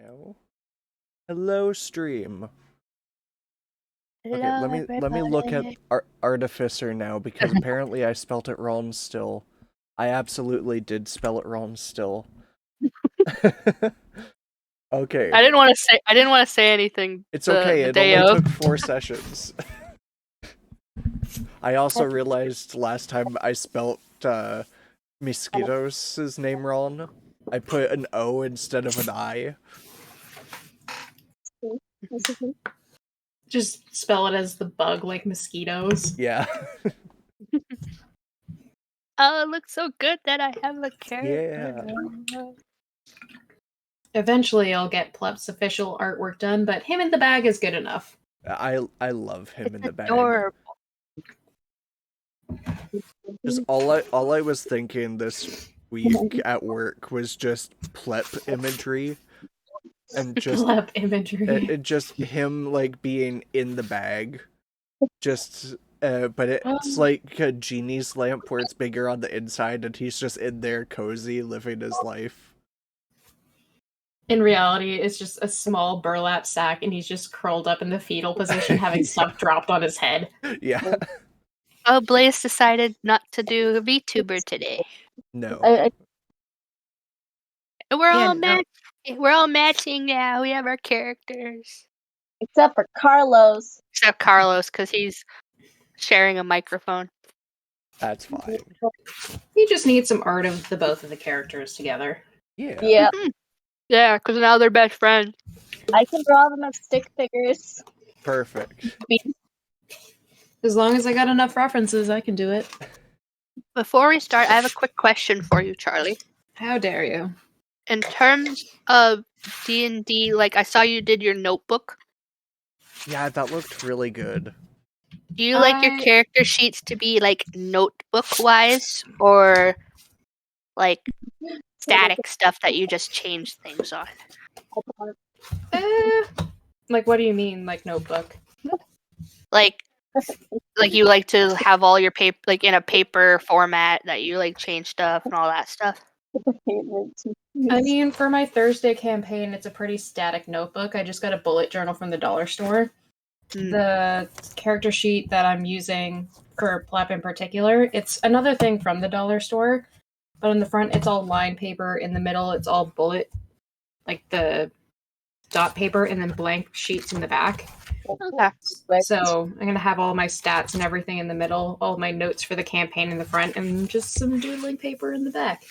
Now, hello, stream. Okay, Hello, let me look at everybody. Artificer now because apparently I spelt it wrong still. I absolutely did spell it wrong still. Okay. I didn't want to say anything It's the okay, the it day only of. took 4 sessions. I also realized last time I spelt Mosquito's name wrong. I put an O instead of an I. Just spell it as the bug, like mosquitoes. Yeah. Oh, it looks so good that I have a character. Yeah. Eventually, I'll get Plep's official artwork done, but him in the bag is good enough. I love him in It's the bag. adorable. Just all I was thinking this week at work was just plep imagery, and just Plep imagery. it just him like being in the bag, just but it's like a genie's lamp where it's bigger on the inside, and he's just in there cozy living his life. In reality, it's just a small burlap sack, and he's just curled up in the fetal position, having stuff dropped on his head. Yeah. Oh, Blaze decided not to do a VTuber today. No. We're Yeah, all no. we're all matching now. We have our characters. Except for Carlos. Except Carlos, because he's sharing a microphone. That's fine. He just needs some art of the both of the characters together. Yeah. Yeah, Yeah, because now they're best friends. I can draw them as stick figures. Perfect. As long as I got enough references, I can do it. Before we start, I have a quick question for you, Charlie. How dare you? In terms of D&D, like I saw you did your notebook. Yeah, that looked really good. Do you like your character sheets to be like notebook-wise, or like static stuff that you just change things on? Like, what do you mean, like notebook? Like you like to have all your paper like in a paper format that you like change stuff and all that stuff? I mean, for my Thursday campaign, it's a pretty static notebook. I just got a bullet journal from the dollar store. The character sheet that I'm using for Plap in particular, it's another thing from the dollar store, but in the front, it's all lined paper. In the middle, it's all bullet, like the dot paper, and then blank sheets in the back. Okay. So I'm going to have all my stats and everything in the middle, all my notes for the campaign in the front, and just some doodling paper in the back.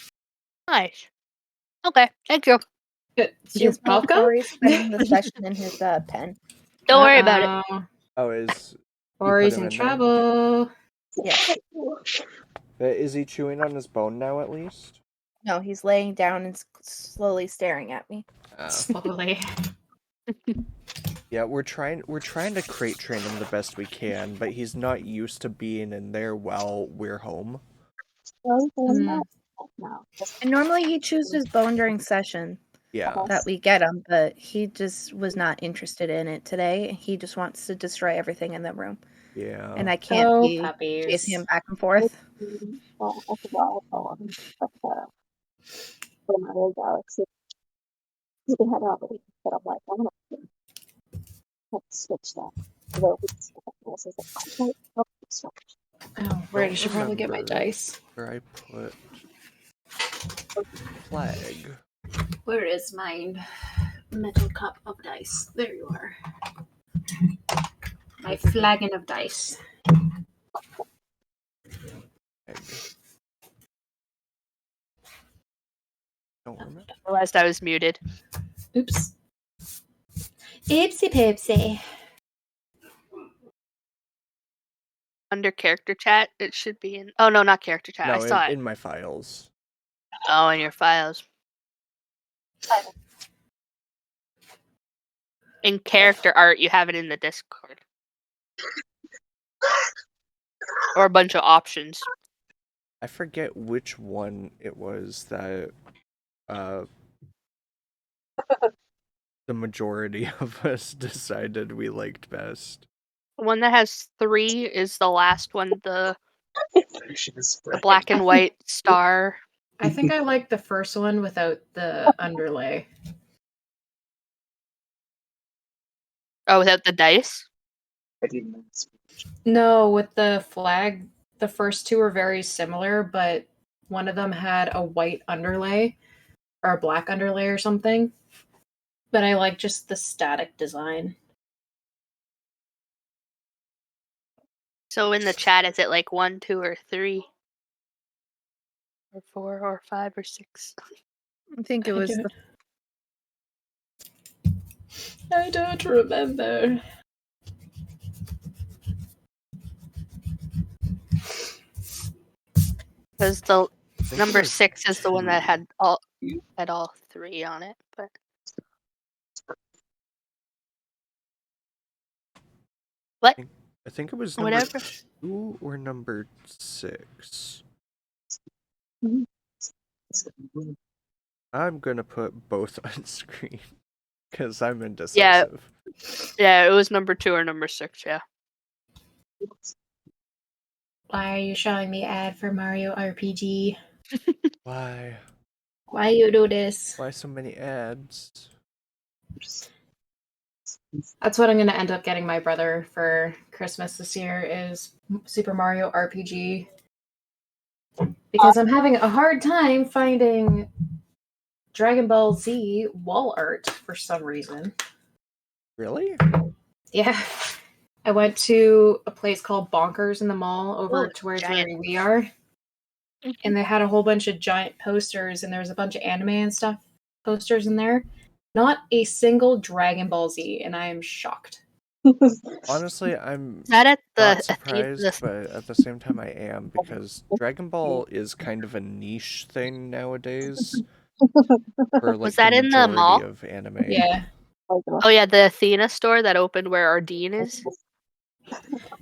Nice. Okay, thank you. You're welcome. Ori's spending the session in his pen. Don't worry about it. Oh, is Ori's him in in there? trouble. Yeah. Is he chewing on his bone now at least? No, he's laying down and slowly staring at me. Slowly. Yeah, we're trying to crate train him the best we can, but he's not used to being in there while we're home. And normally he chews his bone during session. Yeah. That we get him, but he just was not interested in it today. He just wants to destroy everything in the room. Yeah. And I can't be puppies. chasing him back and forth. Oh, where I should probably get my dice. Where I put flag. Where is my metal cup of dice? There you are. My flagon of dice. Egg. Don't remember. I realized I was muted. Oops. Oopsie poopsie. Under character chat, it should be in. Oh no, not character chat. I saw it in my files. Oh, in your files. In character art, you have it in the Discord. Or a bunch of options. I forget which one it was that the majority of us decided we liked best. The one that has 3 is the last one, the black and white star. I think I like the first one without the underlay. Oh, without the dice? No, with the flag, the first two are very similar, but one of them had a white underlay or a black underlay or something. But I like just the static design. So in the chat, is it like 1, 2, or 3? Or 4, or 5, or 6? I think it was I don't remember. Because the think it number was 6 is the one that 2. had all 3 on it, but what? I think it was number Whatever. 2 or number 6. I'm gonna put both on screen because I'm indecisive. Yeah, it was number 2 or number 6, yeah. Why are you showing me ad for Mario RPG? Why? Why you do this? Why so many ads? That's what I'm going to end up getting my brother for Christmas this year is Super Mario RPG. Because I'm having a hard time finding Dragon Ball Z wall art for some reason. Really? Yeah. I went to a place called Bonkers in the mall over towards where giant. we are. And they had a whole bunch of giant posters, and there was a bunch of anime and stuff posters in there. Not a single Dragon Ball Z, and I am shocked. Honestly, I'm Not at not the surprised, but at the same time I am, because Dragon Ball is kind of a niche thing nowadays for like Was that the in the majority mall? of anime. Yeah. Oh yeah, the Athena store that opened where Ardeen is.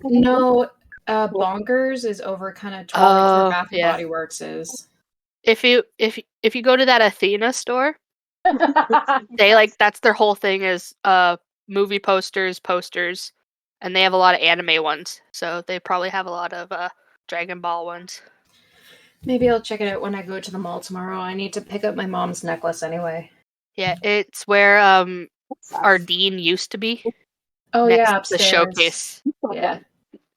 No, Bonkers is over kind of towards where Bath and Body Works is. If you go to that Athena store, they that's their whole thing is movie posters, and they have a lot of anime ones. So they probably have a lot of Dragon Ball ones. Maybe I'll check it out when I go to the mall tomorrow. I need to pick up my mom's necklace anyway. Yeah, it's where Ardeen used to be. Oh next yeah, to upstairs. the showcase. Yeah.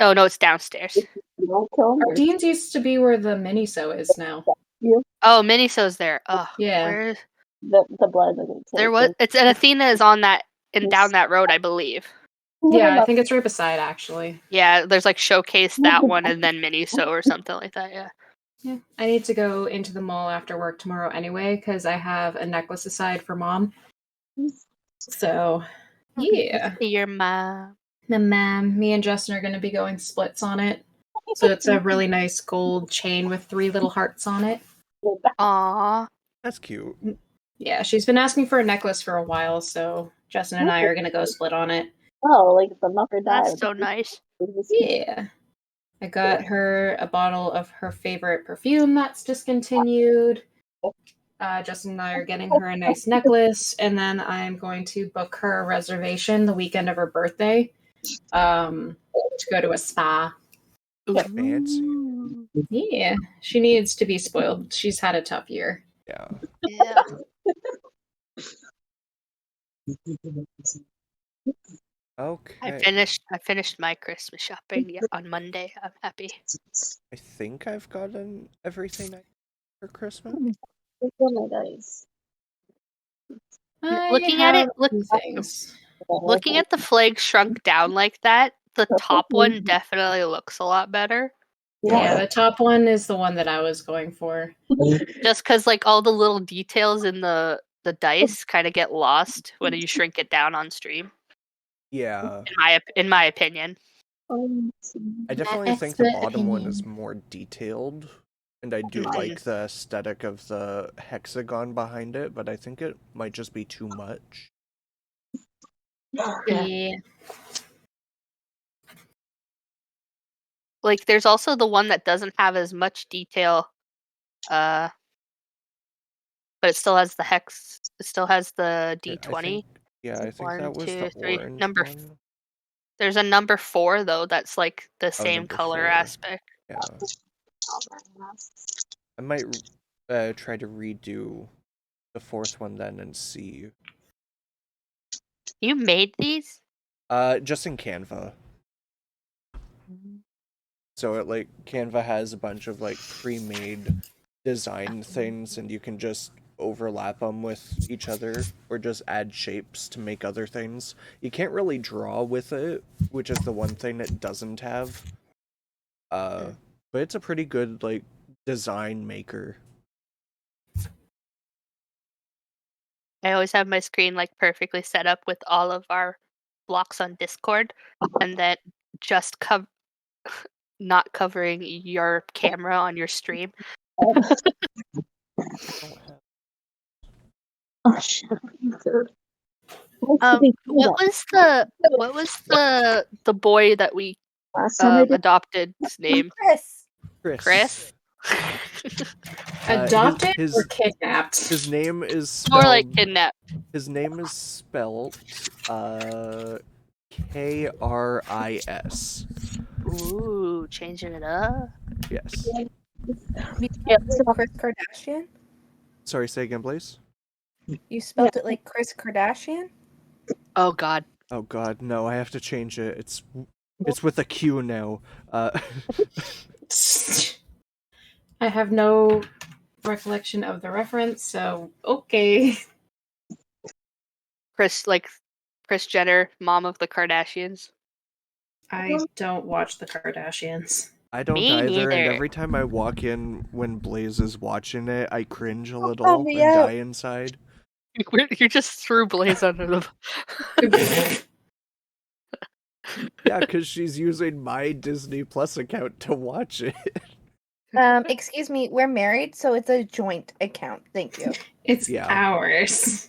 Oh no, it's downstairs. Ardeen's used to be where the Miniso is now. Oh, Miniso's there. Oh, Yeah. where is the blood. there was? It's an Athena is on that and down that road, I believe. Yeah, I think it's right beside actually. Yeah, there's like showcase that one and then Miniso or something like that. Yeah. Yeah, I need to go into the mall after work tomorrow anyway because I have a necklace aside for mom. So, yeah. See your mom. Me and Justin are going to be going splits on it. So it's a really nice gold chain with 3 little hearts on it. Aww. That's cute. Yeah, she's been asking for a necklace for a while, so Justin and I are going to go split on it. Oh, like the mucker died. That's so nice. Yeah. I got her a bottle of her favorite perfume that's discontinued. Justin and I are getting her a nice necklace, and then I'm going to book her a reservation the weekend of her birthday to go to a spa. Fancy. Yeah, she needs to be spoiled. She's had a tough year. Yeah. Yeah. Okay. I finished my Christmas shopping on Monday. I'm happy. I think I've gotten everything I for Christmas. Looking at it, looking at the flag shrunk down like that, the top one definitely looks a lot better. Yeah, the top one is the one that I was going for. Just because like all the little details in the dice kind of get lost when you shrink it down on stream. Yeah. In my opinion. I definitely think the bottom one is more detailed, and I do like the aesthetic of the hexagon behind it, but I think it might just be too much. Yeah. Like there's also the one that doesn't have as much detail, but it still has the hex. It still has the D20. I think that was the orange one. There's a number 4 though that's like the same color 4. aspect. Yeah. I might try to redo the 4th one then and see. You made these? Just in Canva. So it like Canva has a bunch of like pre-made design things, and you can just overlap them with each other or just add shapes to make other things. You can't really draw with it, which is the one thing it doesn't have. But it's a pretty good like design maker. I always have my screen like perfectly set up with all of our blocks on Discord, and then just not covering your camera on your stream. Oh shit. What was the boy that we Last time I did adopted's name? Chris? Adopted his or kidnapped? His name is spelled... More like kidnapped. His name is spelled K-R-I-S. Ooh, changing it up. Yes. You spelled it like Chris Kardashian? Sorry, say again, please. You spelled it like Chris Kardashian? Oh god. Oh god, no, I have to change it. It's with a Q now. I have no recollection of the reference, so okay. Kris Jenner, mom of the Kardashians. I don't watch the Kardashians. I don't Me either, and neither. every time I walk in when Blaze is watching it, I cringe a little Oh, and yeah. die inside. You just threw Blaze under the... Yeah, because she's using my Disney Plus account to watch it. Excuse me, we're married, so it's a joint account. Thank you. It's Yeah. ours.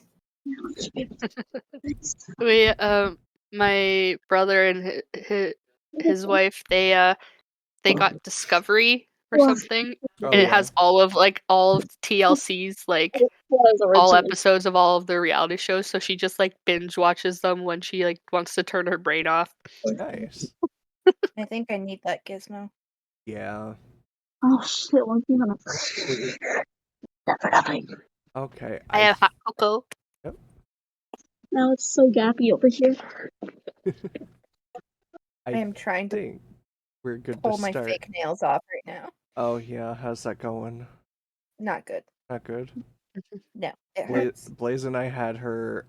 We my brother and his wife, they got Discovery or something, Oh, and it yeah. has all of TLC's like all episodes of all of the reality shows, so she just like binge watches them when she like wants to turn her brain off. Nice. I think I need that gizmo. Yeah. Oh shit, one thing on a... Okay. I have hot cocoa. Now it's so gappy over here. I am trying to think we're good pull to my start. fake nails off right now. Oh yeah, how's that going? Not good. Not good. No, it hurts. Blaze and I had her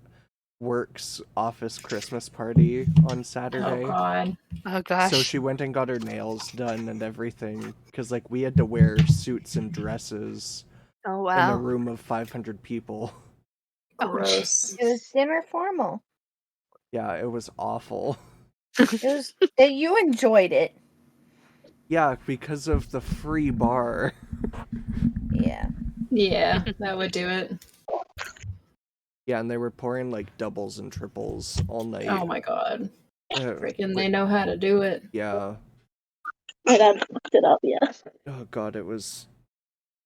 work's office Christmas party on Saturday. Oh god. Oh gosh. So she went and got her nails done and everything, because like we had to wear suits and dresses Oh in a wow. room of 500 people. Gross. It was dinner formal. Yeah, it was awful. It was you enjoyed it. Yeah, because of the free bar. Yeah. Yeah, that would do it. Yeah, and they were pouring like doubles and triples all night. Oh my god. Freaking but- they know how to do it. Yeah. My dad fucked it up, yeah. Oh god, that was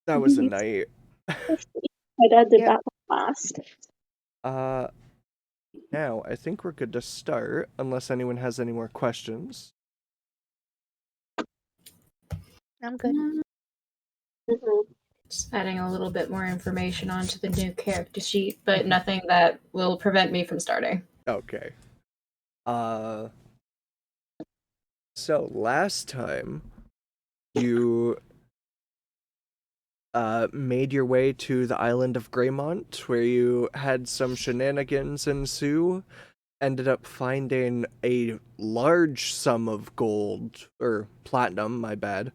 a night. My dad did that last. Now I think we're good to start, unless anyone has any more questions. I'm good. Just adding a little bit more information onto the new character sheet, but nothing that will prevent me from starting. Okay. So last time you made your way to the island of Greymont, where you had some shenanigans ensue, ended up finding a large sum of gold, or platinum, my bad,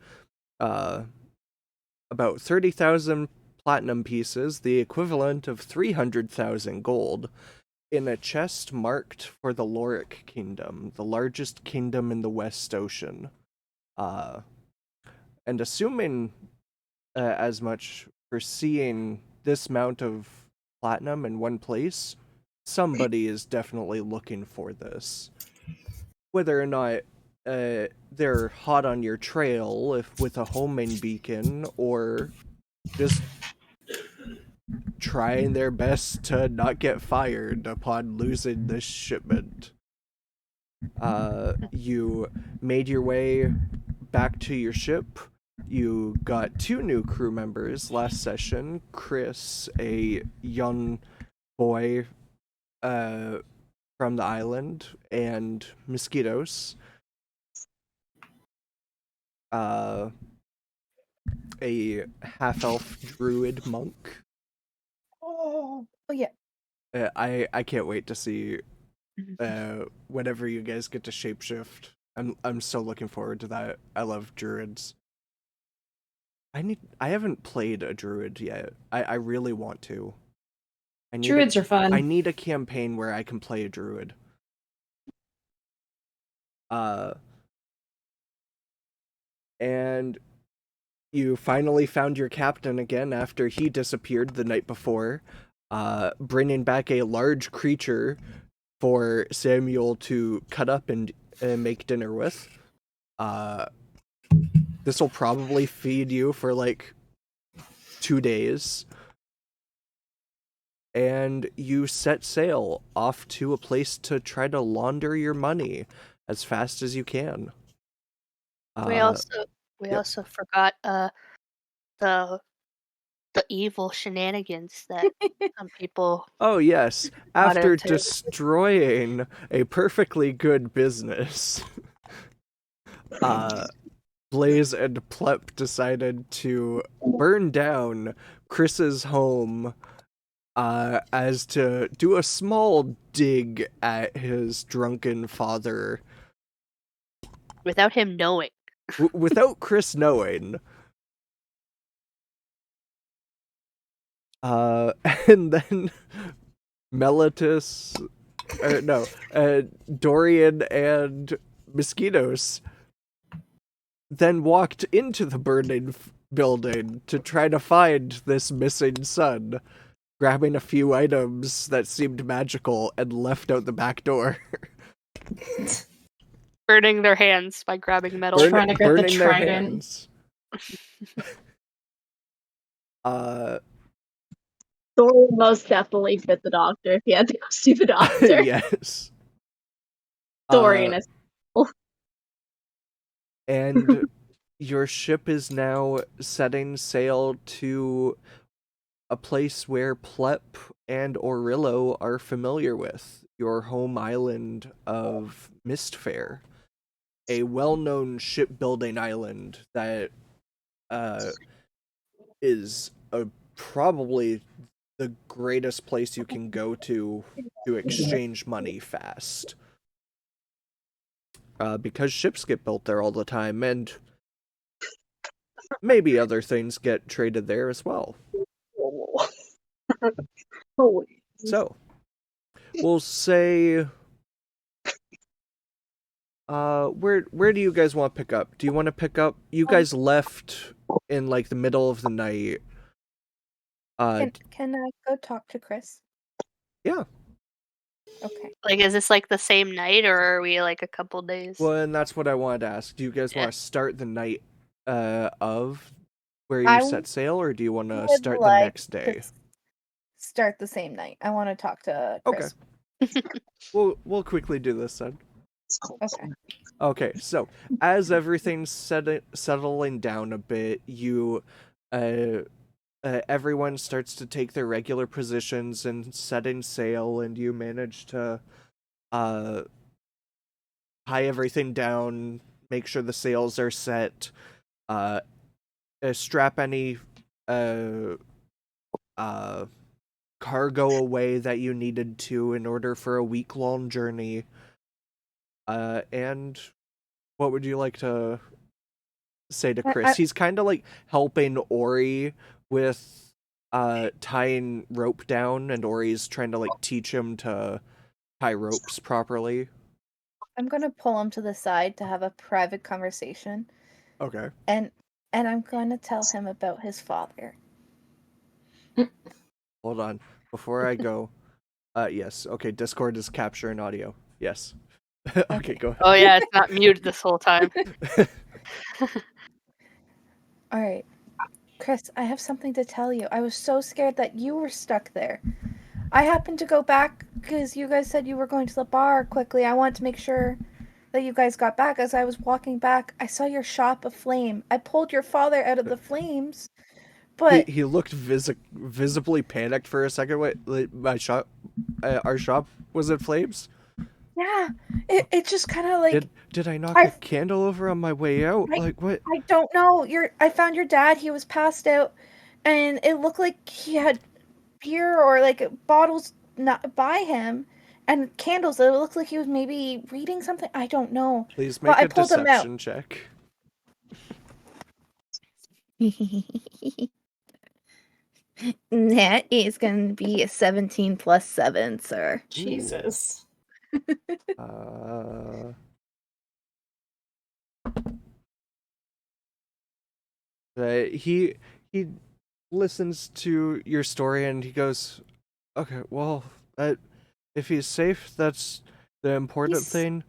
about 30,000 platinum pieces, the equivalent of 300,000 gold, in a chest marked for the Lorik Kingdom, the largest kingdom in the West Ocean. And assuming as much for seeing this amount of platinum in one place, somebody is definitely looking for this. Whether or not they're hot on your trail if with a homing beacon, or just trying their best to not get fired upon losing this shipment. You made your way back to your ship. You got 2 new crew members last session. Chris, a young boy, from the island and mosquitoes. A half-elf druid monk. Oh yeah. I can't wait to see whenever you guys get to shapeshift. I'm so looking forward to that. I love druids. I haven't played a druid yet. I really want to. Druids are fun. I need a campaign where I can play a druid. And you finally found your captain again after he disappeared the night before, bringing back a large creature for Samuel to cut up and make dinner with. This will probably feed you for like 2 days. And you set sail off to a place to try to launder your money as fast as you can. We also forgot the evil shenanigans that some people. Oh yes, after destroying a perfectly good business, Blaze and Plep decided to burn down Chris's home as to do a small dig at his drunken father. Without him knowing. Without Chris knowing. And then Mellitus, Dorian and Mosquitoes then walked into the burning building to try to find this missing son, grabbing a few items that seemed magical and left out the back door. Burning their hands by grabbing metal. Trying to grab the trident. Thor would most definitely fit the doctor if he had to go see the doctor. Yes. Dorian is. And your ship is now setting sail to a place where Plep and Orillo are familiar with, your home island of Mistfair, a well-known shipbuilding island that is probably the greatest place you can go to exchange money fast. Because ships get built there all the time, and maybe other things get traded there as well. So, we'll say, where do you guys want to pick up? Do you want to pick up? You guys left in like the middle of the night. Can I go talk to Chris? Yeah. Okay. Like, is this like the same night, or are we like a couple days? Well, and that's what I wanted to ask. Do you guys want to start the night of where you set sail, or do you want to start the next day? Start the same night. I want to talk to Chris. Okay. We'll quickly do this then. Okay. Okay, so as everything's settling down a bit, you everyone starts to take their regular positions and setting sail, and you manage to tie everything down, make sure the sails are set, strap any cargo away that you needed to in order for a week-long journey. And what would you like to say to Chris? He's kind of like helping Ori with tying rope down, and Ori's trying to like teach him to tie ropes properly. I'm gonna pull him to the side to have a private conversation. Okay. And I'm going to tell him about his father. Hold on. Before I go, yes. Okay, Discord is capturing audio. Yes. Okay, go ahead. Oh yeah, it's not muted this whole time. All right. Chris, I have something to tell you. I was so scared that you were stuck there. I happened to go back because you guys said you were going to the bar quickly. I wanted to make sure that you guys got back. As I was walking back, I saw your shop aflame. I pulled your father out of the flames, but he looked visibly panicked for a second. Wait, my shop, our shop was in flames? Yeah, it just kind of like did I knock a candle over on my way out? I, Like what? I don't know. I found your dad. He was passed out, and it looked like he had beer or like bottles not by him, and candles. It looked like he was maybe reading something. I don't know. Please But make I a pulled him out. deception check. That is going to be a 17 plus 7, sir. Jesus. He listens to your story and he goes, "Okay, well, if he's safe, that's the important thing."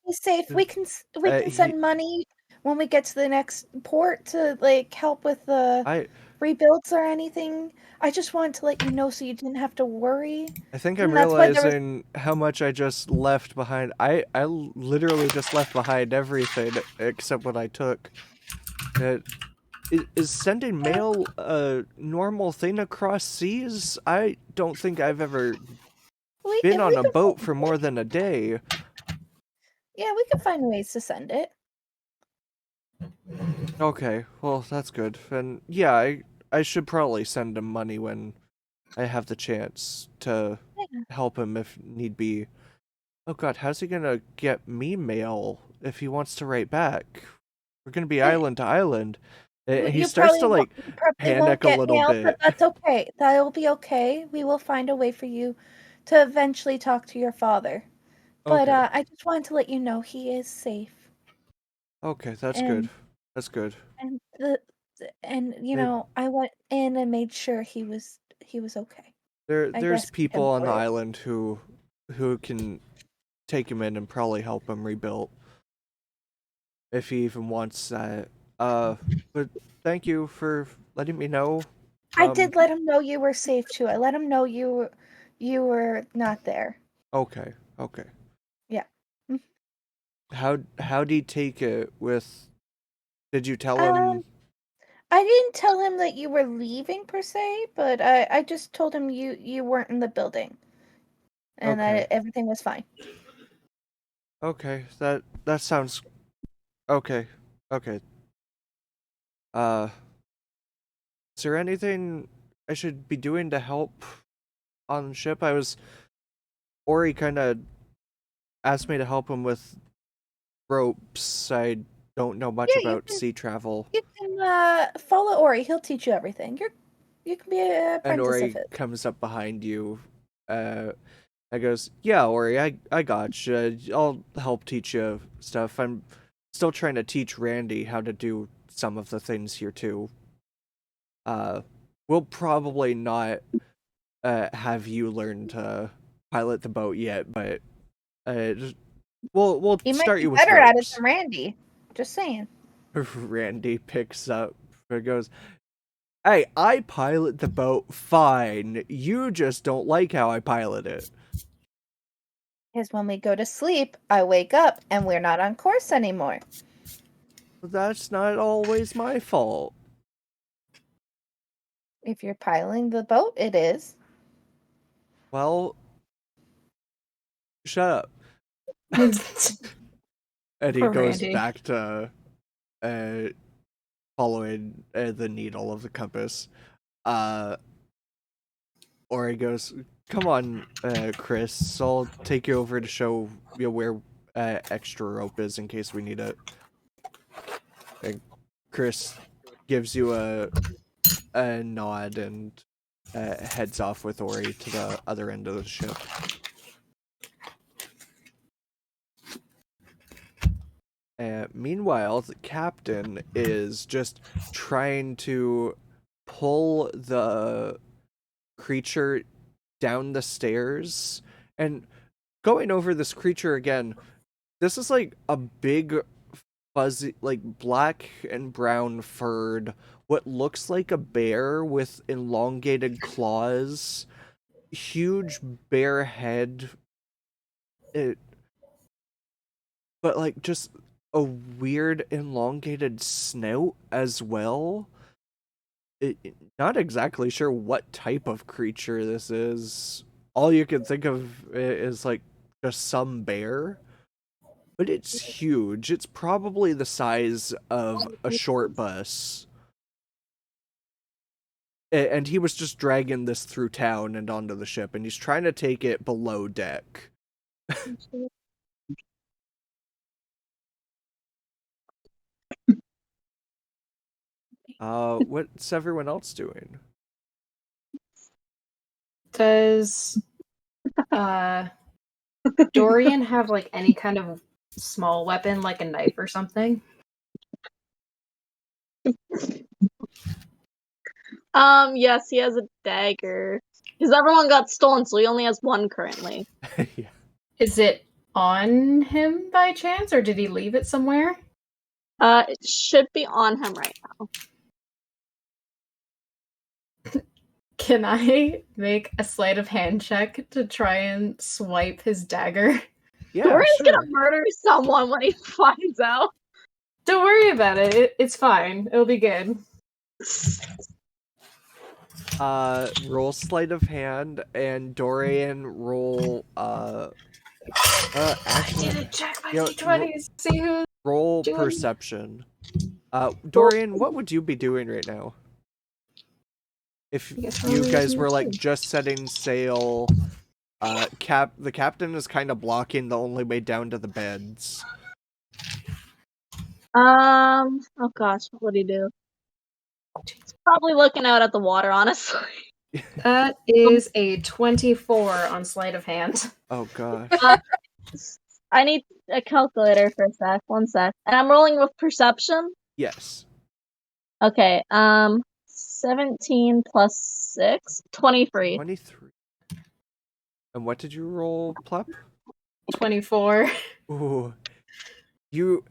He's safe. We can send money when we get to the next port to like help with the rebuilds or anything. I just wanted to let you know so you didn't have to worry. I think I'm realizing how much I just left behind. I literally just left behind everything except what I took. Is sending mail a normal thing across seas? I don't think I've ever been on a boat for more than a day. Yeah, we can find ways to send it. Okay, well, that's good. And yeah, I should probably send him money when I have the chance to help him if need be. Oh god, how's he gonna get me mail if he wants to write back? We're gonna be island to island. And he starts to like panic a little bit. But that's okay. That'll be okay. We will find a way for you to eventually talk to your father. But I just wanted to let you know he is safe. Okay, that's good. That's good. And you know, I went in and made sure he was okay. There's people on the island who can take him in and probably help him rebuild if he even wants that. But thank you for letting me know. I did let him know you were safe too. I let him know you were not there. Okay. Yeah. How'd he take it with? Did you tell him? I didn't tell him that you were leaving per se, but I just told him you weren't in the building, and that everything was fine. Okay, that sounds okay. Okay. Is there anything I should be doing to help on the ship? Ori kind of asked me to help him with ropes. I don't know much about sea travel. You can follow Ori. He'll teach you everything. You can be an apprentice and Ori of it. comes up behind you. I goes, "Yeah, Ori, I got you. I'll help teach you stuff. I'm still trying to teach Randy how to do some of the things here too. We'll probably not have you learn to pilot the boat yet, but we'll start you with better at it ropes." than Randy. Just saying. Randy picks up and goes, "Hey, I pilot the boat fine. You just don't like how I pilot it." Because when we go to sleep, I wake up and we're not on course anymore. That's not always my fault. If you're piloting the boat, it is. Well, shut up. And he goes back to following the needle of the compass. Or he goes, "Come on, Chris, I'll take you over to show you where extra rope is in case we need it." And Chris gives you a nod and heads off with Ori to the other end of the ship. Meanwhile, the captain is just trying to pull the creature down the stairs. And going over this creature again, this is like a big, fuzzy, like black and brown furred, what looks like a bear with elongated claws, huge bear head, but like just a weird elongated snout as well. Not exactly sure what type of creature this is. All you can think of is like just some bear, but it's huge. It's probably the size of a short bus. And he was just dragging this through town and onto the ship, and he's trying to take it below deck. What's everyone else doing? Does Dorian have like any kind of small weapon, like a knife or something? Yes, he has a dagger. Because everyone got stolen, so he only has one currently. Yeah. Is it on him by chance, or did he leave it somewhere? It should be on him right now. Can I make a sleight of hand check to try and swipe his dagger? Yeah, Dorian's sure. gonna murder someone when he finds out. Don't worry about it. It's fine. It'll be good. Roll sleight of hand, and Dorian roll, actually, I didn't check my you know, d20s. See who. roll Doing- perception. Dorian, what would you be doing right now? If you guys were, like, just setting sail, the captain is kind of blocking the only way down to the beds. Oh gosh, what would he do? He's probably looking out at the water, honestly. That is a 24 on sleight of hand. Oh gosh. I need a calculator for a sec. 1 sec. And I'm rolling with perception? Yes. Okay, 17 plus 6, 23. 23. And what did you roll, Plep? 24. Ooh. You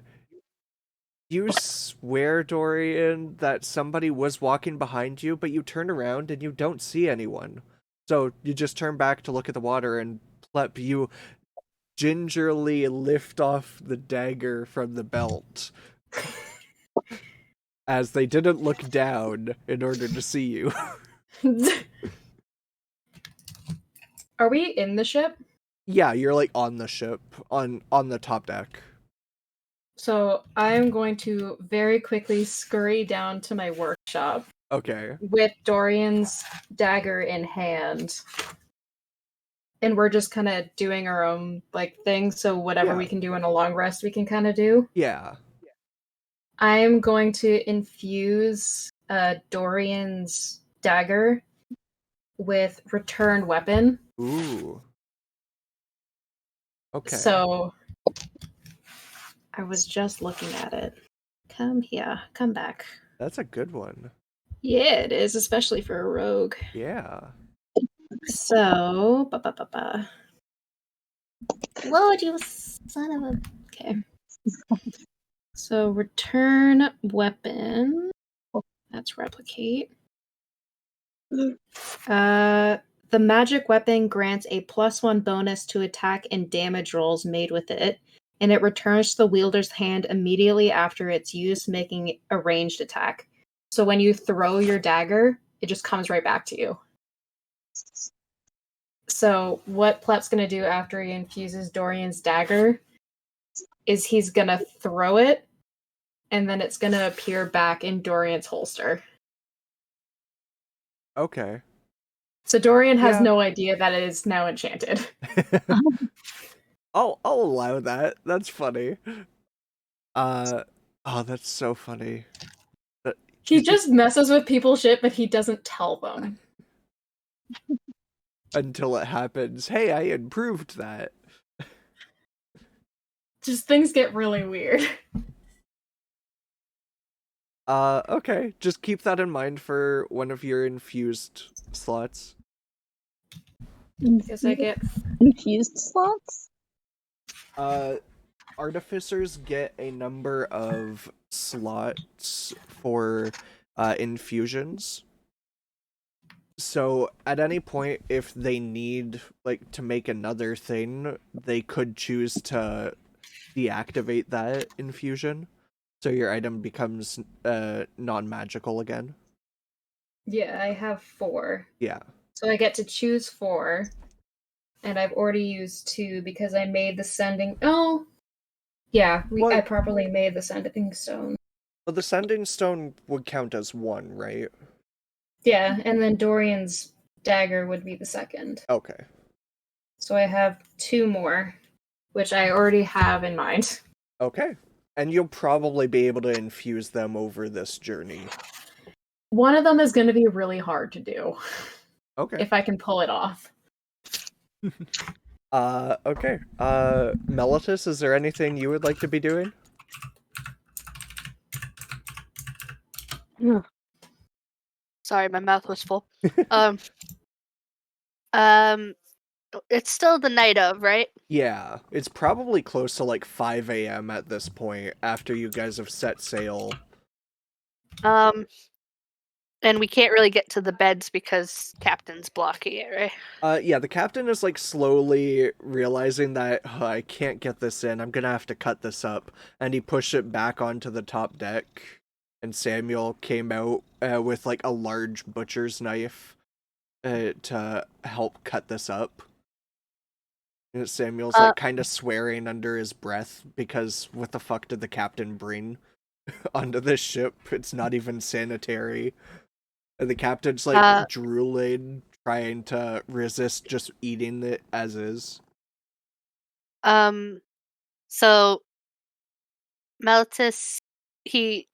swear, Dorian, that somebody was walking behind you, but you turn around and you don't see anyone. So you just turn back to look at the water, and Plep, you gingerly lift off the dagger from the belt. As they didn't look down in order to see you. Are we in the ship? Yeah, you're like on the ship, on the top deck. So I'm going to very quickly scurry down to my workshop Okay. with Dorian's dagger in hand. And we're just kind of doing our own like thing, so whatever we can do in a long rest, we can kind of do. Yeah. I'm going to infuse Dorian's dagger with returned weapon. Ooh. Okay. So I was just looking at it. Come here, come back. That's a good one. Yeah, it is, especially for a rogue. Yeah. So, Lord, you son of a. Okay. So, return weapon. That's replicate. The magic weapon grants a +1 bonus to attack and damage rolls made with it, and it returns to the wielder's hand immediately after its use, making a ranged attack. So when you throw your dagger, it just comes right back to you. So what Plep's going to do after he infuses Dorian's dagger is he's going to throw it, and then it's going to appear back in Dorian's holster. Okay. So Dorian has no idea that it is now enchanted. I'll allow that. That's funny. Oh, that's so funny. He just messes with people's shit, but he doesn't tell them. Until it happens. Hey, I improved that. Just things get really weird. Okay. Just keep that in mind for one of your infused slots. Guess I get infused slots? Artificers get a number of slots for infusions. So at any point, if they need like to make another thing, they could choose to deactivate that infusion, so your item becomes non-magical again. Yeah, I have 4. Yeah. So I get to choose 4. and I've already used 2 because I made the sending. Oh, yeah, I properly made the sending stone. Well, the sending stone would count as 1, right? Yeah, and then Dorian's dagger would be the second. Okay. So I have 2 more, which I already have in mind. Okay. And you'll probably be able to infuse them over this journey. One of them is going to be really hard to do. Okay. If I can pull it off. Okay. Mellitus, is there anything you would like to be doing? Sorry, my mouth was full. It's still the night of, right? Yeah, it's probably close to like 5 a.m. at this point, after you guys have set sail. And we can't really get to the beds because Captain's blocking it, right? Yeah, the captain is like slowly realizing that I can't get this in, I'm gonna have to cut this up, and he pushed it back onto the top deck, and Samuel came out with like a large butcher's knife to help cut this up. And Samuel's like kind of swearing under his breath because what the fuck did the captain bring onto this ship? It's not even sanitary. And the captain's like drooling, trying to resist just eating it as is. So Meltus, he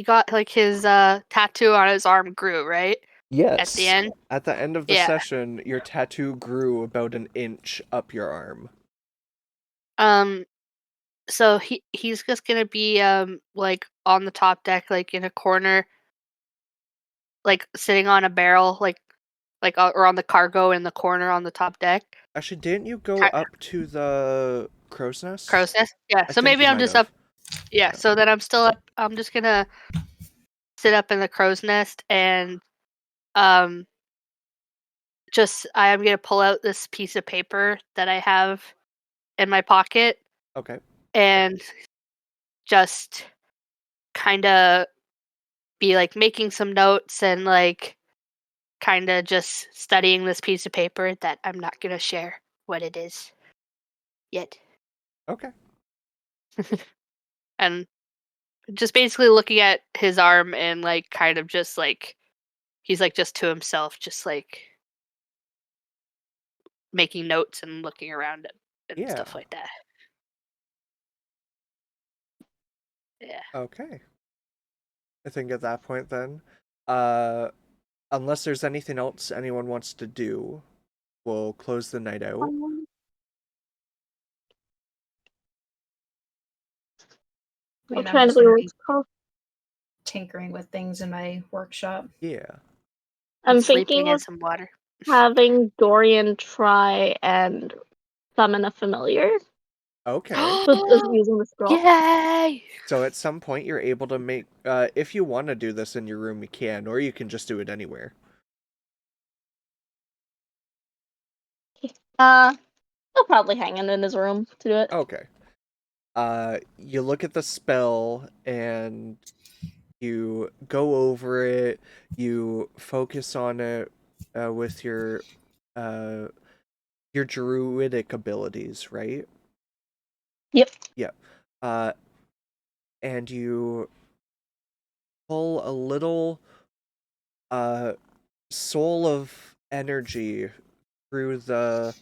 got like his tattoo on his arm grew, right? Yes. At the end? At the end of the session, your tattoo grew about an inch up your arm. So he's just gonna be like on the top deck, like in a corner, like sitting on a barrel, like or on the cargo in the corner on the top deck. Actually, didn't you go up to the crow's nest? Crow's nest? Yeah. So maybe I'm just up. Yeah. So then I'm still up. I'm just gonna sit up in the crow's nest and just I'm gonna pull out this piece of paper that I have in my pocket. Okay. And just kind of be like making some notes and like kind of just studying this piece of paper that I'm not going to share what it is yet. Okay. And just basically looking at his arm and like kind of just like he's like just to himself, just like making notes and looking around it and stuff like that. Yeah. Okay. I think at that point then, unless there's anything else anyone wants to do, we'll close the night out. I'm trying to be tinkering with things in my workshop. Yeah. I'm thinking of some water. Having Dorian try and summon a familiar. Okay. Using the scroll. Yay! So at some point you're able to make, if you want to do this in your room, you can, or you can just do it anywhere. I'll probably hang it in his room to do it. Okay. You look at the spell and you go over it, you focus on it with your druidic abilities, right? Yep. Yep. And you pull a little soul of energy through the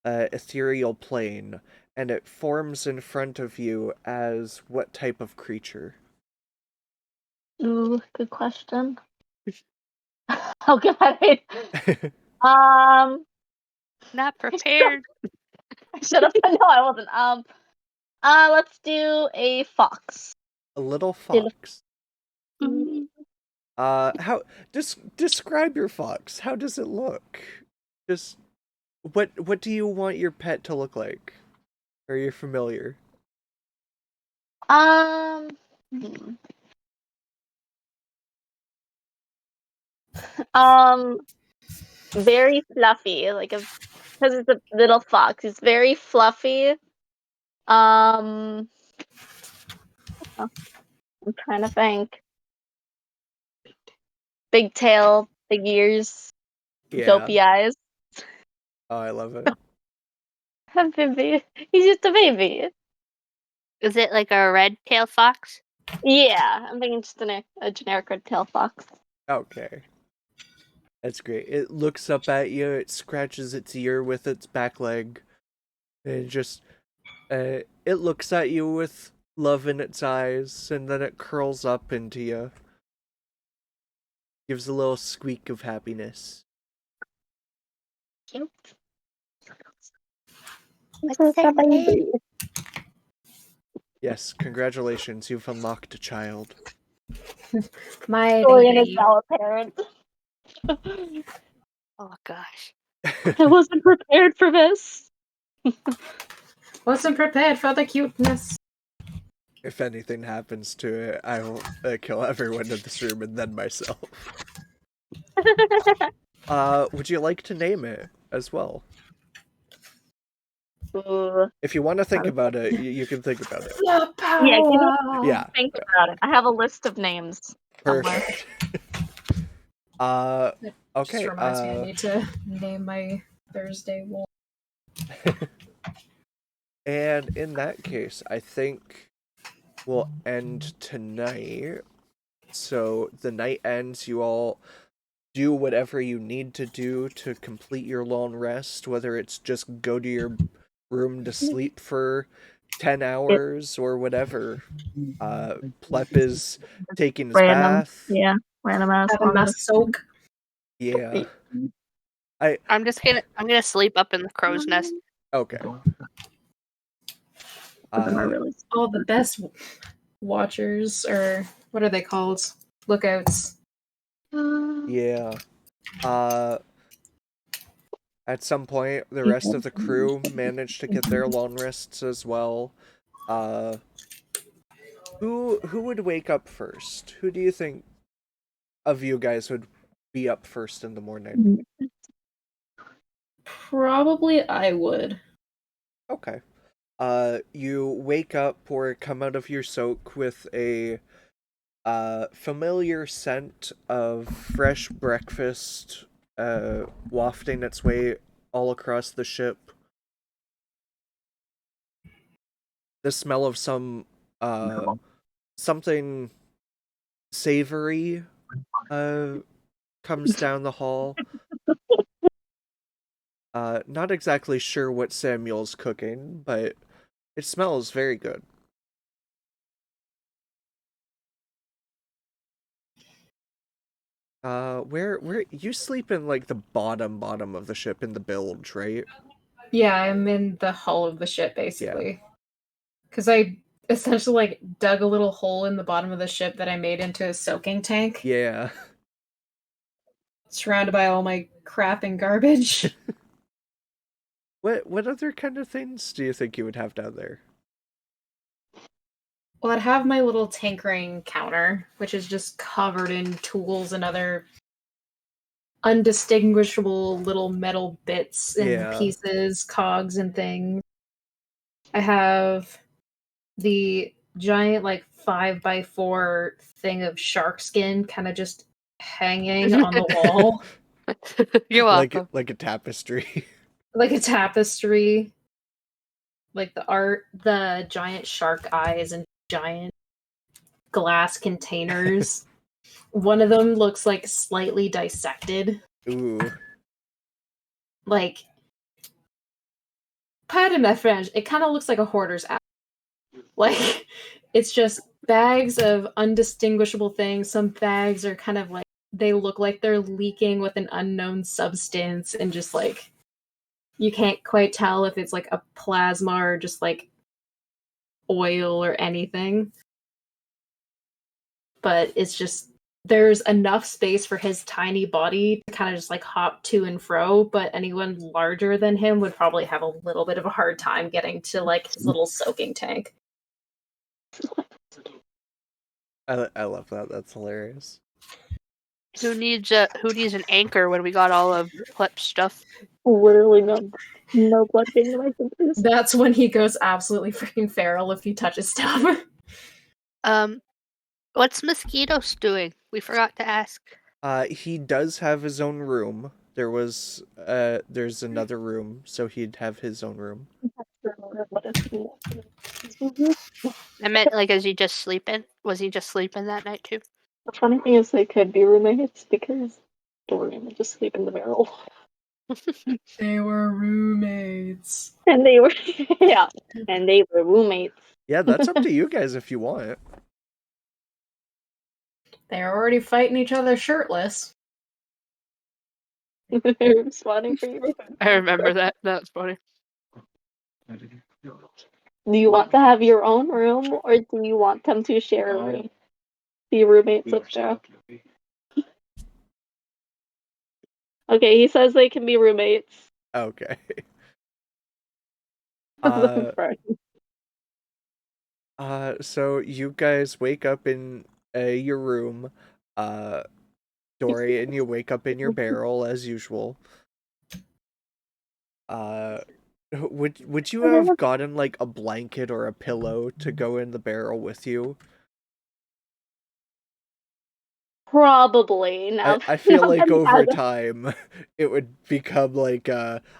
ethereal plane, and it forms in front of you as what type of creature? Ooh, good question. Oh god. Not prepared. I should have. No, I wasn't. Let's do a fox. A little fox. Mm-hmm. How describe your fox? How does it look? Just what do you want your pet to look like? Are you familiar? Very fluffy, because it's a little fox. It's very fluffy. I'm trying to think. Big tail, big ears. Yeah. dopey eyes. Oh, I love it. Baby. He's just a baby. Is it like a red-tailed fox? Yeah, I'm thinking just a generic red-tailed fox. Okay. That's great. It looks up at you, it scratches its ear with its back leg, and it looks at you with love in its eyes, and then it curls up into you. Gives a little squeak of happiness. Cute. What's their name? Yes, congratulations, you've unlocked a child. My Dorian is baby. now a parent. Oh gosh. I wasn't prepared for this. Wasn't prepared for the cuteness. If anything happens to it, I will kill everyone in this room and then myself. Would you like to name it as well? Ooh. If you want to think about it, you can think about it. The power. Yeah, can you Yeah. think about it? I have a list of names somewhere. Perfect. Okay. Just reminds me I need to name my Thursday wolf. And in that case, I think we'll end tonight. So the night ends, you all do whatever you need to do to complete your long rest, whether it's just go to your room to sleep for 10 hours or whatever. Plep is taking his bath. Yeah, random ass. Having my soak. Yeah. I'm gonna sleep up in the crow's nest. Okay. All the best watchers, or what are they called? Lookouts. Yeah. At some point, the rest of the crew managed to get their long rests as well. Who would wake up first? Who do you think of you guys would be up first in the morning? Probably I would. Okay. You wake up or come out of your soak with a familiar scent of fresh breakfast wafting its way all across the ship. The smell of something savory comes down the hall. Not exactly sure what Samuel's cooking, but it smells very good. Where you sleep in like the bottom of the ship in the bilge, right? Yeah, I'm in the hull of the ship basically. Because I essentially like dug a little hole in the bottom of the ship that I made into a soaking tank. Yeah. Surrounded by all my crap and garbage. What other kind of things do you think you would have down there? Well, I'd have my little tinkering counter, which is just covered in tools and other undistinguishable little metal bits and pieces, cogs and things. I have the giant, like, 5x4 thing of shark skin kind of just hanging on the wall. You're welcome. Like a tapestry. Like a tapestry. Like the giant shark eyes and giant glass containers. One of them looks like slightly dissected. Ooh. Like, pardon my French, it kind of looks like a hoarder's app. Like, it's just bags of undistinguishable things. Some bags are kind of like, they look like they're leaking with an unknown substance, and just like, you can't quite tell if it's like a plasma or just like oil or anything. But it's just, there's enough space for his tiny body to kind of just like hop to and fro, but anyone larger than him would probably have a little bit of a hard time getting to like his little soaking tank. I love that. That's hilarious. Who needs an anchor when we got all of Plep's stuff? Literally no clutching licenses. That's when he goes absolutely freaking feral if he touches stuff. What's Mosquitoes doing? We forgot to ask. He does have his own room. there's another room, so he'd have his own room. I meant like, is he just sleeping? Was he just sleeping that night too? The funny thing is they could be roommates because Dorian would just sleep in the barrel. They were roommates. And they were and they were roommates. Yeah, that's up to you guys if you want. They're already fighting each other shirtless. They're spawning for you. I remember that. That's funny. Do you want to have your own room or do you want them to share a room? Be roommates with Joe. Okay, he says they can be roommates. Okay. So you guys wake up in your room. Dorian, you wake up in your barrel as usual. Would you have gotten like a blanket or a pillow to go in the barrel with you? Probably. I feel like over time it would become like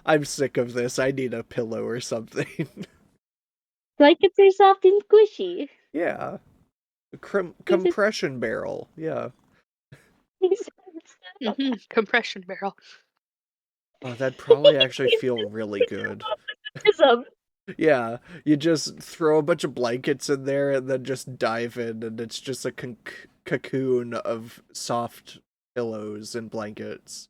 I'm sick of this. I need a pillow or something. Blankets are soft and squishy. Yeah. Compression barrel. Yeah. Compression barrel. Oh, that'd probably actually feel really good. Yeah, you just throw a bunch of blankets in there and then just dive in, and it's just a cocoon of soft pillows and blankets.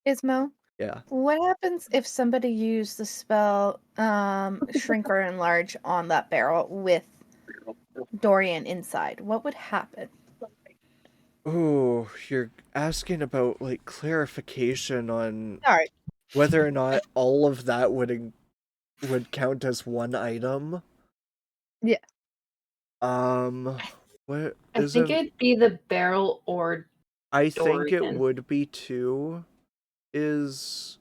Ismo? Yeah. What happens if somebody used the spell Shrink or Enlarge on that barrel with Dorian inside? What would happen? Oh, you're asking about like clarification on Sorry. whether or not all of that would count as one item. Yeah. What I think it'd be the barrel or I think it Dorian. would be too. Is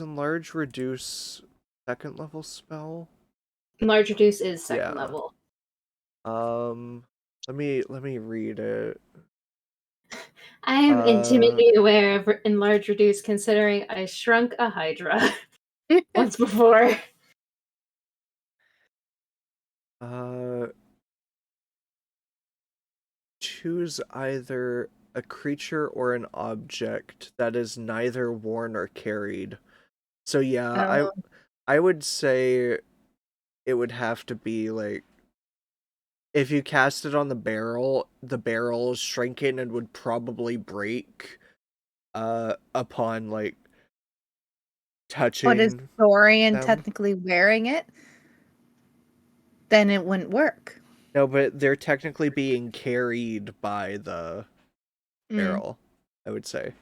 Enlarge reduce second level spell? Enlarge reduce is second level. Let me read it. I am intimately aware of Enlarge reduce, considering I shrunk a Hydra once before. Choose either a creature or an object that is neither worn or carried. So yeah, I would say it would have to be like if you cast it on the barrel is shrinking and would probably break upon like touching. But is Dorian them. technically wearing it? Then it wouldn't work. No, but they're technically being carried by the barrel, I would say.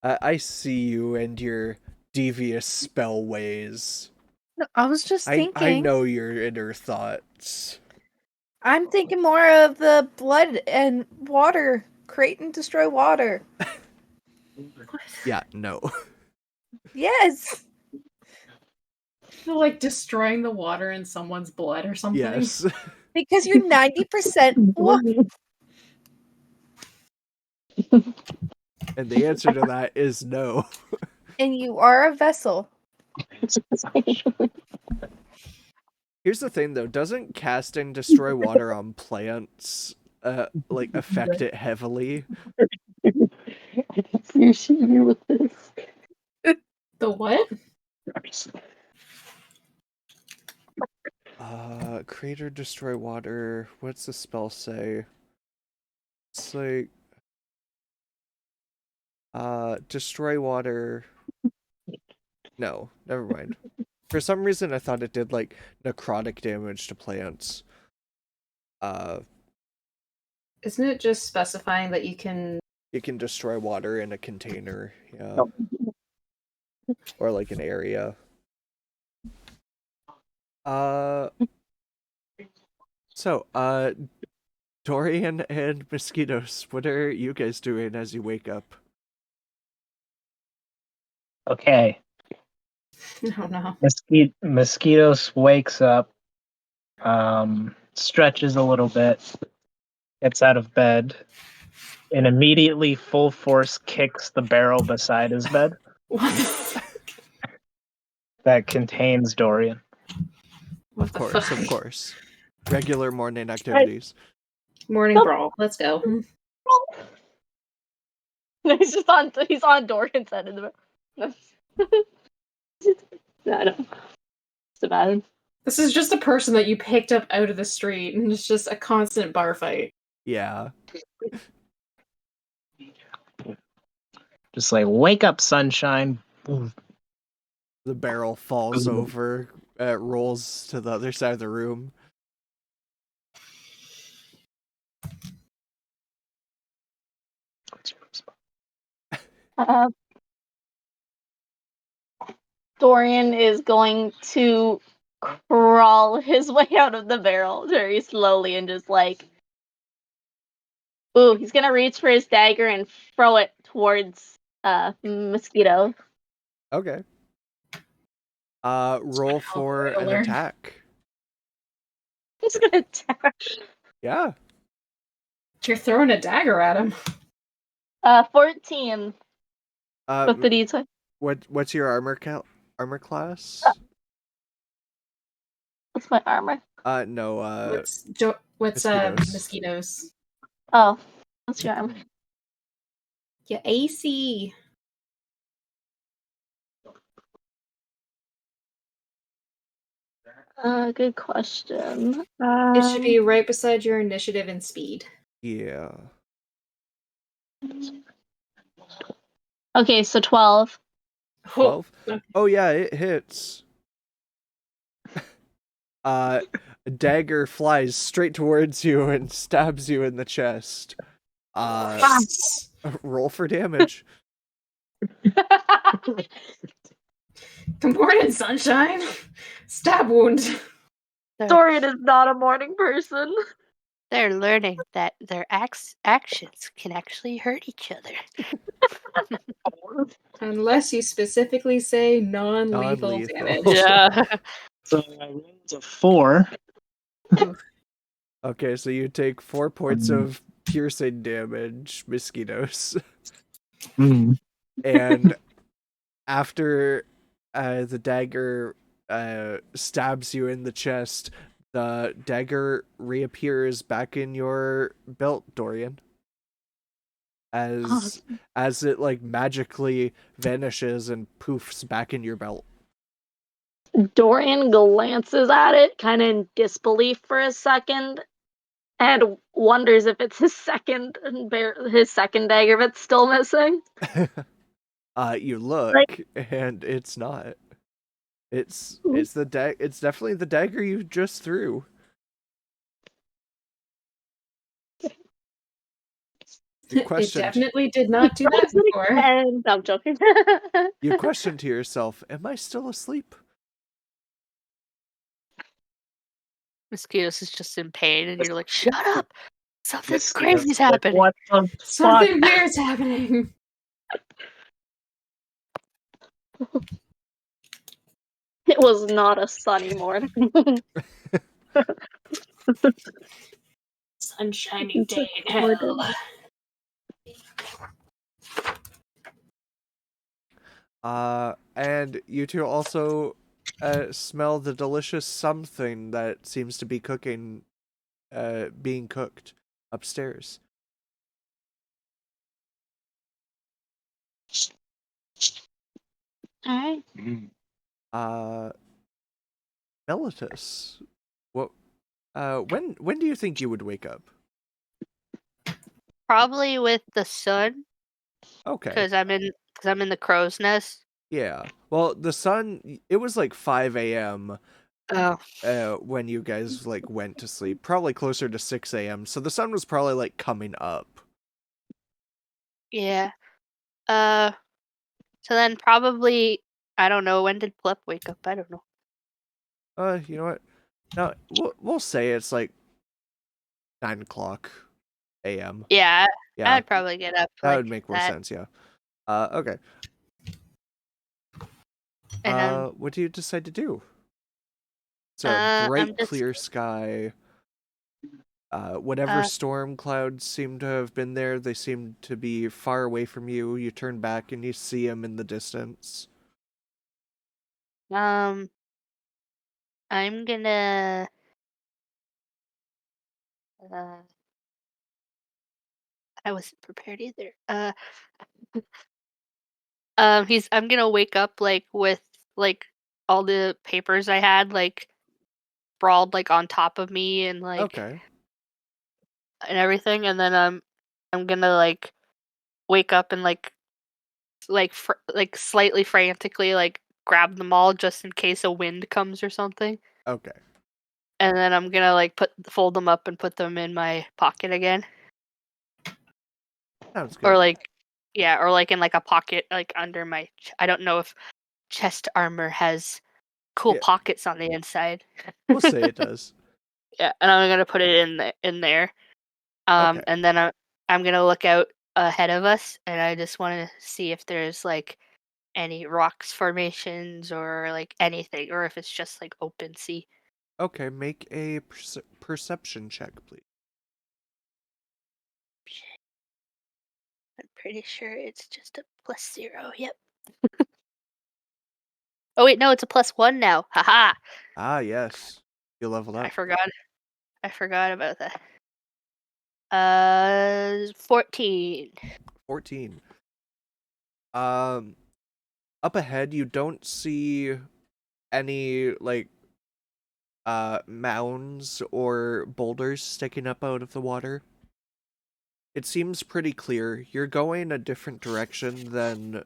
I see you and your devious spell ways. No, I was just thinking. I know your inner thoughts. I'm thinking more of the blood and water. Create and destroy water. Yeah, no. Yes. So, like destroying the water in someone's blood or something? Yes. Because you're 90% water. And the answer to that is no. And you are a vessel. Here's the thing though, doesn't casting destroy water on plants like affect it heavily? I appreciate you with this. The what? Create or destroy water. What's the spell say? It's like destroy water. No, never mind. For some reason I thought it did like necrotic damage to plants. Isn't it just specifying that you can destroy water in a container, yeah. Or like an area. So, Dorian and Mosquitoes, what are you guys doing as you wake up? Okay. Oh no. Mosquitoes wakes up, stretches a little bit, gets out of bed and immediately full force kicks the barrel beside his bed that contains Dorian. Of course. Regular morning activities. Morning brawl. Let's go. He's on Dorian's head in the I don't. Just imagine. This is just a person that you picked up out of the street, and it's just a constant bar fight. Yeah. Just like, wake up, sunshine. The barrel falls over, rolls to the other side of the room. Dorian is going to crawl his way out of the barrel very slowly and just like, ooh, he's gonna reach for his dagger and throw it towards Mosquito. Okay. Roll for an attack. He's gonna attack. Yeah. You're throwing a dagger at him. 14. With the D20. What's your armor class? What's my armor? No. What's mosquitoes? Oh, what's your armor? Yeah, AC. Good question. It should be right beside your initiative and speed. Yeah. Okay, so 12. 12? Oh yeah, it hits. A dagger flies straight towards you and stabs you in the chest. Roll for damage. Good morning, sunshine. Stab wound. Dorian is not a morning person. They're learning that their actions can actually hurt each other. Unless you specifically say non-lethal damage. Yeah. So I rolled a 4. Okay, so you take 4 points of piercing damage, mosquitoes. And after the dagger stabs you in the chest, the dagger reappears back in your belt, Dorian. As it like magically vanishes and poofs back in your belt. Dorian glances at it, kind of in disbelief for a second, and wonders if it's his second dagger that's still missing. You look, and it's not. It's definitely the dagger you just threw. It definitely did not do that before. No, I'm joking. You question to yourself, am I still asleep? Mosquitoes is just in pain, and you're like, shut up! Something Mosquitoes crazy's like, happening. what the Something weird's happening. It was not a sunny morning. Sunshiny day in hell. And you two also smell the delicious something that seems to be being cooked upstairs. Alright. Mellitus, what? When do you think you would wake up? Probably with the sun. Okay. Because I'm in the crow's nest. Yeah. Well, the sun. It was like 5 a.m. Oh. When you guys like went to sleep, probably closer to 6 a.m. So the sun was probably like coming up. Yeah. So then probably, I don't know, when did Plep wake up? I don't know. You know what? No, we'll say it's like 9 o'clock a.m. Yeah, Yeah, I'd probably get up. that would make more sense. Yeah. Okay. And what do you decide to do? It's a bright, I'm just- clear sky. Whatever storm clouds seem to have been there, they seem to be far away from you. You turn back and you see them in the distance. I'm gonna. I wasn't prepared either. I'm gonna wake up like with like all the papers I had like sprawled like on top of me and like Okay. and everything, and then I'm gonna like wake up and like slightly frantically like grab them all just in case a wind comes or something, Okay. and then I'm gonna like fold them up and put them in my pocket again, Sounds or good. like yeah, or like in like a pocket like under my. I don't know if chest armor has cool Yeah. pockets on the inside. We'll say it does. Yeah, and I'm gonna put it in there. Okay. And then I'm gonna look out ahead of us, and I just want to see if there's like any rocks formations or like anything, or if it's just like open sea. Okay, make a perception check, please. I'm pretty sure it's just a +0. Yep. Oh wait, no, it's a +1 now. Haha. Ah, yes. You leveled I up. forgot. I forgot about that. 14. 14. Up ahead, you don't see any, like, mounds or boulders sticking up out of the water. It seems pretty clear. You're going a different direction than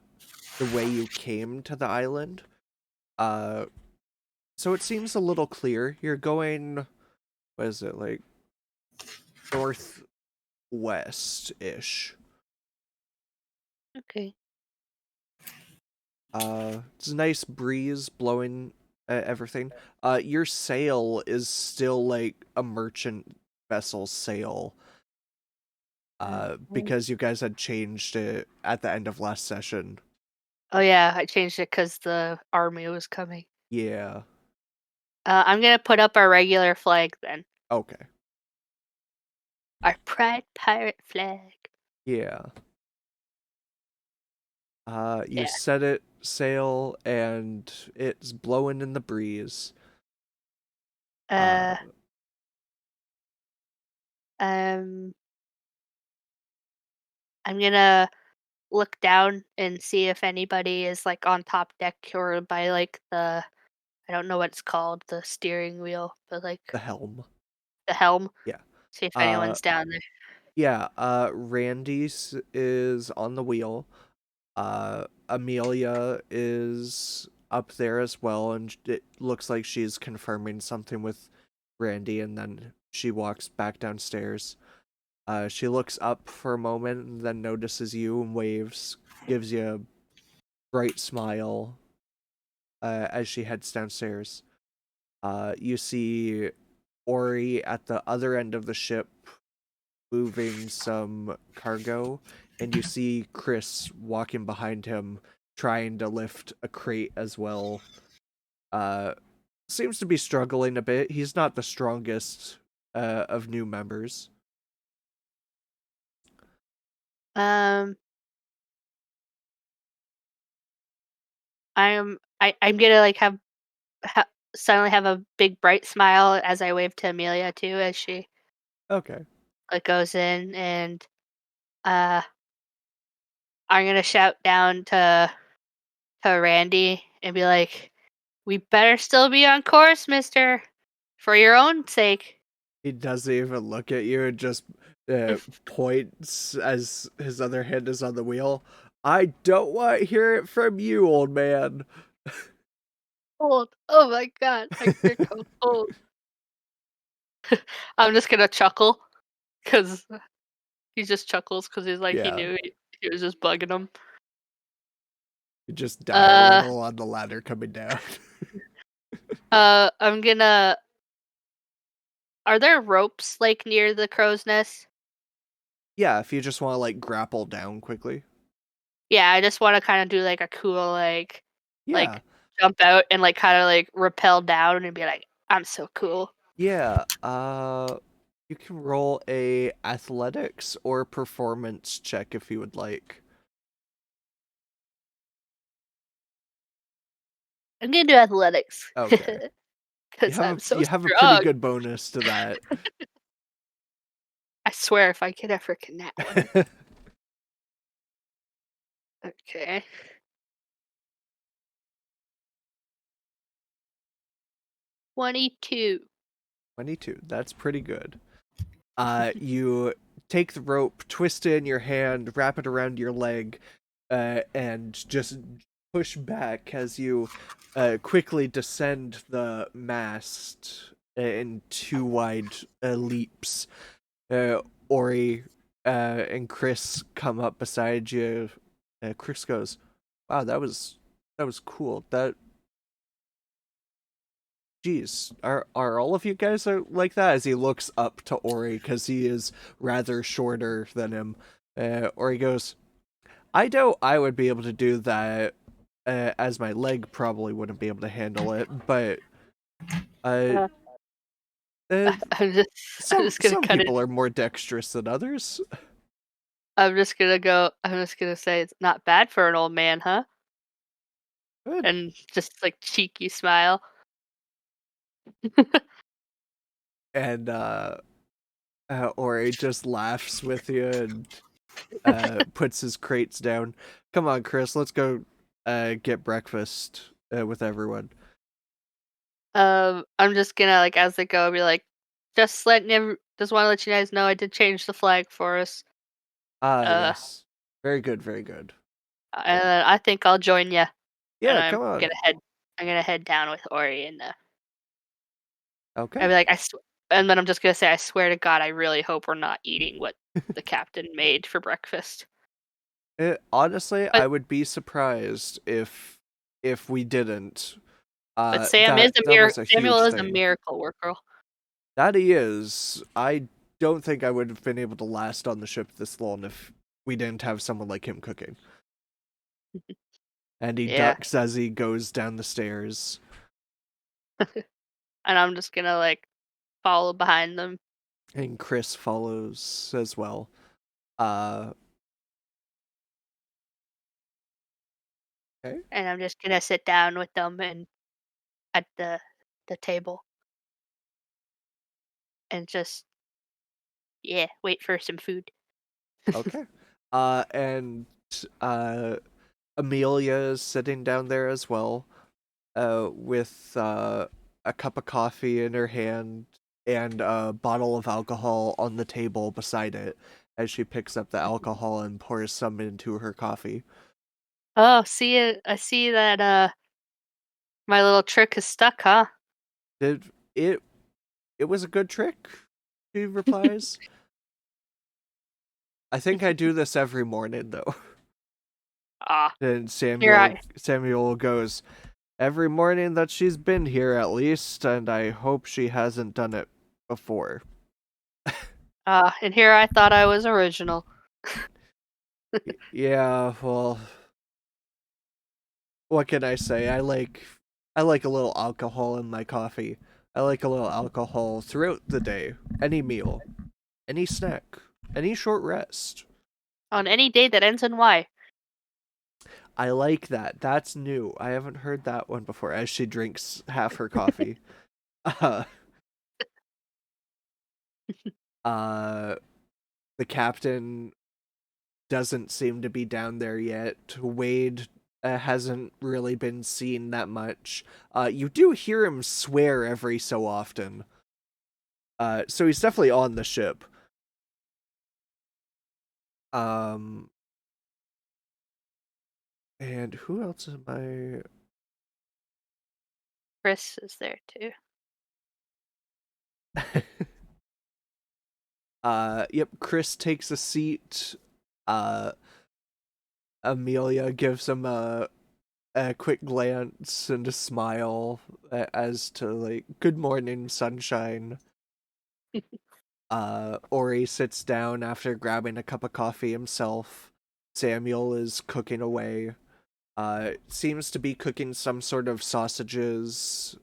the way you came to the island. So it seems a little clear. You're going, what is it, like, northwest-ish. Okay. It's a nice breeze blowing everything. Your sail is still like a merchant vessel sail. Because you guys had changed it at the end of last session. Oh yeah, I changed it because the army was coming. Yeah. I'm gonna put up our regular flag then. Okay. Our pride pirate flag. Yeah. You Yeah. set it sail and it's blowing in the breeze. I'm gonna look down and see if anybody is like on top deck or by like the, I don't know what it's called, the steering wheel, but like The helm. the helm. Yeah. See if anyone's down there. Yeah, Randy's is on the wheel. Amelia is up there as well, and it looks like she's confirming something with Randy, and then she walks back downstairs. She looks up for a moment and then notices you and waves, gives you a bright smile as she heads downstairs. You see Ori at the other end of the ship moving some cargo, and you see Chris walking behind him trying to lift a crate as well. Seems to be struggling a bit. He's not the strongest of new members. I'm gonna like suddenly have a big bright smile as I wave to Amelia too as she Okay. like goes in, and I'm gonna shout down to Randy and be like, "We better still be on course, mister, for your own sake." He doesn't even look at you and just points as his other hand is on the wheel. I don't want to hear it from you, old man. Cold. Oh my god, I get cold. I'm just gonna chuckle because he just chuckles because he's like he Yeah. knew he was just bugging him. You just die a little on the ladder coming down. I'm gonna. Are there ropes like near the crow's nest? Yeah, if you just want to like grapple down quickly. Yeah, I just want to kind of do like a cool like Yeah. jump out and like kind of like rappel down and be like, I'm so cool. Yeah. You can roll a athletics or performance check if you would like. I'm gonna do athletics. Okay. Because I'm so You have a pretty strong. good bonus to that. I swear if I could ever connect one. Okay. $22. 22. That's pretty good. You take the rope, twist it in your hand, wrap it around your leg, and just push back as you quickly descend the mast in 2 wide leaps. Ori and Chris come up beside you. Chris goes, "Wow, that was cool. Geez, are all of you guys like that?" As he looks up to Ori because he is rather shorter than him. Ori goes, "I know I would be able to do that, as my leg probably wouldn't be able to handle it, but uh, uh I'm just gonna some cut it. people are more dexterous than others." I'm just gonna say it's not bad for an old man, huh? Good. And just like cheeky smile. And Ori just laughs with you and puts his crates down. "Come on, Chris, let's go get breakfast with everyone." I'm just gonna like as they go, be like, just want to let you guys know I did change the flag for us. Uh, Yes. Very good, very good. and I think I'll join you. And Yeah, come on. I'm gonna head down with Ori, and Okay. I'll be like, and then I'm just gonna say, I swear to God, I really hope we're not eating what the captain made for breakfast. Honestly, But I would be surprised if we didn't. but Sam is a That was a Samuel huge is a thing. miracle worker. That he is. I don't think I would have been able to last on the ship this long if we didn't have someone like him cooking. And he Yeah, ducks as he goes down the stairs. and I'm just gonna like follow behind them. And Chris follows as well. Okay. And I'm just gonna sit down with them and at the table and just wait for some food. Okay. And Amelia is sitting down there as well, with a cup of coffee in her hand and a bottle of alcohol on the table beside it as she picks up the alcohol and pours some into her coffee. Oh, see it. I see that my little trick is stuck, huh? Did it it was a good trick, she replies. "I think I do this every morning though." Ah, And here I Samuel goes, "Every morning that she's been here at least, and I hope she hasn't done it before." and here I thought I was original. Yeah, well, what can I say? I like a little alcohol in my coffee. I like a little alcohol throughout the day. Any meal, any snack, any short rest. On any day that ends in Y. I like that. That's new. I haven't heard that one before. As she drinks half her coffee. uh, uh the captain doesn't seem to be down there yet. Wade hasn't really been seen that much. You do hear him swear every so often. So he's definitely on the ship. And who else am I? Chris is there too. Yep, Chris takes a seat. Amelia gives him a quick glance and a smile as to like, "Good morning, sunshine." Ori sits down after grabbing a cup of coffee himself. Samuel is cooking away. Seems to be cooking some sort of sausages.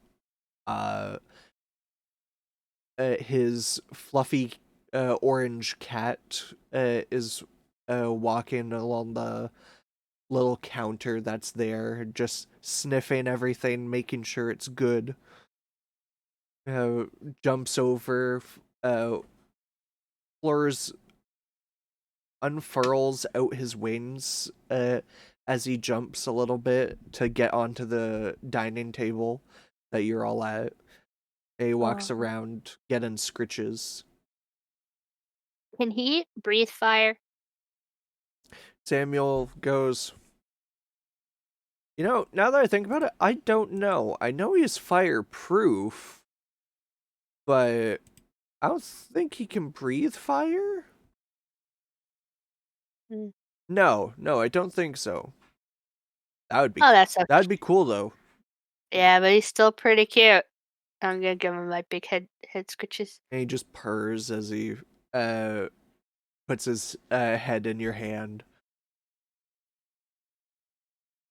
Uh, his fluffy orange cat is walking along the little counter that's there, just sniffing everything, making sure it's good. Jumps over, Fleurs unfurls out his wings as he jumps a little bit to get onto the dining table that you're all at. He walks around getting scritches. Can he breathe fire? Samuel goes, now that I think about it, I don't know. I know he's fireproof, but I don't think he can breathe fire. No, I don't think so. That would be that'd be cool though. Yeah, but he's still pretty cute. I'm gonna give him my big head scratches. And he just purrs as he puts his head in your hand.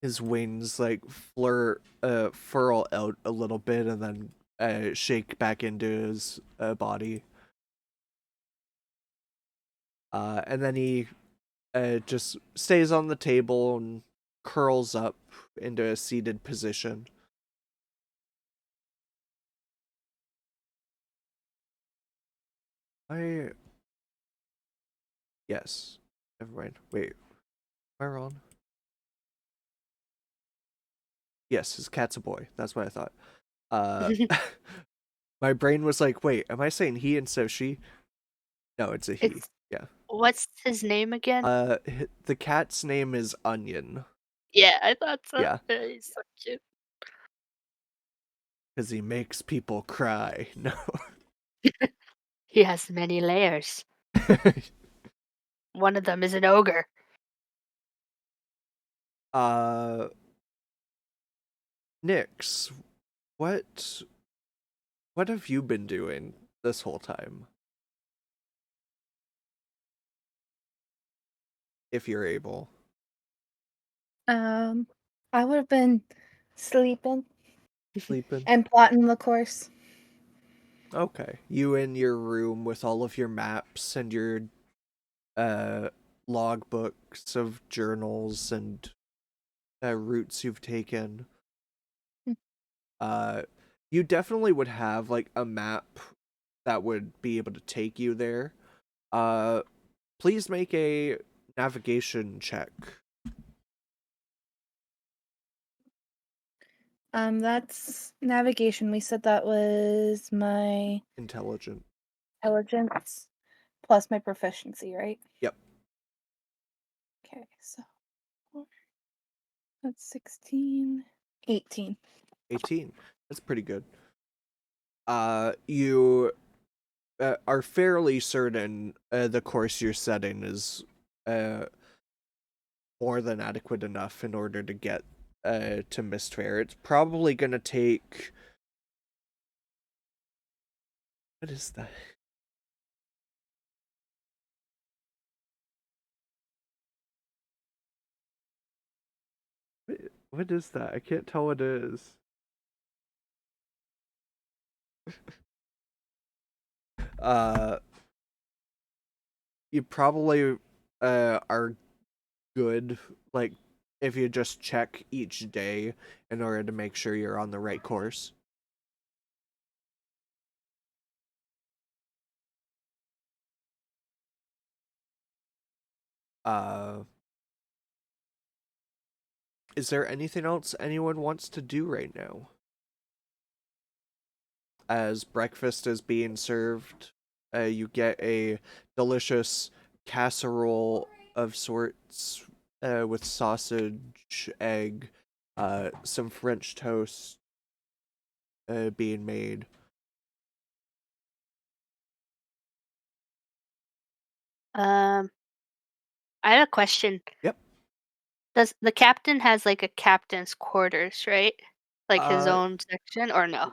His wings like furl out a little bit and then shake back into his body. And then he just stays on the table and curls up into a seated position. Yes. Never mind. Wait. Am I wrong? Yes, his cat's a boy. That's what I thought. My brain was like, wait, am I saying he instead of she? No, it's a he. Yeah. What's his name again? The cat's name is Onion. Yeah, I thought so. Yeah. He's so cute. Because he makes people cry. No. He has many layers. One of them is an ogre. Nyx, what have you been doing this whole time? If you're able. I would have been sleeping. Sleeping. And plotting the course. Okay. You in your room with all of your maps and your logbooks of journals and routes you've taken. You definitely would have like a map that would be able to take you there. Please make a navigation check. That's navigation. We said that was my intelligence plus my proficiency, right? Yep. Okay, so that's 16, 18. 18. That's pretty good. You are fairly certain the course you're setting is more than adequate enough in order to get to Mistfair. It's probably gonna take... What is that? What is that? I can't tell what it is. You probably are good, like, if you just check each day in order to make sure you're on the right course. Is there anything else anyone wants to do right now? As breakfast is being served, you get a delicious casserole of sorts with sausage, egg, some French toast being made. I have a question. Yep. Does the captain has like a captain's quarters, right? Like his own section, or no?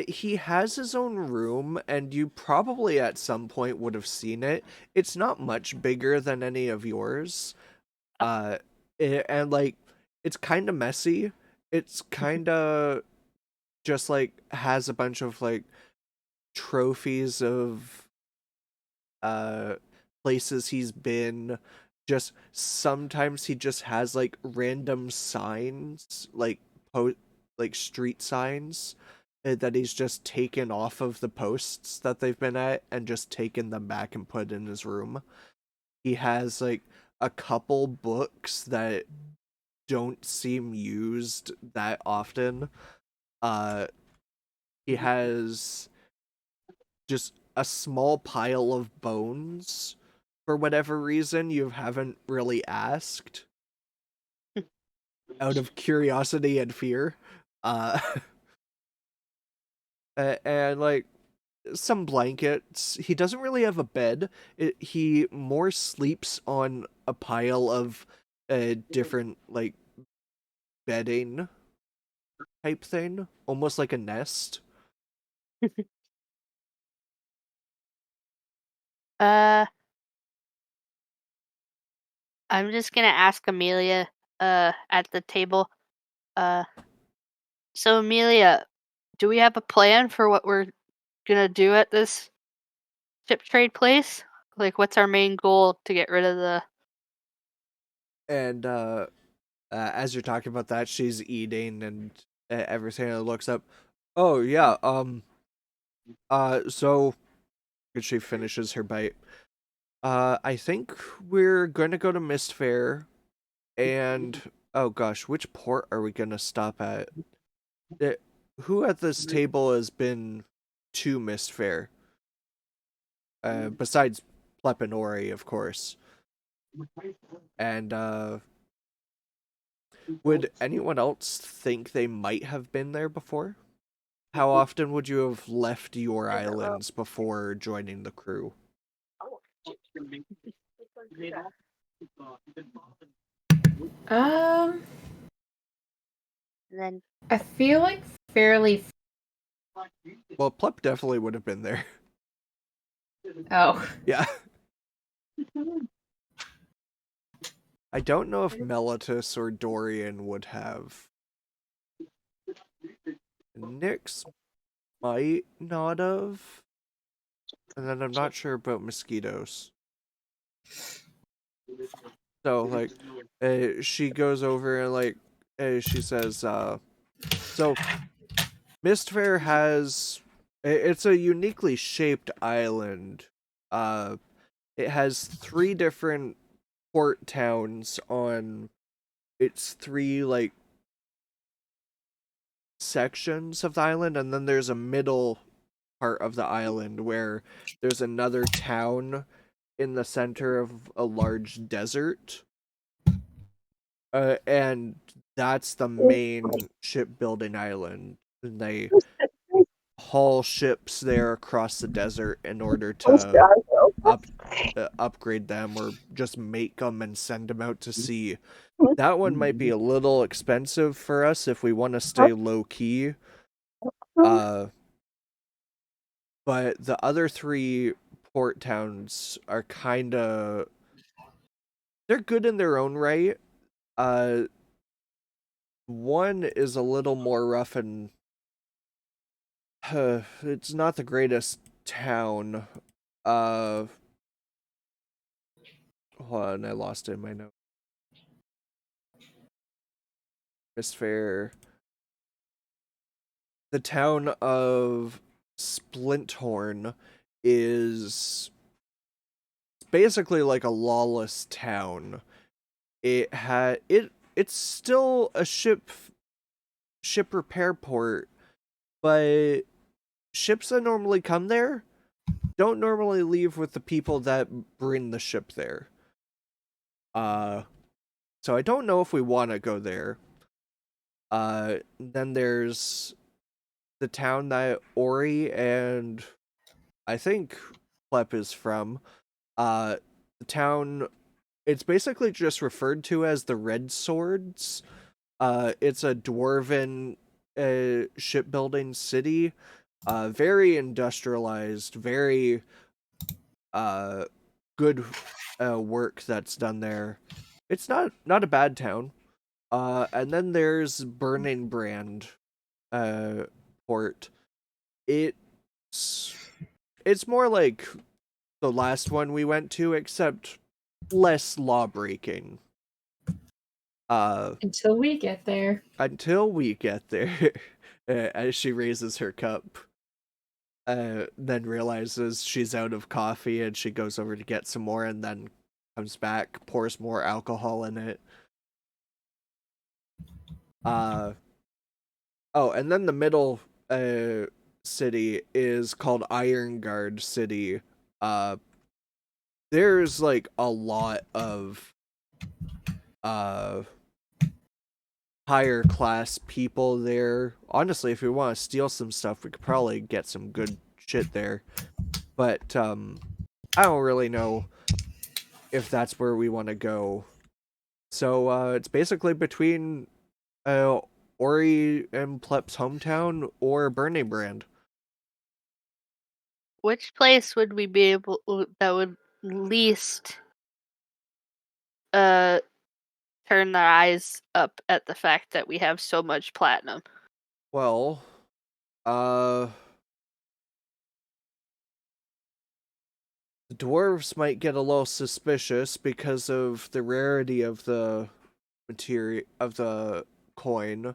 He has his own room, and you probably at some point would have seen it. It's not much bigger than any of yours. And like, it's kind of messy. It's kind of just like has a bunch of like trophies of places he's been. Just sometimes he just has like random signs, like street signs that he's just taken off of the posts that they've been at and just taken them back and put in his room. He has like a couple books that don't seem used that often. He has just a small pile of bones for whatever reason you haven't really asked out of curiosity and fear. And like some blankets. He doesn't really have a bed. He more sleeps on a pile of different like bedding type thing, almost like a nest. I'm just gonna ask Amelia at the table. So Amelia, do we have a plan for what we're gonna do at this ship trade place? Like, what's our main goal to get rid of the? And as you're talking about that, she's eating and everything. And looks up. Oh yeah. So she finishes her bite. I think we're gonna go to Mist Fair, and oh gosh, which port are we gonna stop at? Who at this table has been to Mist Fair? Besides Plep and Ori, of course. And would anyone else think they might have been there before? How often would you have left your islands before joining the crew? Um, And then I feel like fairly. Well, Plep definitely would have been there. Oh. Yeah. I don't know if Meletus or Dorian would have. Nyx might not have. And then I'm not sure about mosquitoes. So, like, she goes over and, like, she says, so, Mistfair has, it's a uniquely shaped island. It has 3 different port towns on its 3, like, sections of the island, and then there's a middle part of the island where there's another town in the center of a large desert. And that's the main shipbuilding island. And they haul ships there across the desert in order to upgrade them or just make them and send them out to sea. That one might be a little expensive for us if we want to stay low key. But the other 3 port towns are kind of, they're good in their own right. One is a little more rough and it's not the greatest town. Hold on, I lost it in my note. Fair. The town of Splinthorn is basically like a lawless town. It's still a ship repair port, but ships that normally come there don't normally leave with the people that bring the ship there. So I don't know if we want to go there. Then there's the town that Ori and I think Plep is from. The town, it's basically just referred to as the Red Swords. It's a dwarven shipbuilding city. Very industrialized, very good work that's done there. It's not a bad town. And then there's Burning Brand port. It's it's more like the last one we went to, except less law breaking. Until we get there. Until we get there, as she raises her cup, then realizes she's out of coffee, and she goes over to get some more, and then comes back, pours more alcohol in it. Oh, and then the middle city is called Ironguard City. There's like a lot of higher class people there. Honestly, if we want to steal some stuff, we could probably get some good shit there. But I don't really know if that's where we want to go. So it's basically between Ori and Plep's hometown or Burning Brand. Which place would we be able that would least turn their eyes up at the fact that we have so much platinum? Well, the dwarves might get a little suspicious because of the rarity of the material of the coin,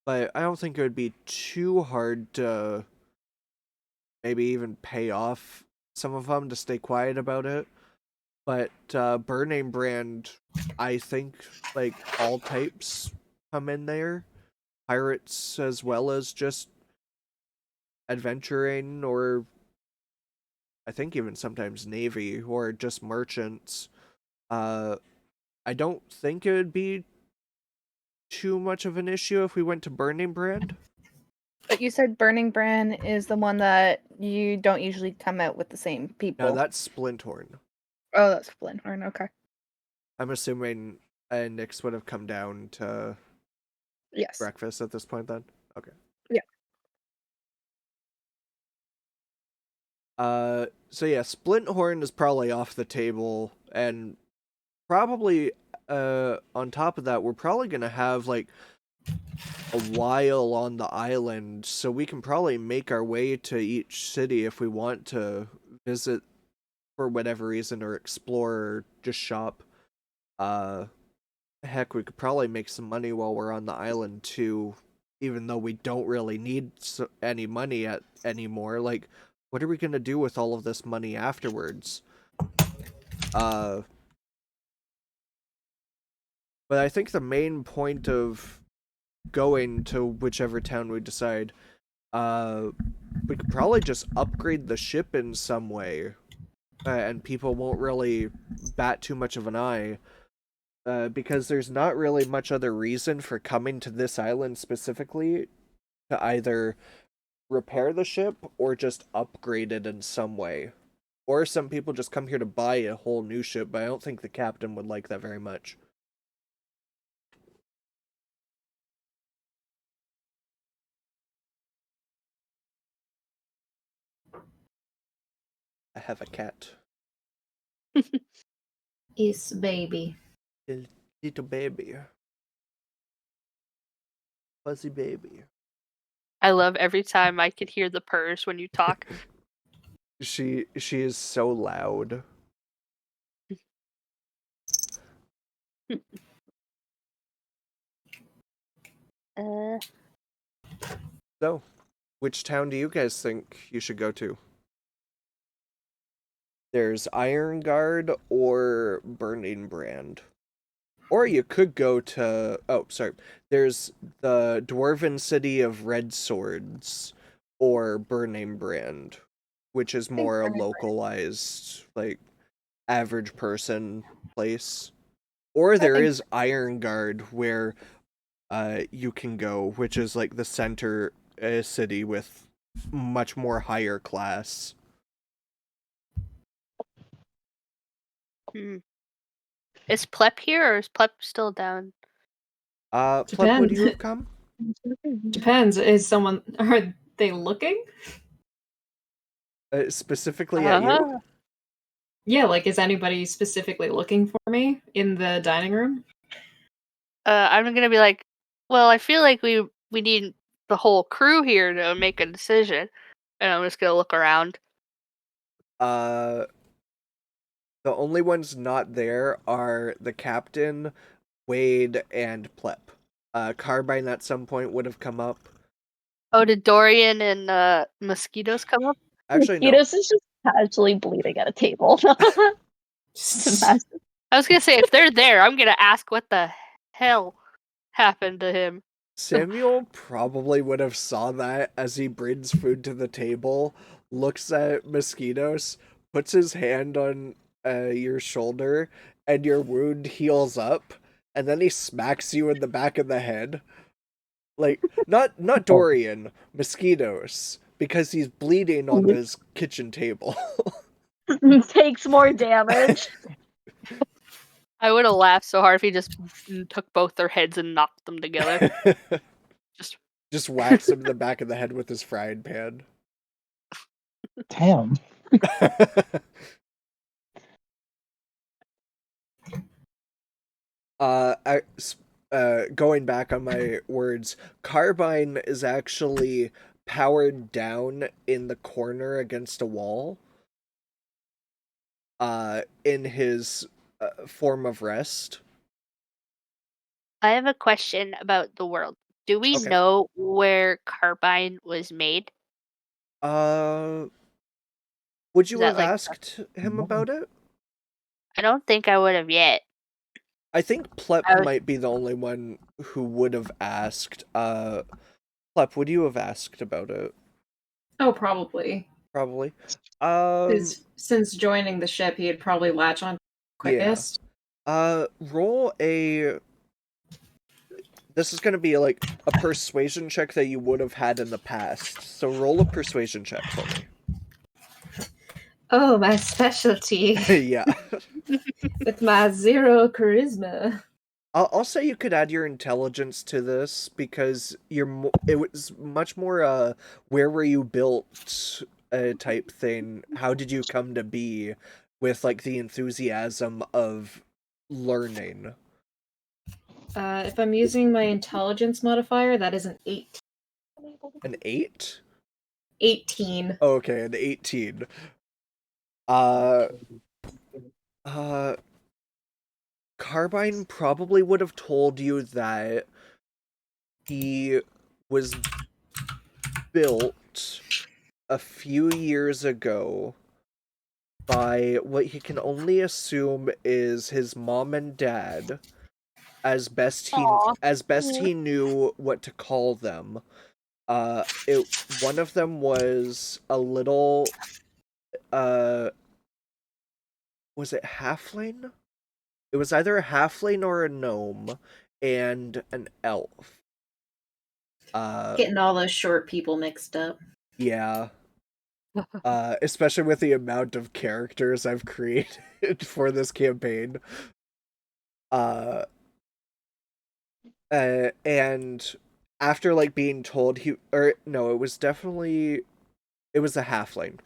but I don't think it would be too hard to maybe even pay off some of them to stay quiet about it. But Burning Brand, I think like all types come in there, pirates as well as just adventuring, or I think even sometimes navy or just merchants. I don't think it would be too much of an issue if we went to Burning Brand. But you said Burning Brand is the one that you don't usually come out with the same people. No, that's Splinthorn. Oh, that's Splinthorn. Okay. I'm assuming Nyx would have come down to Yes. breakfast at this point then? Okay. Yeah. So yeah, Splinthorn is probably off the table, and probably on top of that, we're probably gonna have like a while on the island, so we can probably make our way to each city if we want to visit for whatever reason, or explore, or just shop. Heck, we could probably make some money while we're on the island too, even though we don't really need any money anymore. Like, what are we gonna do with all of this money afterwards? But I think the main point of going to whichever town we decide, we could probably just upgrade the ship in some way, and people won't really bat too much of an eye, because there's not really much other reason for coming to this island specifically to either repair the ship or just upgrade it in some way. Or some people just come here to buy a whole new ship, but I don't think the captain would like that very much. I have a cat. Is baby. Little baby. Fuzzy baby. I love every time I could hear the purrs when you talk. She is so loud. So, which town do you guys think you should go to? There's Ironguard or Burning Brand. Or you could go to... Oh, sorry. There's the Dwarven City of Red Swords or Burning Brand, which is more a localized, like, average person place. Or there is Ironguard, where you can go, which is like the center city with much more higher class. Is Plep here, or is Plep still down? Plep, would you have come? Depends. Are they looking? Specifically at you? Yeah, like, is anybody specifically looking for me in the dining room? I'm gonna be like, well, I feel like we need the whole crew here to make a decision, and I'm just gonna look around. The only ones not there are the captain, Wade, and Plep. Carbine at some point would have come up. Oh, did Dorian and Mosquitoes come up? Actually, no. Mosquitoes is just casually bleeding at a table. I was gonna say, if they're there, I'm gonna ask what the hell happened to him. Samuel probably would have saw that as he brings food to the table, looks at Mosquitoes, puts his hand on your shoulder, and your wound heals up, and then he smacks you in the back of the head. Like, not Dorian, Mosquitoes, because he's bleeding on his kitchen table. Takes more damage. I would have laughed so hard if he just took both their heads and knocked them together. Just whacks him in the back of the head with his frying pan. Damn. Going back on my words, Carbine is actually powered down in the corner against a wall. In his form of rest. I have a question about the world. Do we know where Carbine was made? Would you have asked him about it? I don't think I would have yet. I think Plep might be the only one who would have asked. Plep, would you have asked about it? Oh, probably. Probably. Since joining the ship, he'd probably latch on quickest. Yeah. Roll a... This is going to be like a persuasion check that you would have had in the past. So roll a persuasion check for me. Oh, my specialty. Yeah. With my 0 charisma. I'll say you could add your intelligence to this because it was much more where were you built type thing. How did you come to be with like the enthusiasm of learning? If I'm using my intelligence modifier, that is an 18. An 8? 18. Okay, an 18. Carbine probably would have told you that he was built a few years ago by what he can only assume is his mom and dad, as best he knew what to call them. One of them was a little was it halfling? It was either a halfling or a gnome and an elf. Getting all those short people mixed up. Yeah. Especially with the amount of characters I've created for this campaign. And after like being told it was a halfling.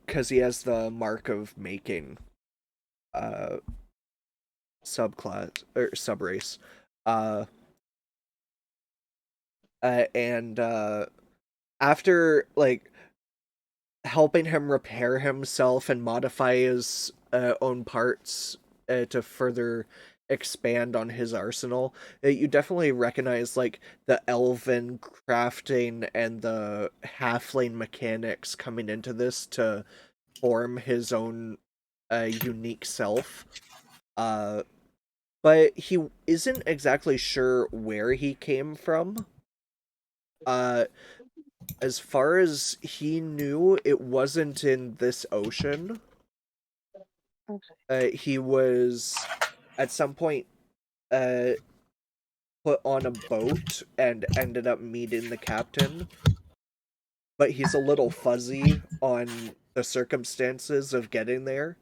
Cause he has the mark of making subclass or subrace. And after like helping him repair himself and modify his own parts to further expand on his arsenal, you definitely recognize like the elven crafting and the halfling mechanics coming into this to form his own unique self. But he isn't exactly sure where he came from. As far as he knew, it wasn't in this ocean. He was at some point put on a boat and ended up meeting the captain. But he's a little fuzzy on the circumstances of getting there.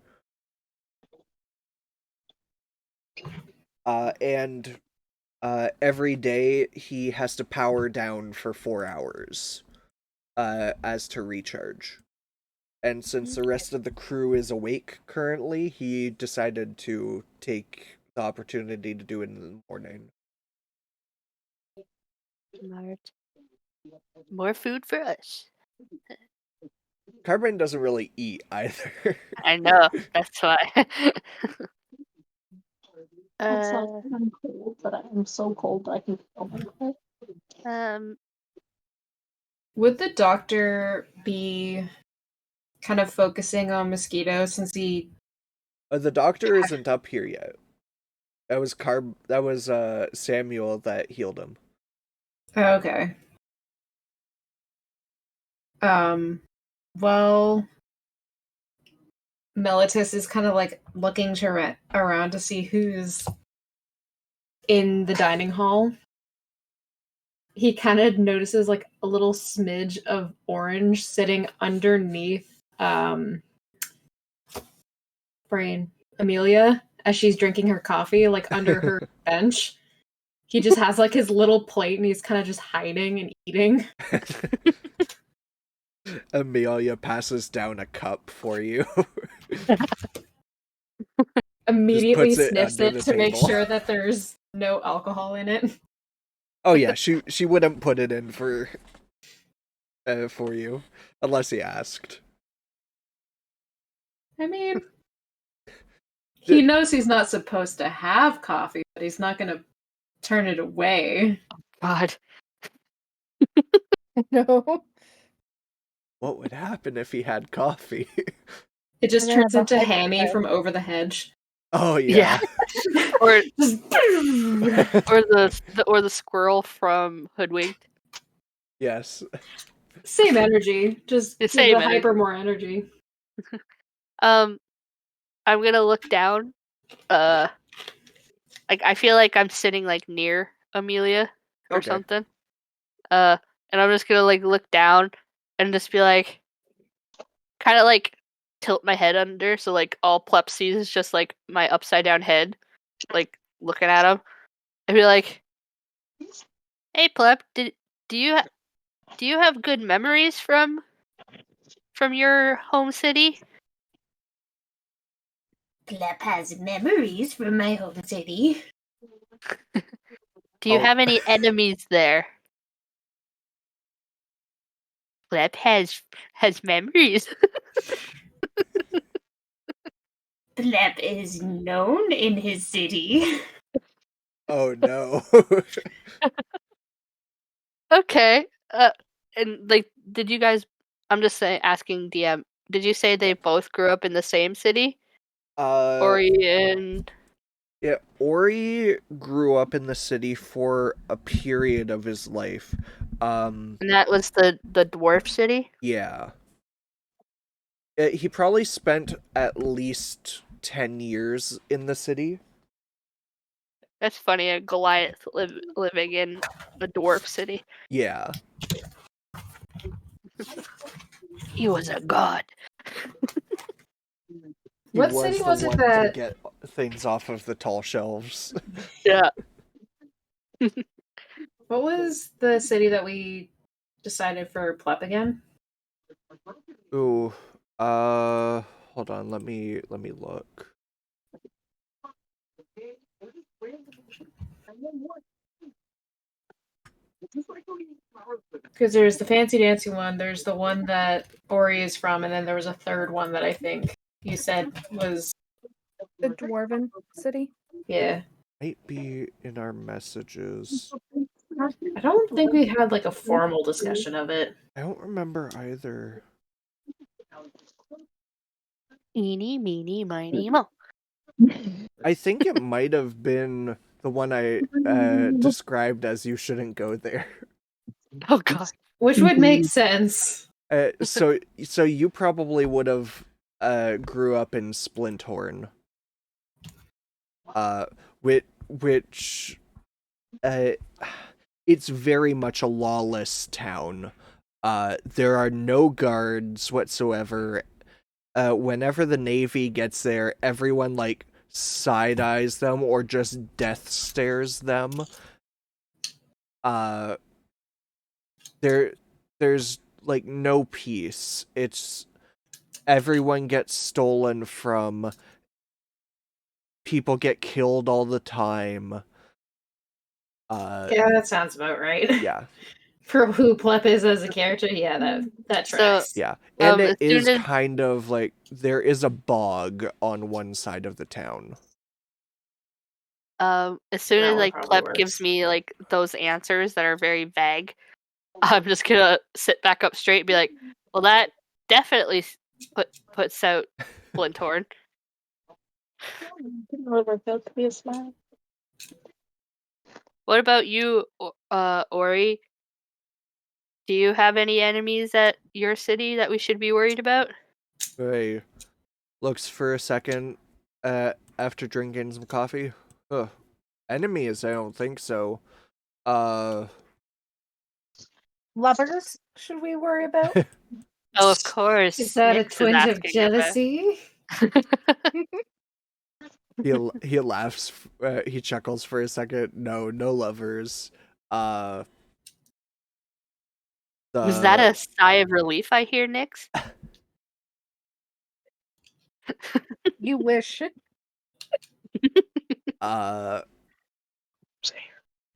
And every day he has to power down for 4 hours as to recharge. And since the rest of the crew is awake currently, he decided to take the opportunity to do it in the morning. Smart. More food for us. Carbine doesn't really eat either. I know. That's why. It's like I'm cold, but I'm so cold that I can feel my head. Would the doctor be kind of focusing on Mosquito since he... The doctor isn't up here yet. That was Samuel that healed him. Oh, okay. Well, Melitus is kind of like looking around to see who's in the dining hall. He kind of notices like a little smidge of orange sitting underneath Amelia as she's drinking her coffee, like under her bench. He just has like his little plate and he's kind of just hiding and eating. Amelia passes down a cup for you. Immediately puts it sniffs under it the to make table. sure that there's no alcohol in it. Oh yeah, she wouldn't put it in for you unless he asked. I mean, he knows he's not supposed to have coffee, but he's not going to turn it away. God. No. What would happen if he had coffee? It just And then turns have a into hyper Hammy head. from Over the Hedge. Oh yeah. Or Just- or the squirrel from Hoodwinked. Yes. Same energy, just The give same the energy. hyper more energy. I'm gonna look down. Like I feel like I'm sitting like near Amelia or Okay. something. And I'm just gonna like look down and just be like, kind of like tilt my head under, so like all Plep sees is just like my upside down head, like looking at him. I'd be like, "Hey Plep, do you have good memories from your home city?" Plep has memories from my home city. Do you Oh. have any enemies there? Plep has memories. Plep is known in his city. Oh no. Okay. And like, did you guys? I'm just saying, asking DM. Did you say they both grew up in the same city? Ori and Yeah, Ori grew up in the city for a period of his life. and that was the dwarf city. Yeah. He probably spent at least 10 years in the city. That's funny. A Goliath living in a dwarf city. Yeah. He was a god. He What was city the was it one that- to get things off of the tall shelves. Yeah. What was the city that we decided for Plep again? Ooh. Hold on, let me look. Because there's the fancy dancy one, there's the one that Ori is from, and then there was a third one that I think you said was... The dwarven city. Yeah. Might be in our messages. I don't think we had like a formal discussion of it. I don't remember either. Eeny, meeny, miny, mo. I think it might have been the one I described as you shouldn't go there. Oh god. Which would make sense. So you probably would have grew up in Splinthorn. Which it's very much a lawless town. There are no guards whatsoever. Whenever the Navy gets there, everyone like side eyes them or just death stares them. There's like no peace. It's everyone gets stolen from. People get killed all the time. Yeah, that sounds about right. Yeah. For who Plep is as a character, yeah, that tracks. Yeah, and as it is soon as- kind of like there is a bog on one side of the town. As soon That as one like probably Plep works. gives me like those answers that are very vague, I'm just gonna sit back up straight and be like, "Well, that definitely puts out Blinthorn." Didn't really work out to be a smile. What about you, Ori? Do you have any enemies at your city that we should be worried about? Hey, looks for a second after drinking some coffee. Ugh. Enemies, I don't think so. Lovers, should we worry about? Oh, of course. Is that Nyx a twinge of asking about- jealousy? he laughs. He chuckles for a second. No lovers. Was that a sigh of relief I hear, Nyx? You wish.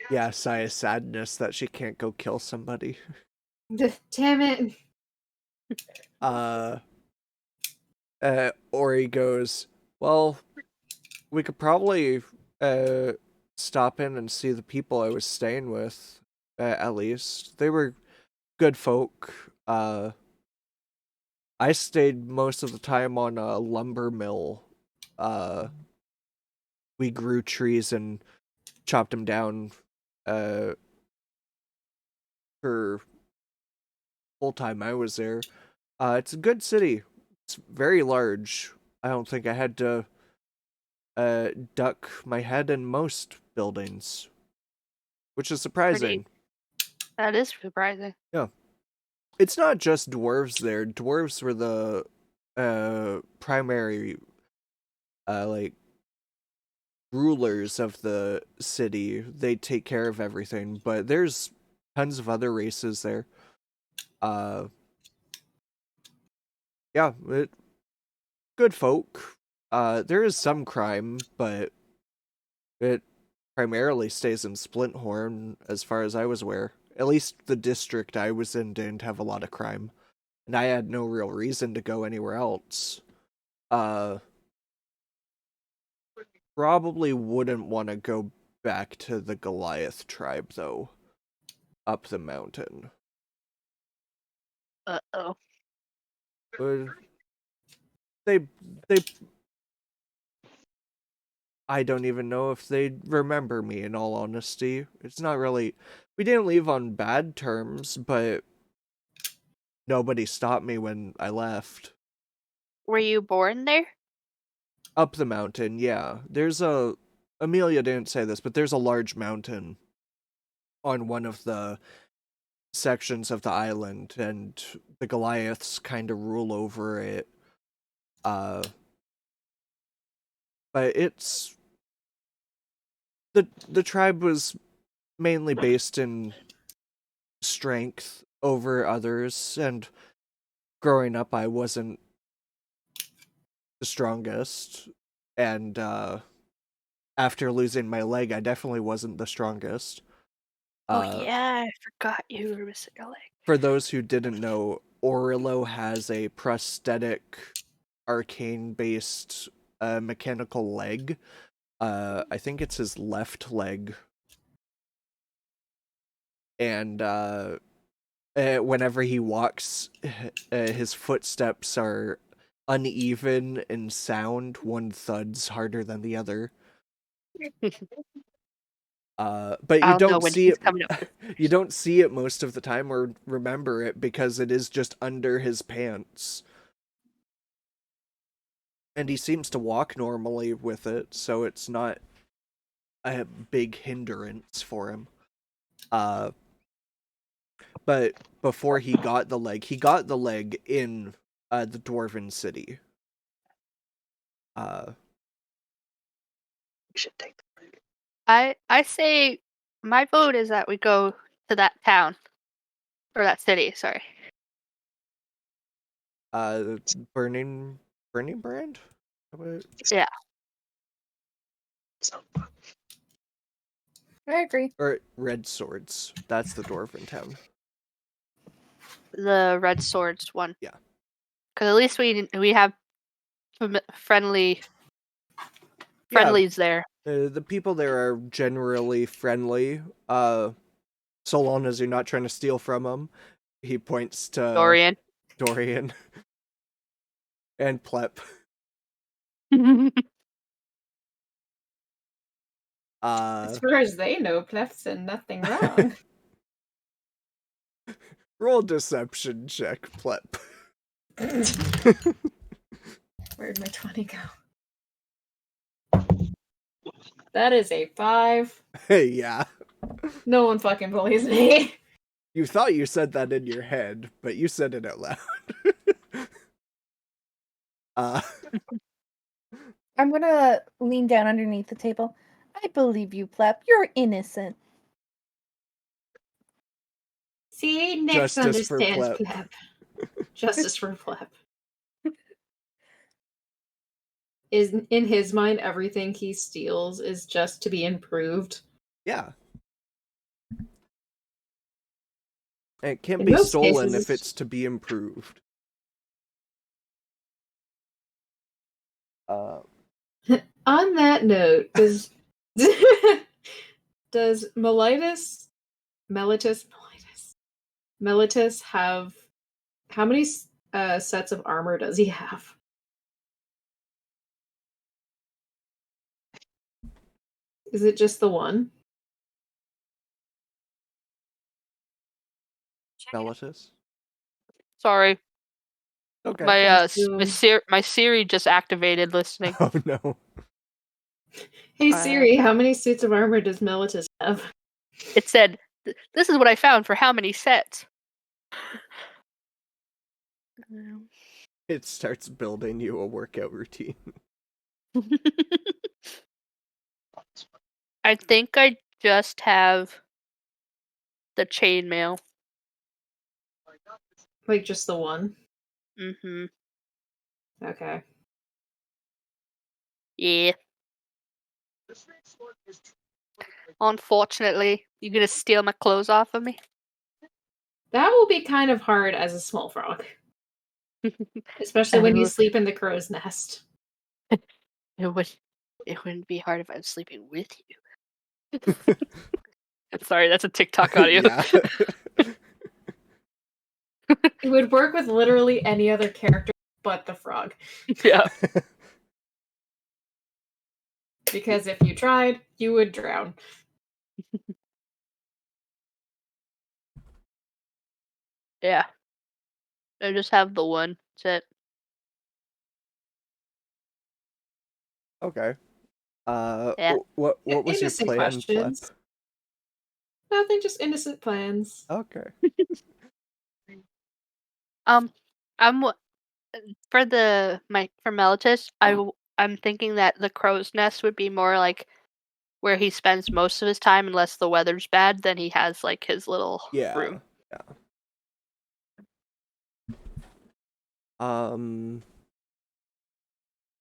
Yeah, sigh of sadness that she can't go kill somebody. Damn it. Ori goes, well, we could probably stop in and see the people I was staying with, at least. They were good folk. I stayed most of the time on a lumber mill. We grew trees and chopped them down for full time I was there. It's a good city. It's very large. I don't think I had to duck my head in most buildings, which is surprising. That is surprising. Yeah. It's not just dwarves there. Dwarves were the primary like rulers of the city. They take care of everything, but there's tons of other races there. Yeah, good folk. There is some crime, but it primarily stays in Splinthorn, as far as I was aware. At least the district I was in didn't have a lot of crime, and I had no real reason to go anywhere else. Probably wouldn't want to go back to the Goliath tribe, though. Up the mountain. Uh-oh. They I don't even know if they'd remember me, in all honesty. It's not really... We didn't leave on bad terms, but nobody stopped me when I left. Were you born there? Up the mountain, yeah. There's a... Amelia didn't say this, but there's a large mountain on one of the sections of the island, and the Goliaths kind of rule over it. But it's... The tribe was mainly based in strength over others, and growing up I wasn't the strongest, and after losing my leg I definitely wasn't the strongest. Oh yeah, I forgot you were missing a leg. For those who didn't know, Orilo has a prosthetic arcane based mechanical leg. I think it's his left leg, and whenever he walks, his footsteps are uneven in sound. One thuds harder than the other. But you don't see it. You don't see it most of the time or remember it because it is just under his pants. And he seems to walk normally with it, so it's not a big hindrance for him. But before he got the leg in the Dwarven city. We should take the break. I say my vote is that we go to that town. Or that city, sorry. Burning Brand? Yeah. So, I agree. Or Red Swords. That's the Dwarven town. The red swords one. Yeah. Because at least we have friendlies there. The people there are generally friendly, so long as you're not trying to steal from them. He points to Dorian and Plep. As far as they know, Plep's done nothing wrong. Roll deception check, Plep. Where'd my 20 go? That is a 5. Yeah. No one fucking believes me. You thought you said that in your head, but you said it out loud. I'm gonna lean down underneath the table. I believe you, Plep. You're innocent. See, Nick Justice for understands Plep. Plep. Justice for Plep. Is in his mind, everything he steals is just to be improved. Yeah. It can't In be most stolen cases, if it's to be improved. On that note, does Melitus have how many sets of armor does he have? Is it just the one? Melitus? Sorry. Okay. My Siri just activated listening. Oh no. Hey Siri, how many suits of armor does Melitus have? It said, "This is what I found for how many sets." It starts building you a workout routine. I think I just have the chainmail. Like just the one? Mm-hmm. Okay. Yeah. Unfortunately, you're gonna steal my clothes off of me? That will be kind of hard as a small frog. Especially when you sleep in the crow's nest. It wouldn't be hard if I was sleeping with you. Sorry, that's a TikTok audio. Yeah. It would work with literally any other character but the frog. Yeah. Because if you tried, you would drown. Yeah. I just have the one. That's it. Okay. Yeah. What was your Innocent plan, Plep? questions. Nothing, just innocent plans. Okay. I'm for Melitus, I'm thinking that the crow's nest would be more like where he spends most of his time unless the weather's bad, then he has like his little room. Yeah.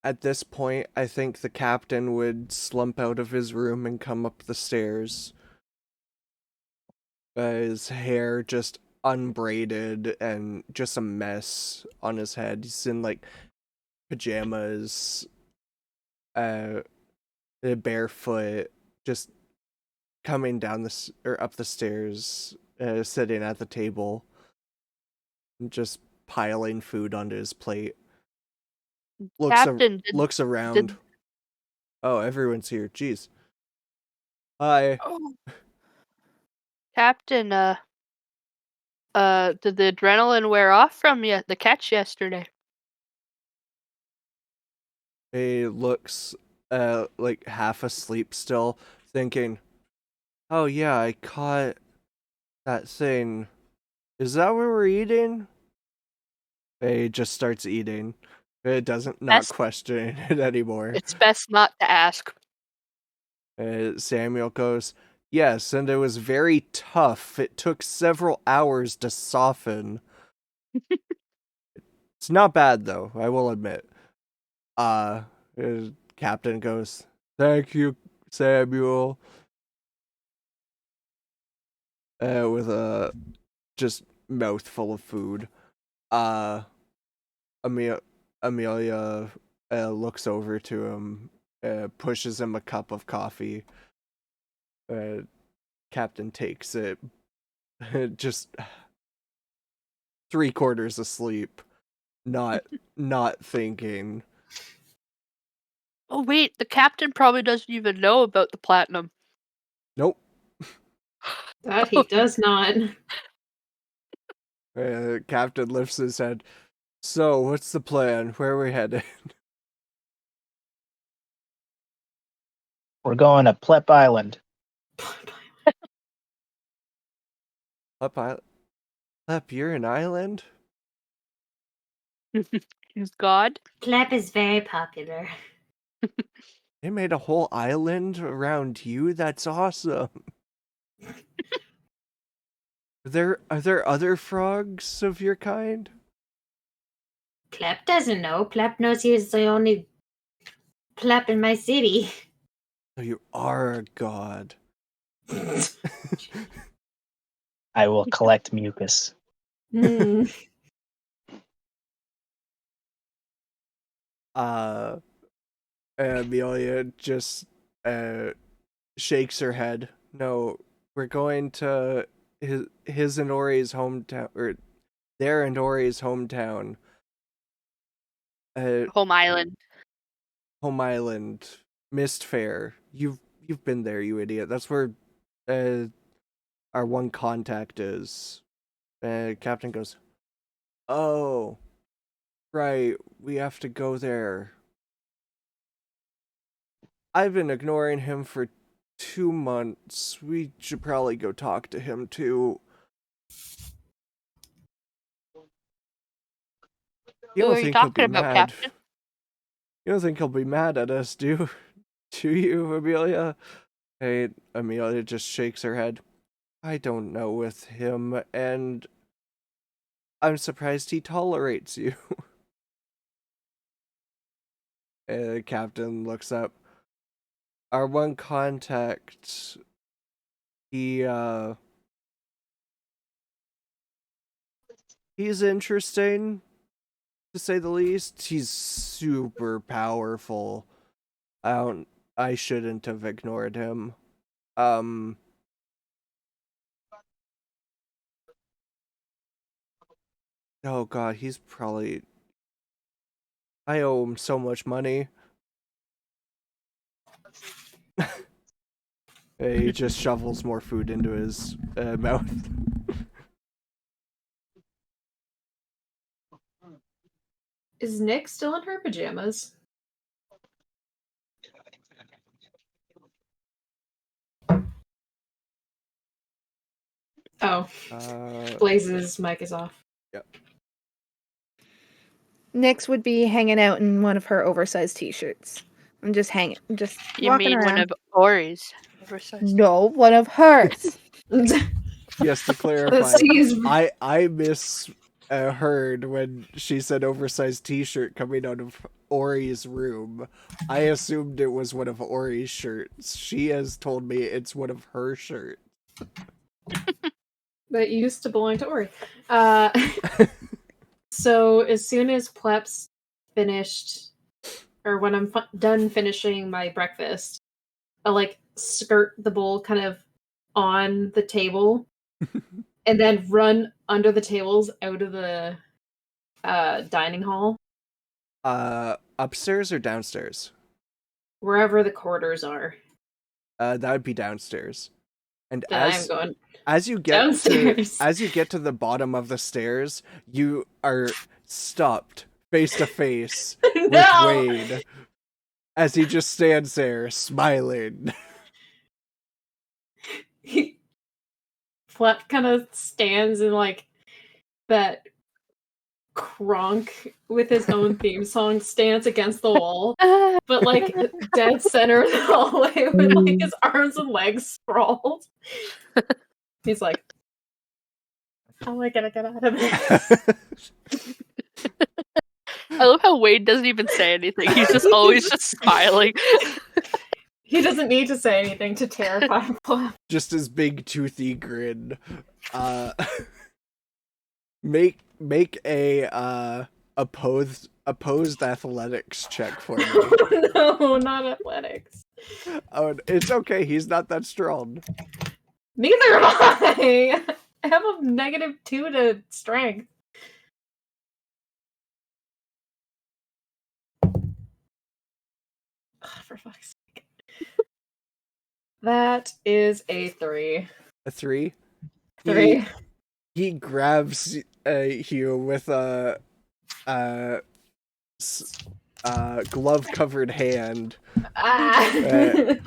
At this point, I think the captain would slump out of his room and come up the stairs. His hair just unbraided and just a mess on his head. He's in like pajamas, barefoot, just coming down or up the stairs, sitting at the table, and just piling food onto his plate. Looks around. Oh, everyone's here. Jeez. Hi. Oh. Captain, did the adrenaline wear off from the catch yesterday? He looks like half asleep still, thinking, "Oh yeah, I caught that thing. Is that what we're eating?" He just starts eating. It doesn't not question it anymore. It's best not to ask. Samuel goes, "Yes, and it was very tough. It took several hours to soften." It's not bad though, I will admit. Captain goes, "Thank you, Samuel." With a just mouthful of food. Amelia looks over to him, pushes him a cup of coffee. Captain takes it, just 3/4 asleep, not thinking. Oh wait, the captain probably doesn't even know about the platinum. Nope. That he does not. Captain lifts his head. So, what's the plan? Where are we headed? We're going to Plep Island. Plep Island? Plep, you're an island? He's God. Plep is very popular. They made a whole island around you? That's awesome. Are there other frogs of your kind? Plep doesn't know. Plep knows he is the only plep in my city. So you are a god. I will collect mucus. Amelia just shakes her head. No, we're going to his and Ori's hometown, or their and Ori's hometown. Home Island. Home Island, Mist Fair. You've been there, you idiot. That's where our one contact is. Captain goes, "Oh, right, we have to go there. I've been ignoring him for 2 months. We should probably go talk to him too." You Who don't are you think he'll talking be about, mad? Captain? You don't think he'll be mad at us, do you, Amelia? Hey, Amelia just shakes her head. I don't know with him, and I'm surprised he tolerates you. Captain looks up. Our one contact, he's interesting, to say the least. He's super powerful. I shouldn't have ignored him. Oh god, he's probably... I owe him so much money. He just shovels more food into his mouth. Is Nick still in her pajamas? Oh. Blaze's mic is off. Yep. Nyx would be hanging out in one of her oversized t-shirts. I'm just hanging, just You walking mean around. one of Ori's oversized? No, one of hers. Yes, to clarify, I misheard when she said oversized t-shirt coming out of Ori's room. I assumed it was one of Ori's shirts. She has told me it's one of her shirts. That used to belong to Ori. So as soon as Plep's finished, or when I'm done finishing my breakfast, I'll skirt the bowl kind of on the table and then run under the tables out of the dining hall. Upstairs or downstairs? Wherever the corridors are. That would be downstairs. And then I'm going as you get downstairs. As you get to the bottom of the stairs, you are stopped face to face with Wade as he just stands there smiling. Flep kind of stands in that Kronk with his own theme song stance against the wall, but dead center of the hallway with his arms and legs sprawled. He's like, how am I gonna get out of this? I love how Wade doesn't even say anything. He's just always just smiling. He doesn't need to say anything to terrify Flep. Just his big toothy grin. Make a opposed athletics check for me. No, not athletics. Oh, it's okay. He's not that strong. Neither am I. I have a -2 to strength. For fuck's sake. That is a 3. A 3. 3. He grabs you with a glove-covered hand, and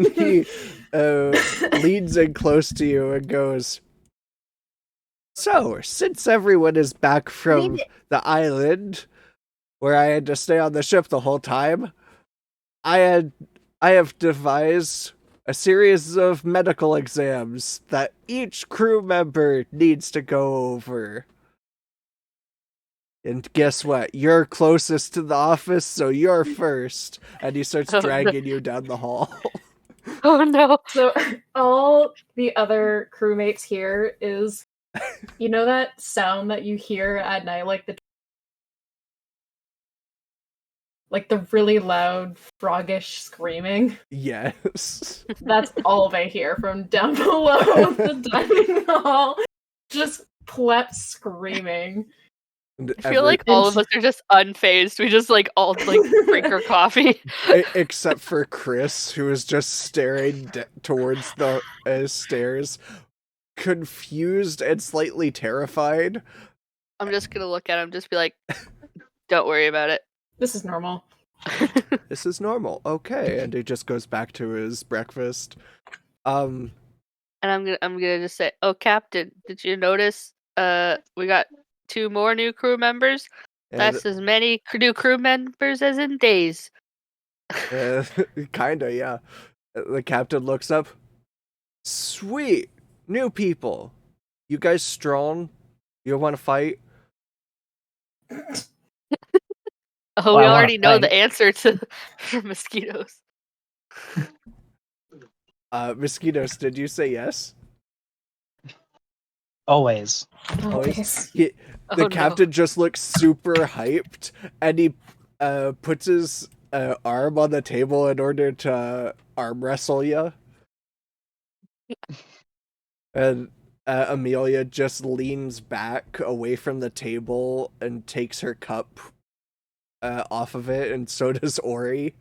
he leans in close to you and goes, "So, since everyone is back from the island where I had to stay on the ship the whole time, I have devised a series of medical exams that each crew member needs to go over. And guess what? You're closest to the office, so you're first." And he starts dragging you down the hall. Oh no. So all the other crewmates hear is, you know that sound that you hear at night, like the really loud froggish screaming? Yes. That's all they hear from down below the dining hall. Just pleb screaming. I feel like all of us are just unfazed. We just like all like drink our coffee. Except for Chris, who is just staring towards the stairs, confused and slightly terrified. I'm just gonna look at him, just be like, "Don't worry about it. This is normal." This is normal. Okay, and he just goes back to his breakfast. And I'm gonna just say, "Oh, Captain, did you notice? We got 2 more new crew members. That's as many new crew members as in days." Kinda, yeah. The captain looks up. "Sweet, new people. You guys strong? You want to fight?" Oh, we already know the answer to mosquitoes. Mosquitoes, did you say yes? Always. The captain just looks super hyped, and he puts his arm on the table in order to arm wrestle you. And Amelia just leans back away from the table and takes her cup off of it, and so does Ori.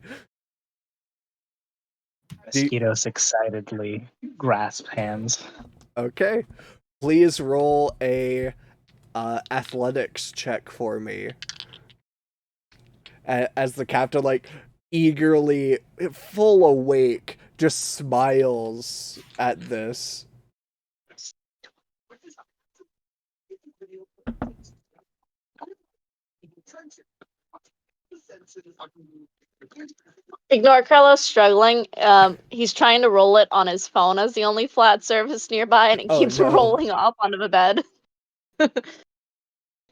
Mosquitoes excitedly grasp hands. Okay. Please roll a athletics check for me. As the captain, like, eagerly, full awake, just smiles at this. Ignore Carlos struggling. He's trying to roll it on his phone as the only flat surface nearby, and it keeps rolling off onto the bed.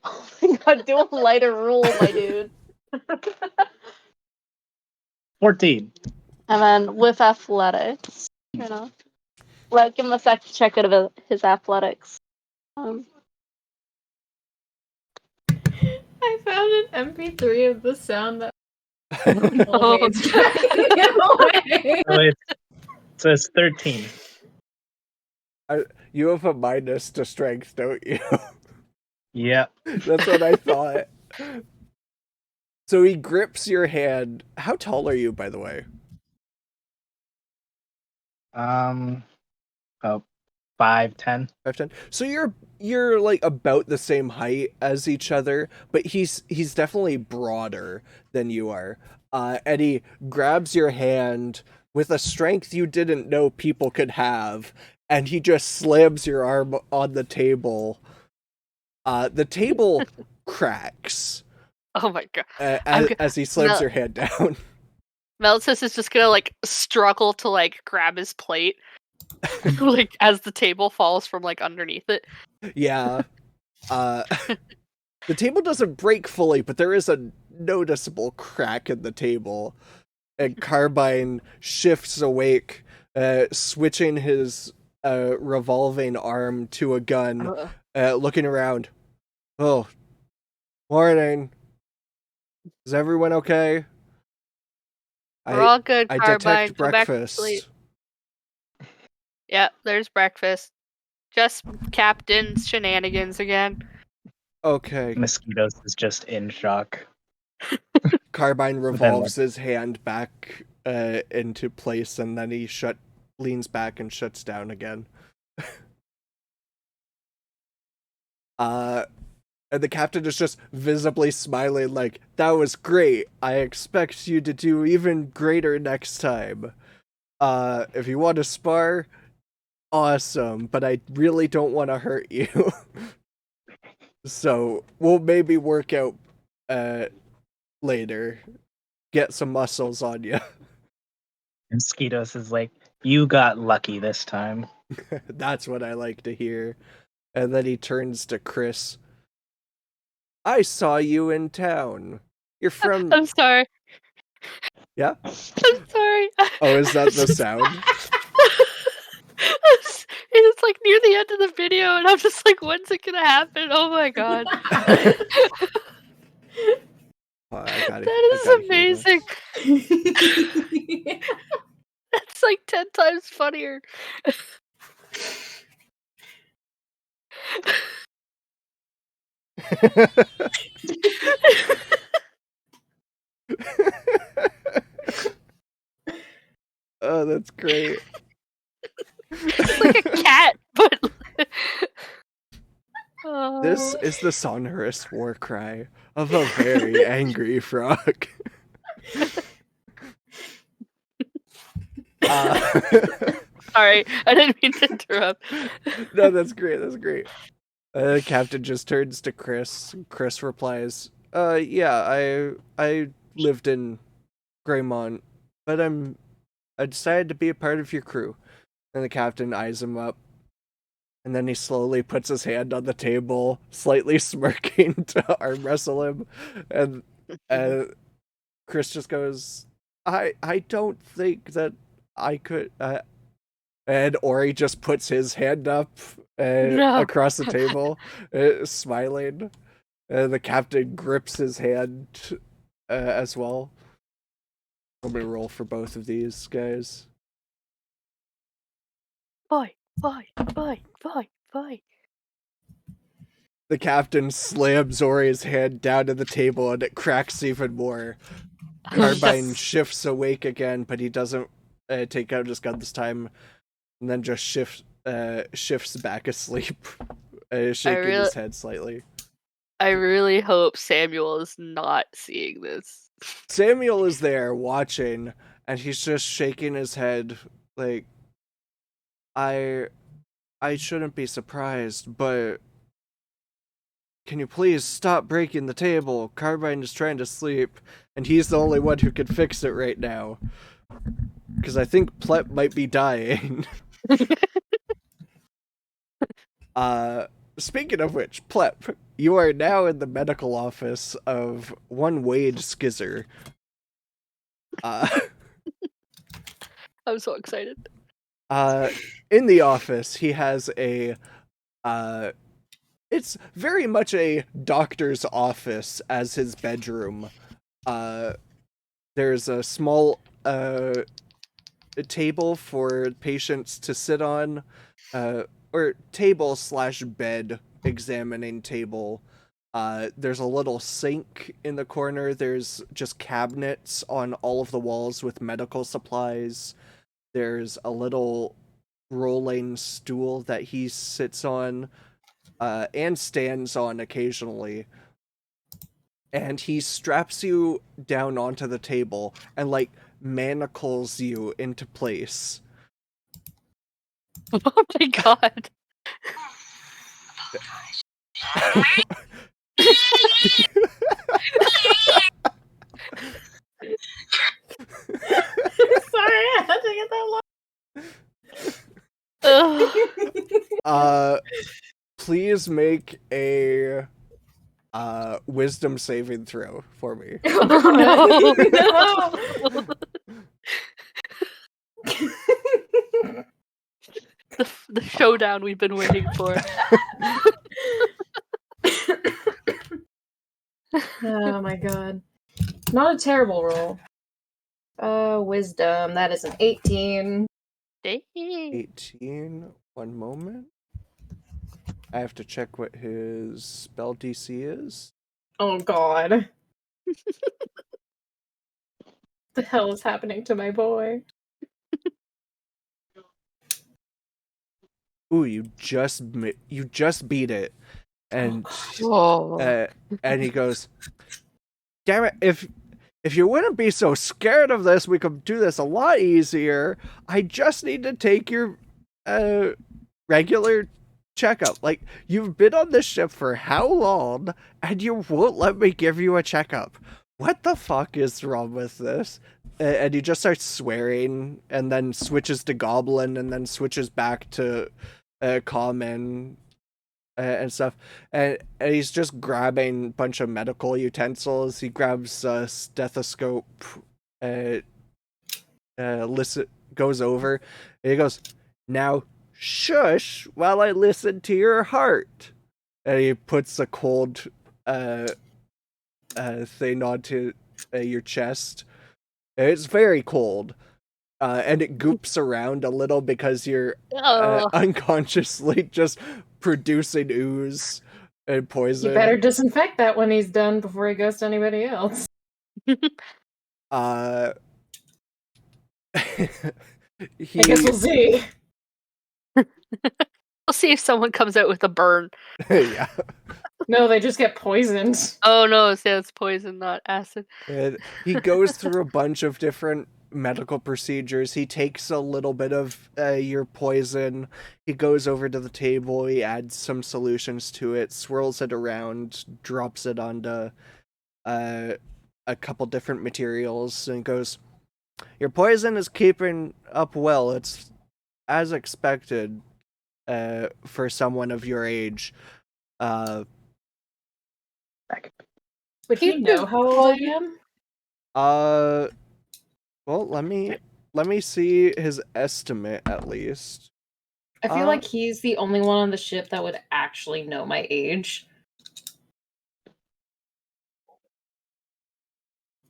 Oh my god, do a lighter rule, my dude. 14. And then with athletics, give him a sec to check out of his athletics. I found an MP3 of the sound that. So it's 13. You have a minus to strength, don't you? Yeah. That's what I thought. So he grips your hand. How tall are you, by the way? Oh, 5'10". 5'10". So you're like about the same height as each other, but he's definitely broader than you are. And he grabs your hand with a strength you didn't know people could have, and he just slams your arm on the table. The table cracks. Oh my god! As he slams your hand down. Melsis is just gonna like struggle to like grab his plate, like as the table falls from like underneath it. Yeah. The table doesn't break fully, but there is a noticeable crack in the table. And Carbine shifts awake, switching his revolving arm to a gun, looking around. Oh, morning. Is everyone okay? We're all good, I Carbine. detect Go back to sleep. breakfast. Yep, there's breakfast. Just Captain's shenanigans again. Okay. Mosquitoes is just in shock. Carbine then, revolves his hand back into place, and then he leans back and shuts down again. And the captain is just visibly smiling like, that was great. I expect you to do even greater next time. If you want to spar, awesome, but I really don't want to hurt you. So we'll maybe work out later. Get some muscles on you. Mosquitoes is like, you got lucky this time. That's what I like to hear. And then he turns to Chris. I saw you in town. You're from... I'm sorry. Yeah? I'm sorry. Oh, is that the sound? It's like near the end of the video, and I'm just like, when's it gonna happen? Oh my god. That is amazing. That's like 10 times funnier. Oh, that's great. It's like a cat, but This is the sonorous war cry of a very angry frog. Sorry, I didn't mean to interrupt. No, that's great. That's great. The captain just turns to Chris. Chris replies, yeah, I lived in Greymont, but I decided to be a part of your crew." And the captain eyes him up. And then he slowly puts his hand on the table, slightly smirking to arm wrestle him. And Chris just goes, I don't think that I could... and Ori just puts his hand up across the table, smiling. The captain grips his hand as well. Let me roll for both of these guys. Boy. The captain slams Ori's hand down to the table and it cracks even more. Carbine shifts awake again, but he doesn't take out his gun this time, and then just shifts back asleep, shaking his head slightly. I really hope Samuel is not seeing this. Samuel is there watching, and he's just shaking his head like, I shouldn't be surprised, but can you please stop breaking the table? Carbine is trying to sleep, and he's the only one who can fix it right now. Because I think Plep might be dying. Speaking of which, Plep, you are now in the medical office of one Wade Skizzer. I'm so excited. In the office, he has it's very much a doctor's office as his bedroom. There's a small table for patients to sit on, or table/bed examining table. There's a little sink in the corner. There's just cabinets on all of the walls with medical supplies. There's a little rolling stool that he sits on and stands on occasionally. And he straps you down onto the table and, like, manacles you into place. Oh my god. Sorry, I had to get that long. Please make a wisdom saving throw for me. Oh, no. The showdown we've been waiting for. Oh my god. Not a terrible roll. Wisdom. That is an 18. Dang. 18. One moment. I have to check what his spell DC is. Oh god. The hell is happening to my boy? Ooh, you just beat it, and and he goes, "Damn it! If you wouldn't be so scared of this, we could do this a lot easier. I just need to take your regular checkup. Like, you've been on this ship for how long, and you won't let me give you a checkup. What the fuck is wrong with this?" And he just starts swearing, and then switches to goblin, and then switches back to common and stuff. And he's just grabbing a bunch of medical utensils. He grabs a stethoscope, goes over, and he goes, "Now shush while I listen to your heart." And he puts a cold thing onto your chest. It's very cold. And it goops around a little because you're unconsciously just producing ooze and poison. You better disinfect that when he's done before he goes to anybody else. I guess we'll see. We'll see if someone comes out with a burn. Yeah. No, they just get poisoned. Oh no, it's poison, not acid. And he goes through a bunch of different medical procedures. He takes a little bit of your poison. He goes over to the table. He adds some solutions to it, swirls it around, drops it onto a couple different materials, and goes, "Your poison is keeping up well. It's as expected for someone of your age." Would he know how old I am? Well, let me see his estimate at least. I feel like he's the only one on the ship that would actually know my age.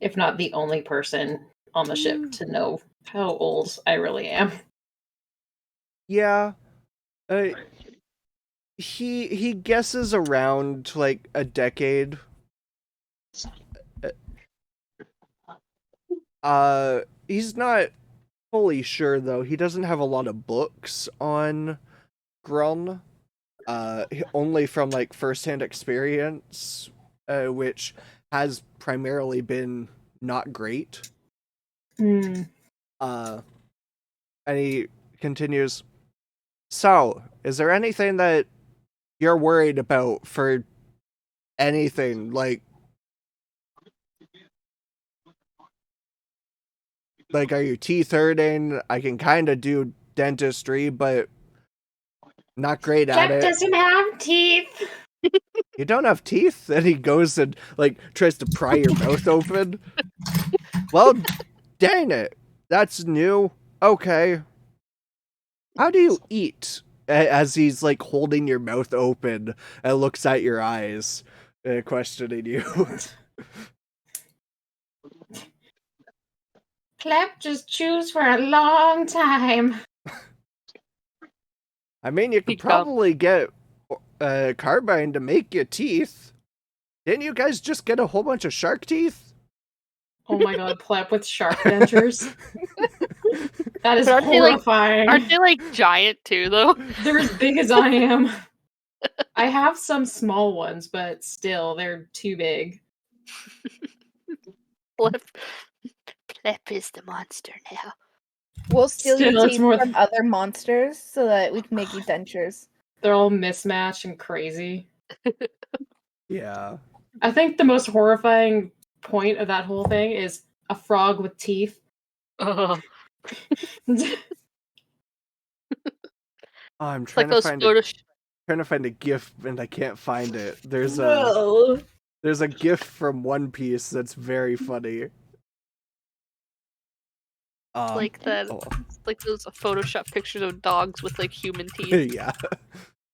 If not the only person on the ship to know how old I really am. Yeah. He guesses around like a decade. He's not fully sure though. He doesn't have a lot of books on Grun. Only from like firsthand experience, which has primarily been not great. And he continues, "So, is there anything that you're worried about for anything? Like, are your teeth hurting? I can kind of do dentistry, but not great at Jack it." doesn't have teeth. "You don't have teeth?" And he goes and like tries to pry your mouth open. "Well, dang it. That's new. Okay. How do you eat?" As he's like holding your mouth open and looks at your eyes, questioning you. Clep just chews for a long time. I mean, you could probably get carbine to make you teeth. Didn't you guys just get a whole bunch of shark teeth? Oh my god, Plep with shark dentures. That is But horrifying. Aren't they like giant too, though? They're as big as I am. I have some small ones, but still, they're too big. Plep is the monster now. We'll steal Still, your it's teeth more from other monsters so that we can make you dentures. They're all mismatched and crazy. Yeah. I think the most horrifying point of that whole thing is a frog with teeth. Oh. I'm It's like trying those to find a GIF and I can't find it. There's a GIF from One Piece that's very funny. like that. It's like those Photoshop pictures of dogs with like human teeth. Yeah.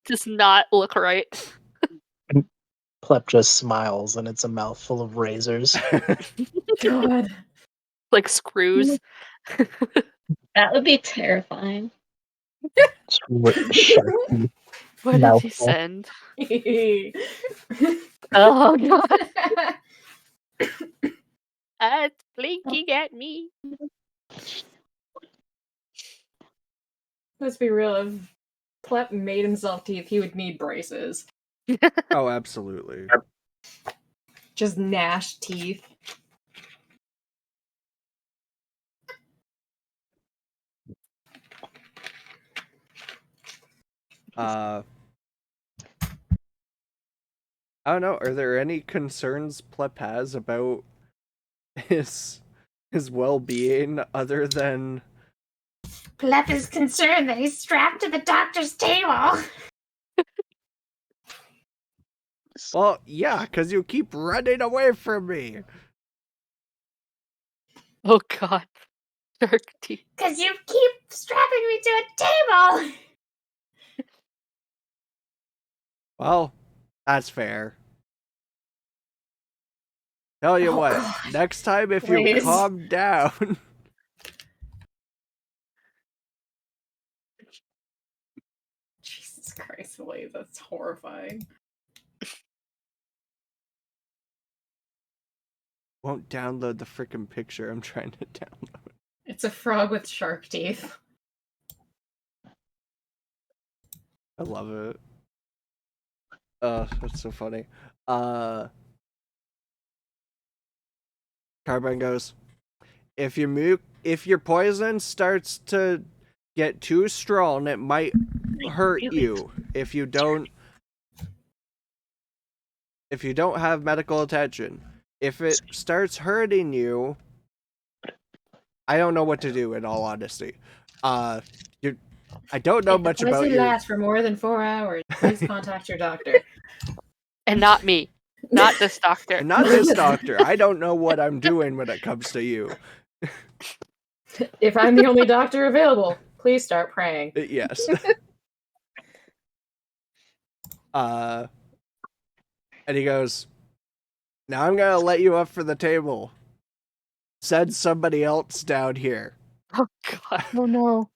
Does not look right. Plep just smiles, and it's a mouthful of razors. God. Like screws. That would be terrifying. Sharp What did he mouthful. send? Oh god. It's blinking at me. Let's be real. If Plep made himself teeth, he would need braces. Oh, absolutely. Just gnashed teeth. I don't know. Are there any concerns Plep has about his well-being other than Plep is concerned that he's strapped to the doctor's table. well, yeah, because you keep running away from me. Oh god. Shark teeth. Because you keep strapping me to a table. Well, that's fair. Tell you Oh, what, God. next time if you Please. calm down. Jesus Christ, Lee, that's horrifying. Won't download the freaking picture I'm trying to download. It's a frog with shark teeth. I love it. That's so funny. Carbine goes, if your poison starts to get too strong, it might hurt you. If you don't have medical attention. If it starts hurting you, I don't know what to do, in all honesty. I don't know much about If you. the lasts for more than 4 hours, please contact your doctor. And not me. Not this doctor. And not this doctor. I don't know what I'm doing when it comes to you. If I'm the only doctor available, please start praying. Yes. And he goes, now I'm gonna let you up for the table. Send somebody else down here. Oh god. Oh no.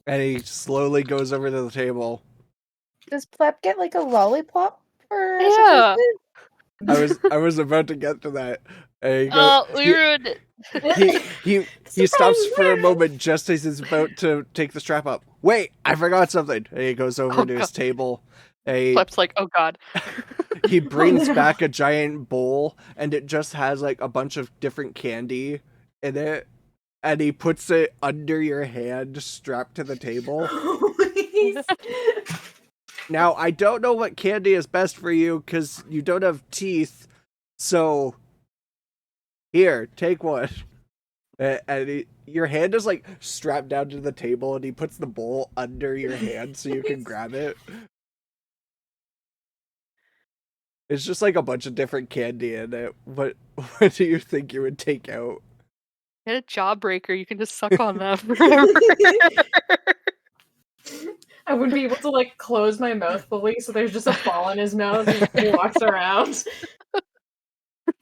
And he slowly goes over to the table. Does Plep get like a lollipop for Yeah. I was about to get to that. And he goes, Oh, we ruined it. he stops for a moment just as he's about to take the strap up. Wait, I forgot something. And he goes over to his table. Plep's like, oh god. He brings back a giant bowl, and it just has like a bunch of different candy in it. And he puts it under your hand, strapped to the table. Now, I don't know what candy is best for you, because you don't have teeth. So, here, take one. And your hand is like strapped down to the table, and he puts the bowl under your hand so you can grab it. It's just like a bunch of different candy in it. What do you think you would take out? Get a jawbreaker, you can just suck on that forever. I wouldn't be able to like close my mouth fully, so there's just a ball in his mouth and he walks around.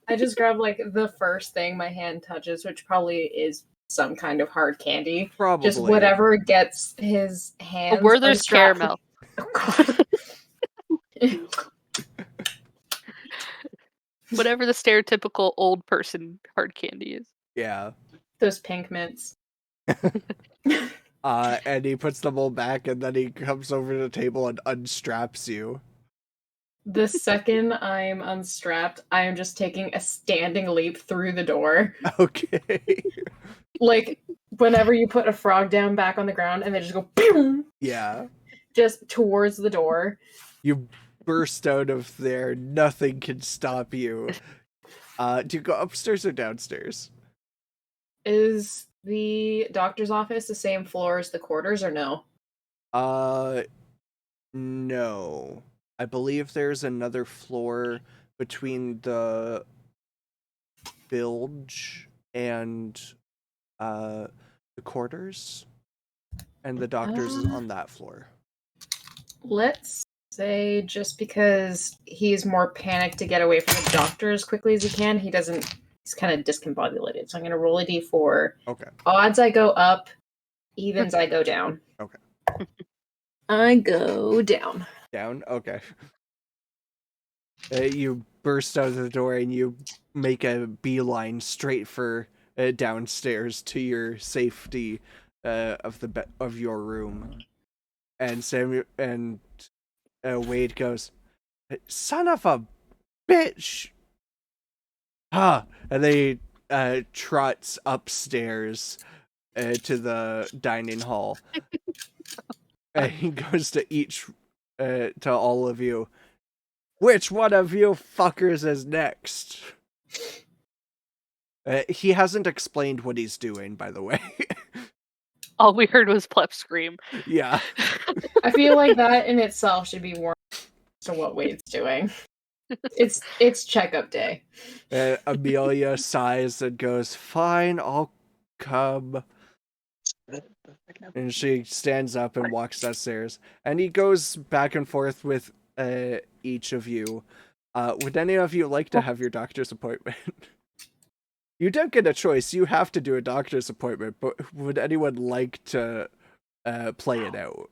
I just grab like the first thing my hand touches, which probably is some kind of hard candy. Probably. Just whatever gets his hands. A Werther's caramel. Oh, God. Whatever the stereotypical old person hard candy is. Yeah. Those pink mints. And he puts them all back, and then he comes over to the table and unstraps you. The second I'm unstrapped, I am just taking a standing leap through the door. Okay. Like, whenever you put a frog down back on the ground and they just go, boom, Yeah. just towards the door. You burst out of there. Nothing can stop you. Do you go upstairs or downstairs? Is the doctor's office the same floor as the quarters, or no? No. I believe there's another floor between the bilge and the quarters, and the doctor's is on that floor. Let's Say just because he's more panicked to get away from the doctor as quickly as he can, he's kind of discombobulated. So I'm going to roll a d4. Okay. Odds I go up, evens I go down. Okay. I go down. Down? Okay. You burst out of the door and you make a beeline straight for downstairs to your safety of your room. And Samuel and Wade goes, "Son of a bitch!" And they trots upstairs to the dining hall. And he goes to to all of you. Which one of you fuckers is next? He hasn't explained what he's doing, by the way. All we heard was Plep scream. Yeah. I feel like that in itself should be warned to what Wade's doing. It's checkup day. Amelia sighs and goes, "Fine, I'll come." And she stands up and walks downstairs. And he goes back and forth with each of you. Would any of you like to have your doctor's appointment? You don't get a choice. You have to do a doctor's appointment. But would anyone like to play it out?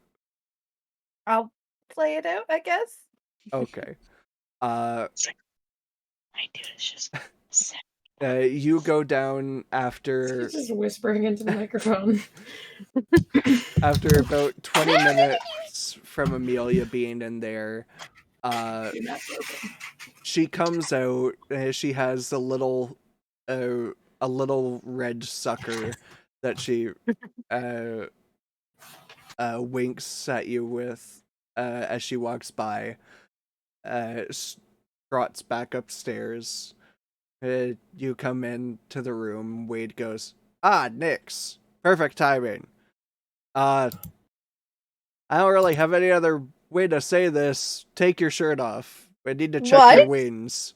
I'll play it out, I guess. Okay. My dude is just sick. You go down after He's just whispering into the microphone. After about 20 minutes from Amelia being in there. She comes out. She has a little red sucker that she winks at you with as she walks by. Trots back upstairs. You come into the room. Wade goes, "Ah, Nix. Perfect timing. I don't really have any other way to say this. Take your shirt off. I need to check your wings.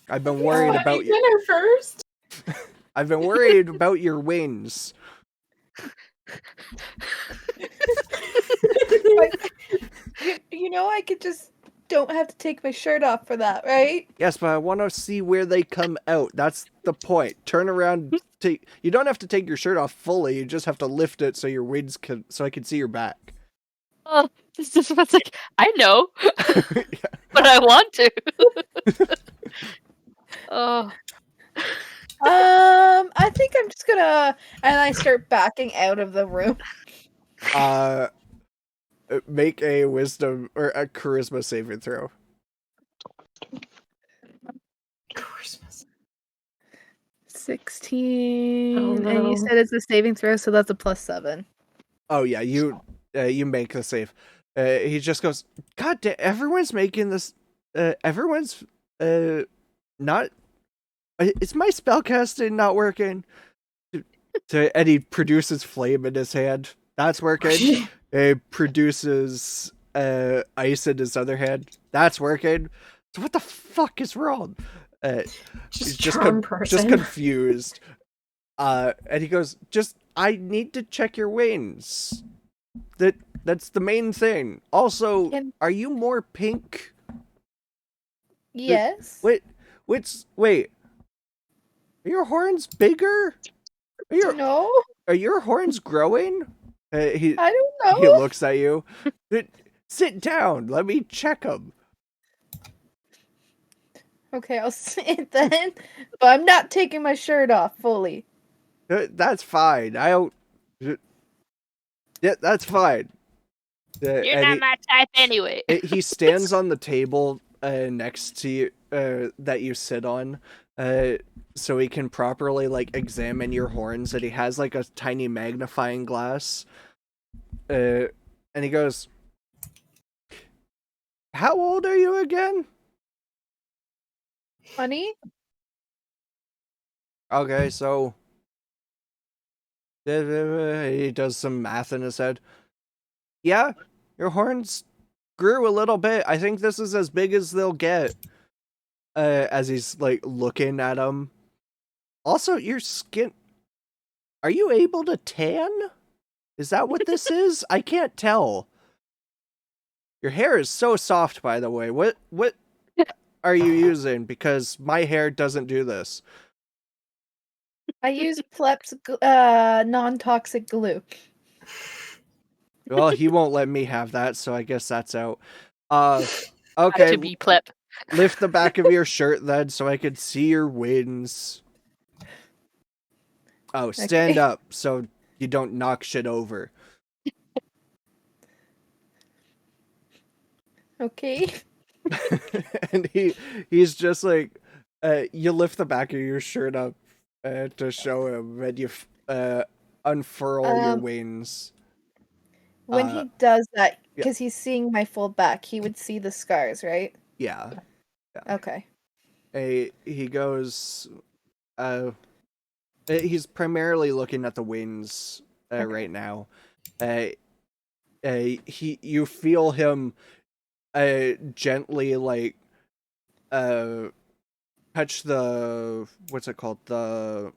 I've been worried about you. Dinner first. I've been worried about your wings." You know, I could just don't have to take my shirt off for that, right? Yes, but I want to see where they come out. That's the point. Turn around. You don't have to take your shirt off fully. You just have to lift it so your wings so I can see your back. Oh, this is what's like. I know, but I want to. Oh. I think I'm just gonna, and I start backing out of the room. Make a wisdom or a charisma saving throw. Christmas. 16. Oh, no. And you said it's a saving throw, so that's a +7. Oh yeah, you make the save. He just goes, "God damn, everyone's making this. Everyone's not. Is my spellcasting not working?" And he produces flame in his hand. That's working. He produces ice in his other hand. That's working. So what the fuck is wrong? Just confused. And he goes, I need to check your wings. That's the main thing. Also, are you more pink? Yes. Wait. Are your horns bigger? No. Are your horns growing? I don't know. He looks at you. Sit down. Let me check them. Okay, I'll sit then. But I'm not taking my shirt off fully. That's fine. Yeah, that's fine. You're not my type anyway. He stands on the table next to you that you sit on, so he can properly examine your horns. And he has a tiny magnifying glass. And he goes, "How old are you again?" 20? Okay, so he does some math in his head. Yeah, your horns grew a little bit. I think this is as big as they'll get. As he's looking at him. Also, your skin. Are you able to tan? Is that what this is? I can't tell. Your hair is so soft, by the way. What are you using? Because my hair doesn't do this. I use Plep's non-toxic glue. Well, he won't let me have that, so I guess that's out. Got Okay, to be plep. lift the back of your shirt then, so I can see your wings. Oh, stand up so you don't knock shit over. Okay. And he's just like, you lift the back of your shirt up to show him, and you unfurl your wings. When he does that, because he's seeing my full back, he would see the scars, right? Yeah. Okay. He goes, he's primarily looking at the wings right now. You feel him gently like touch the, what's it called, the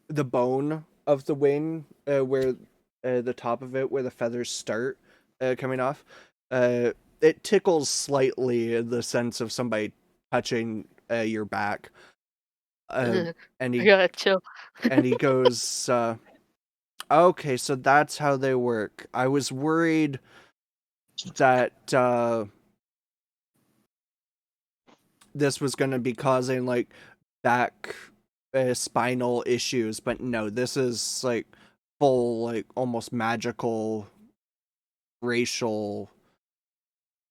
bone of the wing, where the top of it, where the feathers start coming off. It tickles slightly in the sense of somebody touching your back. And I gotta chill. and he goes, okay, so that's how they work. I was worried that this was going to be causing like back spinal issues, but no, this is like full, like almost magical racial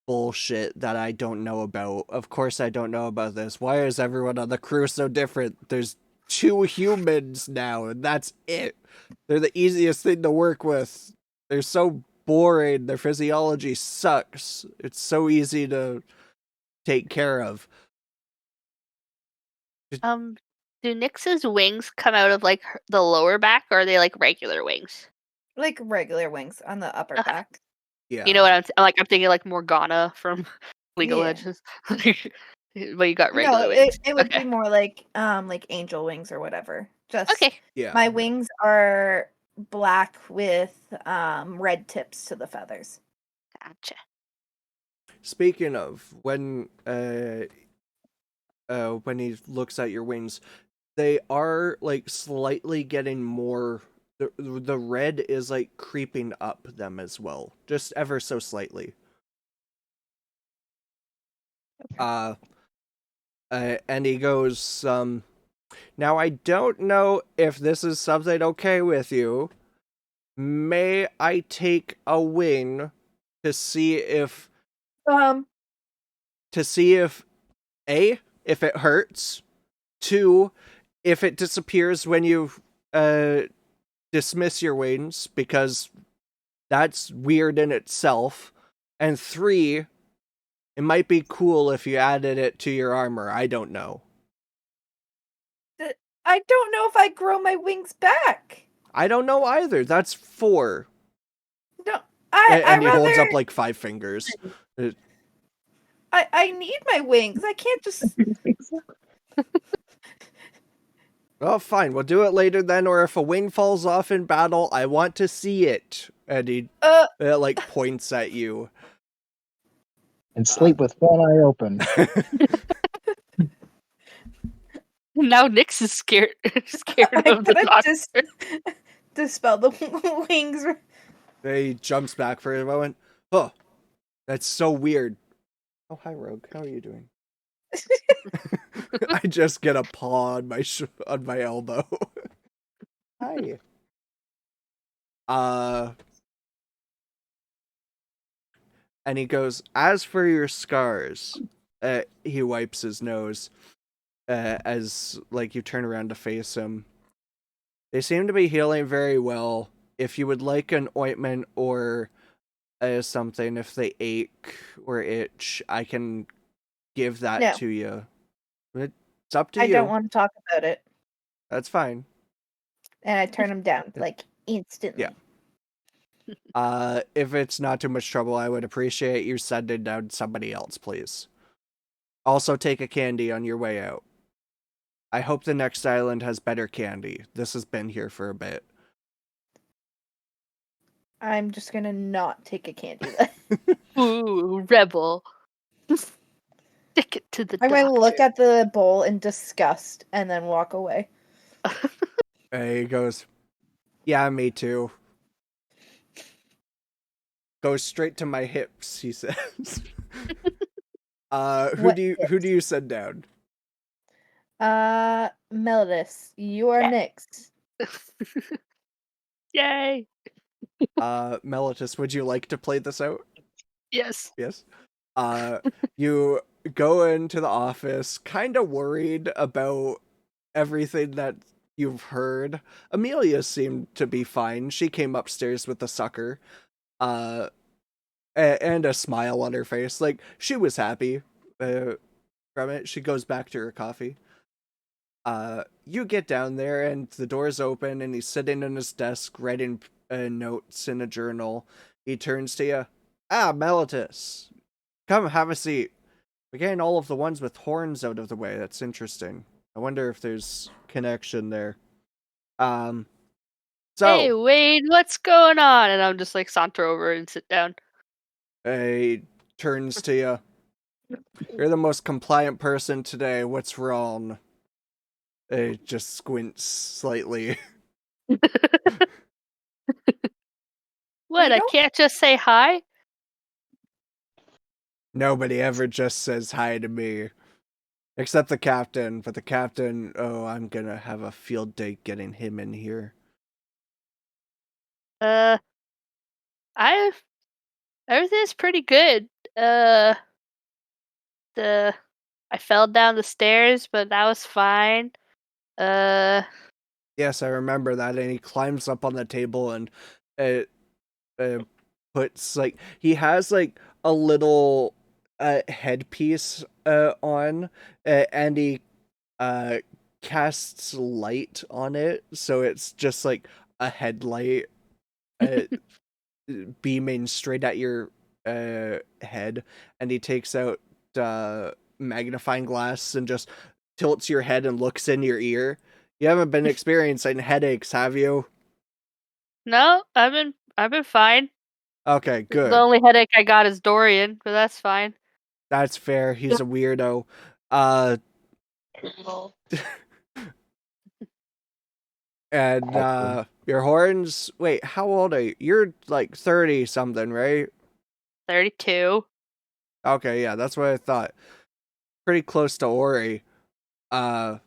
bullshit that I don't know about. Of course I don't know about this. Why is everyone on the crew so different? There's 2 humans now, and that's it. They're the easiest thing to work with. They're so boring. Their physiology sucks. It's so easy to take care of. Do Nyx's wings come out of like the lower back, or are they like regular wings? Like regular wings on the upper back. Yeah. You know what I'm thinking like Morgana from League of Yeah. Legends. But you got regular No, wings. it would Okay. be more like angel wings or whatever. Just Okay. Yeah. my wings are black with red tips to the feathers. Gotcha. Speaking of, when he looks at your wings, they are like slightly getting more. The red is like creeping up them as well, just ever so slightly. Okay. And he goes, now I don't know if this is something okay with you. May I take a wing to see if A, if it hurts, 2, if it disappears when you dismiss your wings, because that's weird in itself, and 3, it might be cool if you added it to your armor. I don't know. I don't know if I grow my wings back. I don't know either. That's 4. No, And he holds up like 5 fingers. I need my wings. I can't just. Oh, fine. We'll do it later then. Or if a wing falls off in battle, I want to see it. And he like points at you. And sleep with one eye open. Now Nyx is scared of the doctor. Dispel the wings. He jumps back for a moment. Oh, that's so weird. Oh, hi, Rogue. How are you doing? I just get a paw on my elbow. Hi. And he goes, as for your scars, he wipes his nose as like you turn around to face him. They seem to be healing very well. If you would like an ointment or something, if they ache or itch, I can give that to you. It's up to you. I don't want to talk about it. That's fine. And I turn him down like instantly. Yeah. If it's not too much trouble, I would appreciate you sending down somebody else, please. Also, take a candy on your way out. I hope the next island has better candy. This has been here for a bit. I'm just gonna not take a candy then. Ooh, rebel. Stick it to the I'm going to look doctor. at the bowl in disgust and then walk away. He goes, yeah, me too. Goes straight to my hips, he says. Who What do you send down? Melodis, you are Yeah. next. Yay. Mellitus, would you like to play this out? Yes. Yes. You go into the office, kind of worried about everything that you've heard. Amelia seemed to be fine. She came upstairs with the sucker, and a smile on her face. Like, she was happy from it. She goes back to her coffee. You get down there, and the door's open, and he's sitting in his desk writing notes in a journal. He turns to you. Ah, Mellitus. Come, have a seat. We're getting all of the ones with horns out of the way. That's interesting. I wonder if there's connection there. So Hey, Wade, what's going on? And I'm just like saunter over and sit down. he turns to you. You're the most compliant person today. What's wrong? He just squints slightly. What, I can't just say hi? Nobody ever just says hi to me. Except the captain. But the captain, oh, I'm gonna have a field day getting him in here. Everything's pretty good. I fell down the stairs, but that was fine. Yes, I remember that. And he climbs up on the table and puts, like, he has like a little headpiece on, and he casts light on it, so it's just like a headlight beaming straight at your head, and he takes out magnifying glass and just tilts your head and looks in your ear. You haven't been experiencing headaches, have you? No, I've been fine. Okay, good. The only headache I got is Dorian, but that's fine. That's fair. He's a weirdo. And your horns. Wait, how old are you? You're like 30 something, right? 32. Okay, yeah, that's what I thought. Pretty close to Ori. Am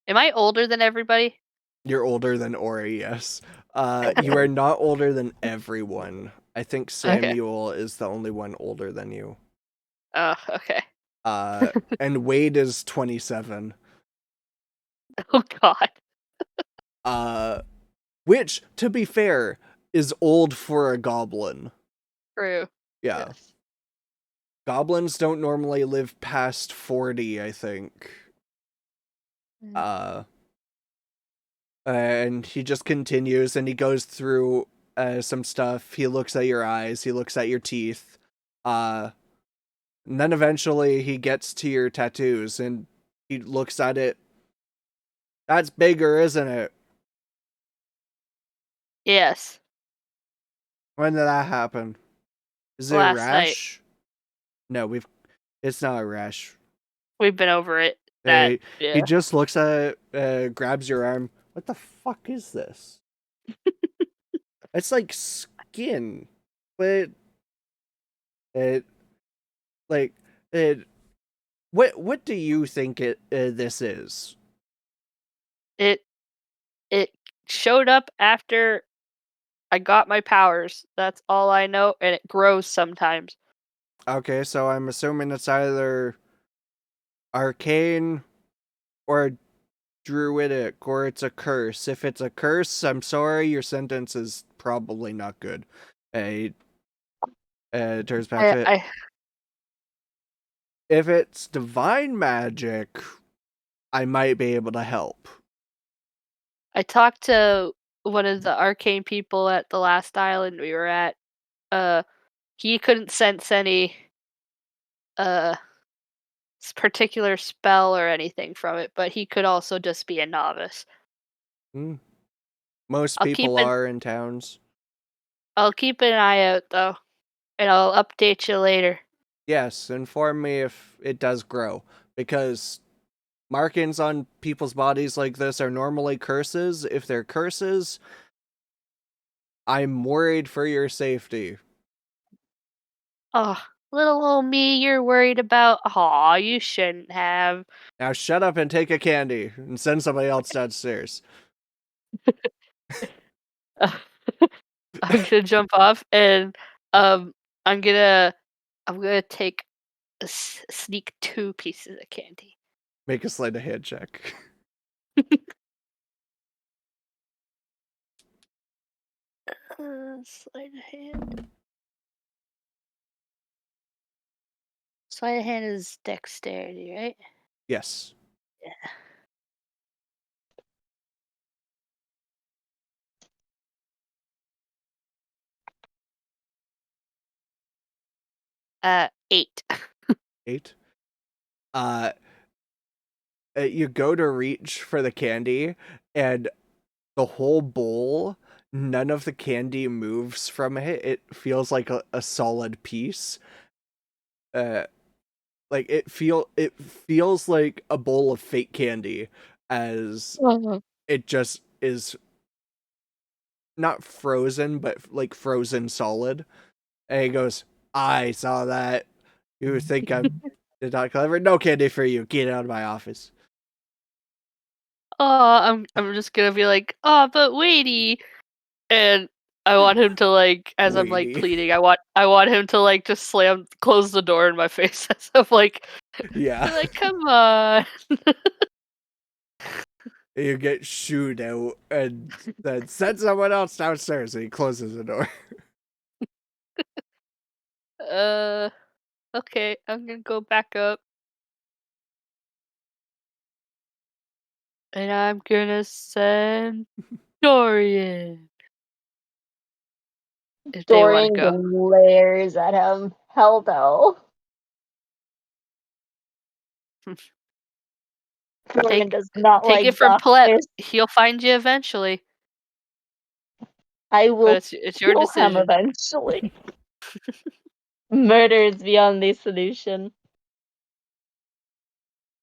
I older than everybody? You're older than Ori, yes. You are not older than everyone. I think Samuel is the only one older than you. Oh, okay. And Wade is 27. Oh god. Which, to be fair, is old for a goblin. True. Yeah. Yes. Goblins don't normally live past 40, I think. And he just continues, and he goes through some stuff. He looks at your eyes, he looks at your teeth. And then eventually he gets to your tattoos, and he looks at it. That's bigger, isn't it? Yes. When did that happen? Is it a Last rash? No, it's not a rash. We've been over it. He just looks at it, grabs your arm. What the fuck is this? It's like skin, but what do you think this is? It showed up after I got my powers. That's all I know, and it grows sometimes. Okay, so I'm assuming it's either arcane or druidic, or it's a curse. If it's a curse, I'm sorry, your sentence is probably not good. Turns back to it. If it's divine magic, I might be able to help. I talked to one of the arcane people at the last island we were at. He couldn't sense any particular spell or anything from it, but he could also just be a novice. Most people are in towns. I'll keep an eye out though, And I'll update you later. Yes, inform me if it does grow, because markings on people's bodies like this are normally curses. If they're curses, I'm worried for your safety. Oh, little old me, you're worried about. Aw, you shouldn't have. Now shut up and take a candy and send somebody else downstairs. I'm gonna jump off and I'm gonna take sneak 2 pieces of candy. Make a sleight of hand check. Sleight of hand. Sleight of hand is dexterity, right? Yes. Yeah. 8. 8. You go to reach for the candy, and the whole bowl, none of the candy moves from it. It feels like a solid piece. Like it feels like a bowl of fake candy, as it just is not frozen, but like frozen solid. And he goes, "I saw that. You think I'm not clever? No candy for you. Get out of my office." Oh, I'm just gonna be like, oh, but waity, and I want him to like, as I'm like Waity. pleading, I want him to like just close the door in my face as I'm like, Yeah. like, come on. You get shooed out and then send someone else downstairs, and he closes the door. Okay, I'm gonna go back up. And I'm gonna send Dorian. If they want to Dorian go. glares at him. Hell no. Dorian does not Take like it from Pleb. doctors. He'll find you eventually. I But will it's your kill him decision. eventually. Murder is beyond the solution.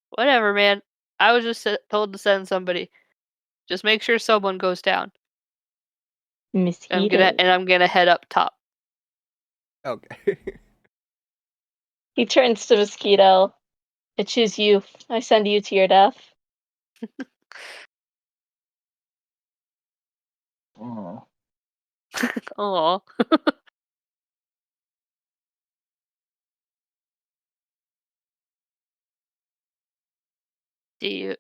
Whatever, man. I was just told to send somebody. Just make sure someone goes down. Mosquito. I'm gonna head up top. Okay. He turns to Mosquito. I choose you. I send you to your death. Oh. Aw. Do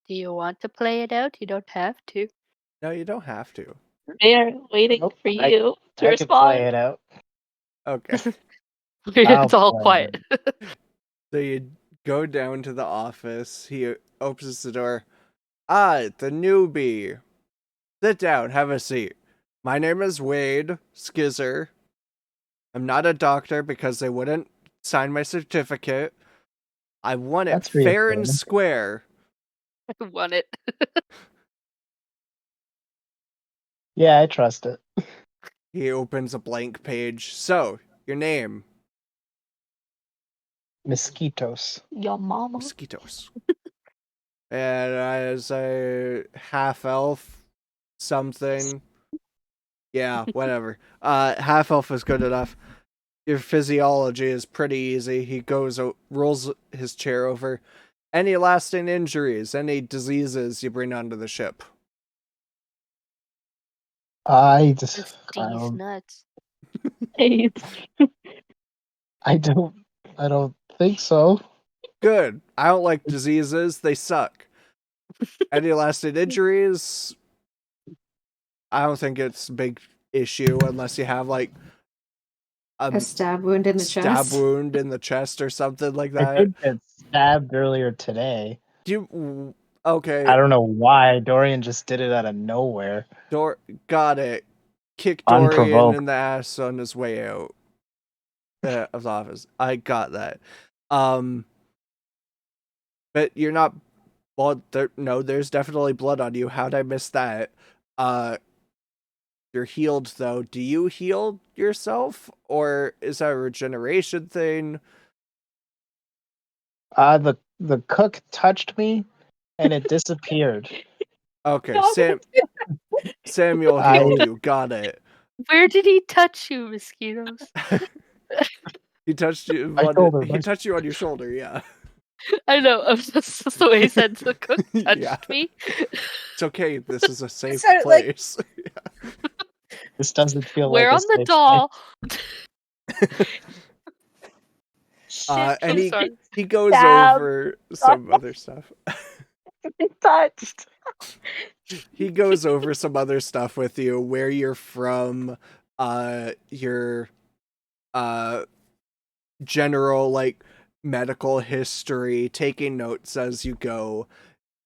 you want to play it out? You don't have to. No, you don't have to. They are waiting Nope, for you to I could respond. play it out. Okay. It's all play quiet. So you go down to the office. He opens the door. "Ah, the newbie. Sit down, have a seat. My name is Wade Skizzer. I'm not a doctor because they wouldn't sign my certificate. I won it That's fair and reassuring. square." I won it. Yeah, I trust it. He opens a blank page. "So, your name?" Mosquitoes. Your mama. Mosquitoes. And as a half elf, something. Yeah, whatever. Half elf is good enough. Your physiology is pretty easy. He rolls his chair over. "Any lasting injuries, any diseases you bring onto the ship?" I These don't nuts. I don't think so. Good. I don't like diseases. They suck. Any lasting injuries? I don't think it's a big issue unless you have like A stab wound in the stab chest. wound in the chest or something like I that. did get stabbed earlier today. Okay. I don't know why. Dorian just did it out of nowhere. Got it. Kick Dorian Unprovoked. in the ass on his way out of the office. I got that. But you're not. Well, no, there's definitely blood on you. How'd I miss that? You're healed, though. Do you heal yourself, or is that a regeneration thing? The cook touched me, and it disappeared. Okay, Samuel I- healed you. Got it. Where did he touch you, mosquitoes? He touched you. My shoulder, He touched you on your shoulder. Yeah. I know. That's just the way he said the cook touched Yeah. me. It's okay. This is a safe sounded like- place. This doesn't feel Where like on the safe doll? And I'm sorry. he goes Stab. over some other stuff. Touched. He goes over some other stuff with you, where you're from, your general like medical history, taking notes as you go.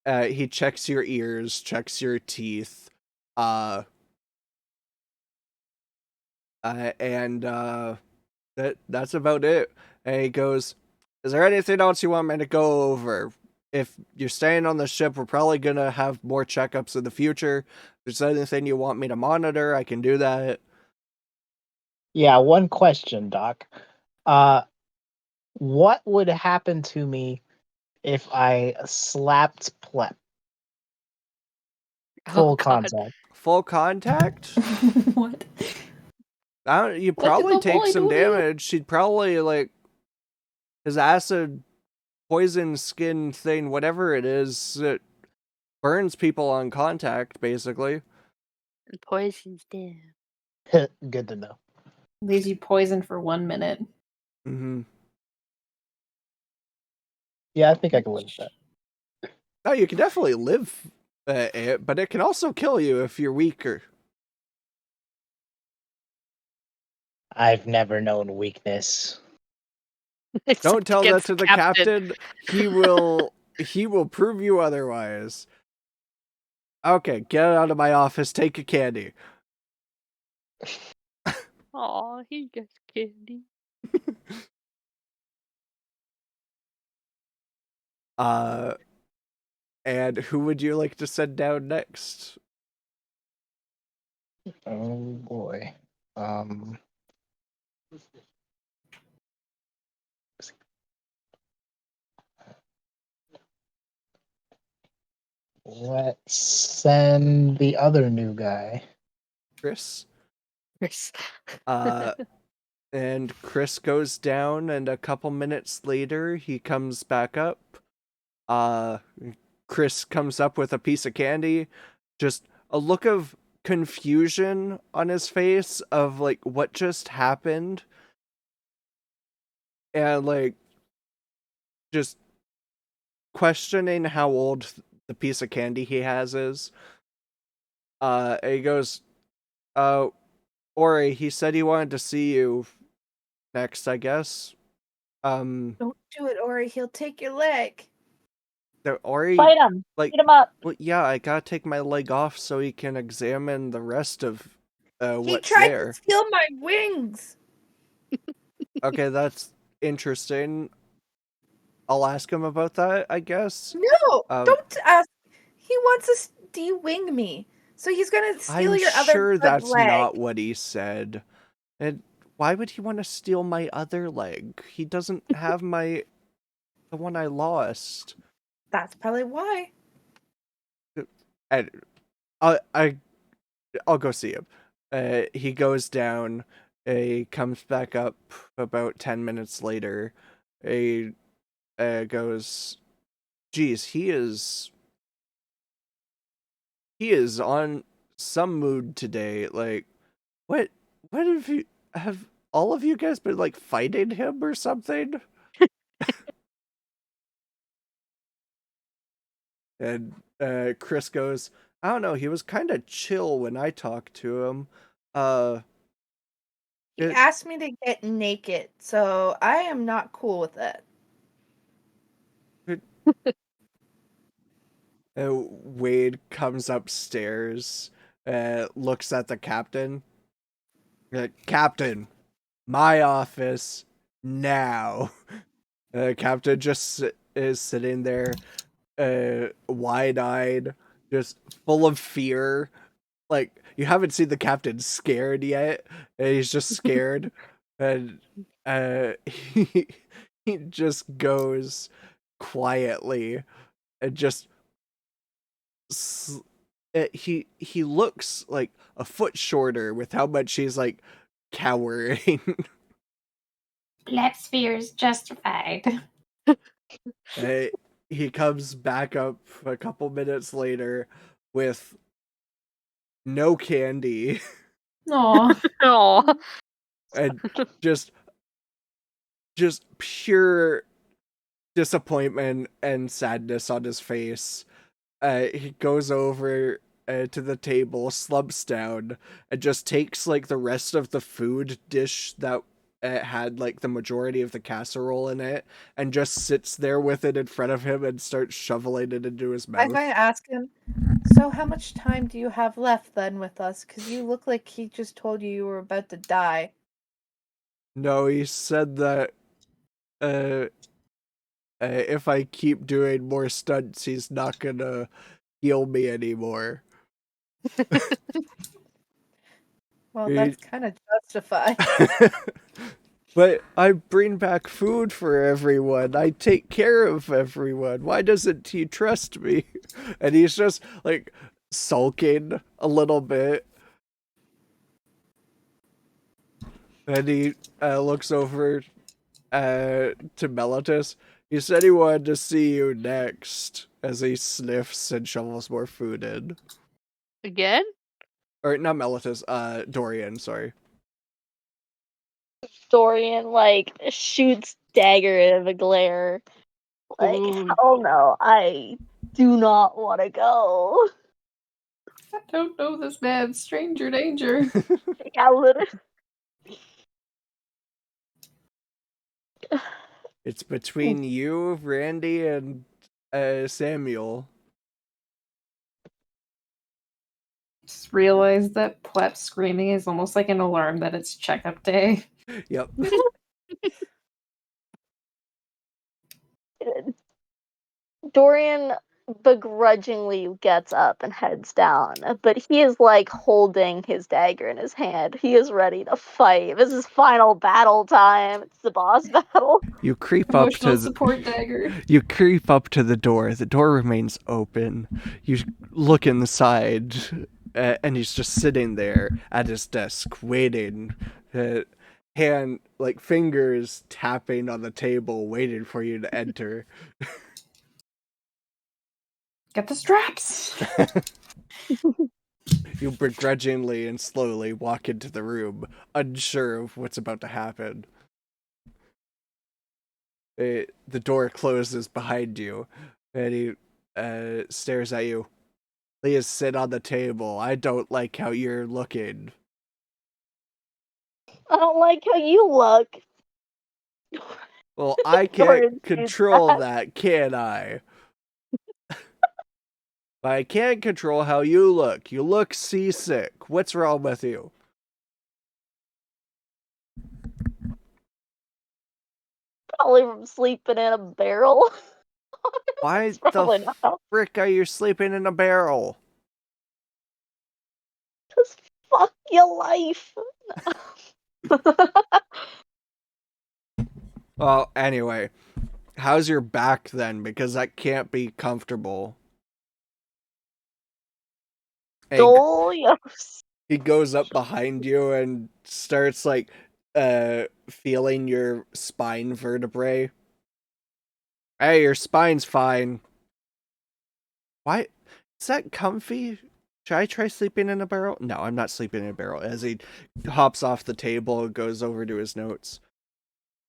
He checks your ears, checks your teeth, and that's about it. And he goes, "Is there anything else you want me to go over? If you're staying on the ship, we're probably gonna have more checkups in the future. If there's anything you want me to monitor, I can do that." Yeah, one question, Doc. What would happen to me if I slapped Plep? Full God. contact. Full contact? What? You What did probably the take boy some do to you? damage. She'd probably like his acid poison skin thing, whatever it is, it burns people on contact, basically. And poison's down. Good to know. Leaves you poisoned for 1 minute. Mm-hmm. Yeah, I think I can live with that. Oh, you can definitely live it, but it can also kill you if you're weaker. I've never known weakness. Don't tell that Against to the captain. He will prove you otherwise. Okay, get out of my office, take a candy. Aw, he gets candy. And who would you like to send down next? Oh boy. Let's send the other new guy. Chris? Chris. And Chris goes down, and a couple minutes later, he comes back up. Chris comes up with a piece of candy, just a look of confusion on his face of like what just happened, and like just questioning how old the piece of candy he has is. And he goes, Ori, he said he wanted to see you next, I guess. Don't do it, Ori. He'll take your leg. Ori, Fight him. like, Beat him up. well, yeah, I gotta take my leg off so he can examine the rest of He what's tried there. to steal my wings. Okay, that's interesting. I'll ask him about that, I guess. No, Um, don't ask. He wants to de-wing me, so he's gonna steal I'm your other sure good that's leg. not what he said. And why would he want to steal my other leg? He doesn't have the one I lost. That's probably why. And I'll go see him. He goes down. He comes back up about 10 minutes later. He goes, "Geez, he is on some mood today. Like, what have all of you guys been like fighting him or something?" And Chris goes, "I don't know, he was kind of chill when I talked to him. He It- asked me to get naked, so I am not cool with it." Wade comes upstairs, looks at the captain. "Captain, my office now." Captain just is sitting there, wide-eyed, just full of fear. Like, you haven't seen the captain scared yet, and he's just scared, and he just goes quietly and just he looks like a foot shorter with how much he's like cowering. Pleb's fear is justified. He comes back up a couple minutes later with no candy Aw. Aw. and just pure disappointment and sadness on his face. He goes over to the table, slumps down, and just takes like the rest of the food dish that had like the majority of the casserole in it, and just sits there with it in front of him and starts shoveling it into his I'm mouth. going to ask him, so how much time do you have left then with us? Because you look like he just told you were about to die. No, he said that if I keep doing more stunts, he's not gonna heal me anymore. Well, He- that's kind of justified. But I bring back food for everyone. I take care of everyone. Why doesn't he trust me? And he's just like sulking a little bit. And he looks over to Mellitus. He said he wanted to see you next, as he sniffs and shovels more food in. Again? Or not Mellitus, Dorian, sorry. Dorian like shoots dagger of a glare. Like, Ooh. oh no, I do not want to go. I don't know this man. Stranger danger. Yeah, literally. It's between you, Randy, and Samuel. Just realized that Plep screaming is almost like an alarm that it's checkup day. Yep. Dorian begrudgingly gets up and heads down, but he is like holding his dagger in his hand. He is ready to fight. This is final battle time. It's the boss battle. You creep up Emotional to support dagger. You creep up to the door. The door remains open. You look inside, and he's just sitting there at his desk, waiting. Hand, like fingers tapping on the table, waiting for you to enter. Get the straps. You begrudgingly and slowly walk into the room, unsure of what's about to happen. The door closes behind you, and he stares at you. Please sit on the table. I don't like how you're looking. I don't like how you look. Well, I Dorian can't sees control that. that, can I? But I can control how you look. You look seasick. What's wrong with you? Probably from sleeping in a barrel. Why It's probably the not. frick are you sleeping in a barrel? Just fuck your life. Well, anyway, how's your back then? Because that can't be comfortable. And Dolios. he goes up behind you and starts like feeling your spine vertebrae. Hey, your spine's fine. Why is that comfy? Should I try sleeping in a barrel? No, I'm not sleeping in a barrel. As he hops off the table and goes over to his notes.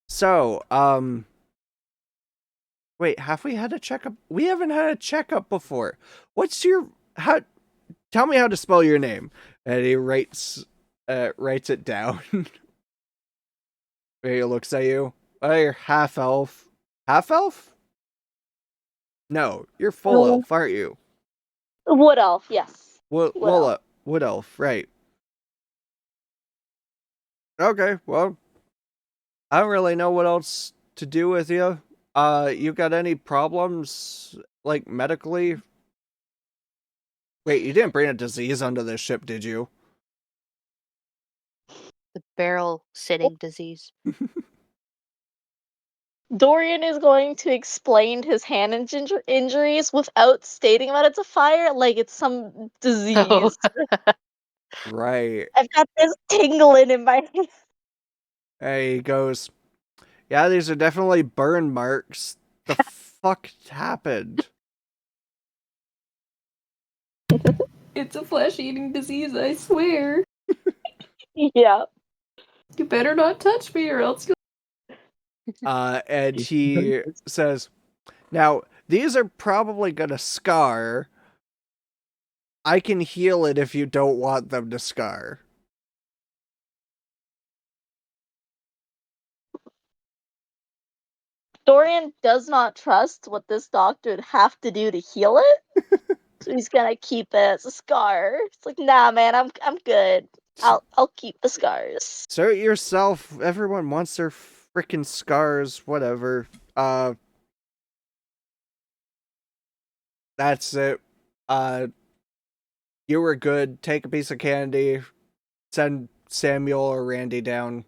So, wait, have we had a checkup? We haven't had a checkup before. What's your tell me how to spell your name. And he writes it down. He looks at you. Oh, you're half elf. Half elf? No, you're full elf, aren't you? Wood elf, yes. Wood elf, right. Okay, well, I don't really know what else to do with you. You got any problems, like, medically? Wait, you didn't bring a disease onto this ship, did you? The barrel sitting disease. Dorian is going to explain his hand injuries without stating that it's a fire, like it's some disease. Right. I've got this tingling in my hand. He goes, yeah, these are definitely burn marks. The fuck happened? It's a flesh-eating disease, I swear. Yeah. You better not touch me or else you'll... And he says, now, these are probably gonna scar. I can heal it if you don't want them to scar. Dorian does not trust what this doctor would have to do to heal it. So he's gonna keep it as a scar. It's like, nah, man, I'm good. I'll keep the scars. Sort yourself. Everyone wants their freaking scars. Whatever. That's it. You were good. Take a piece of candy. Send Samuel or Randy down.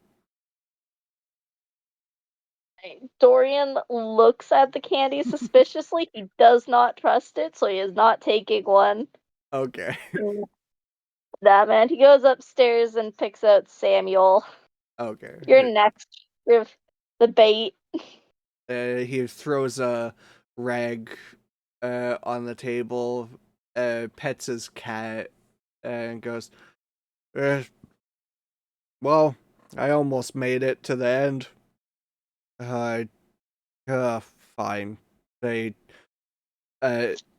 Dorian looks at the candy suspiciously. He does not trust it, so he is not taking one. Okay. Nah, man. He goes upstairs and picks out Samuel. Okay. You're next with the bait. He throws a rag on the table, pets his cat, and goes, well, I almost made it to the end. Fine. They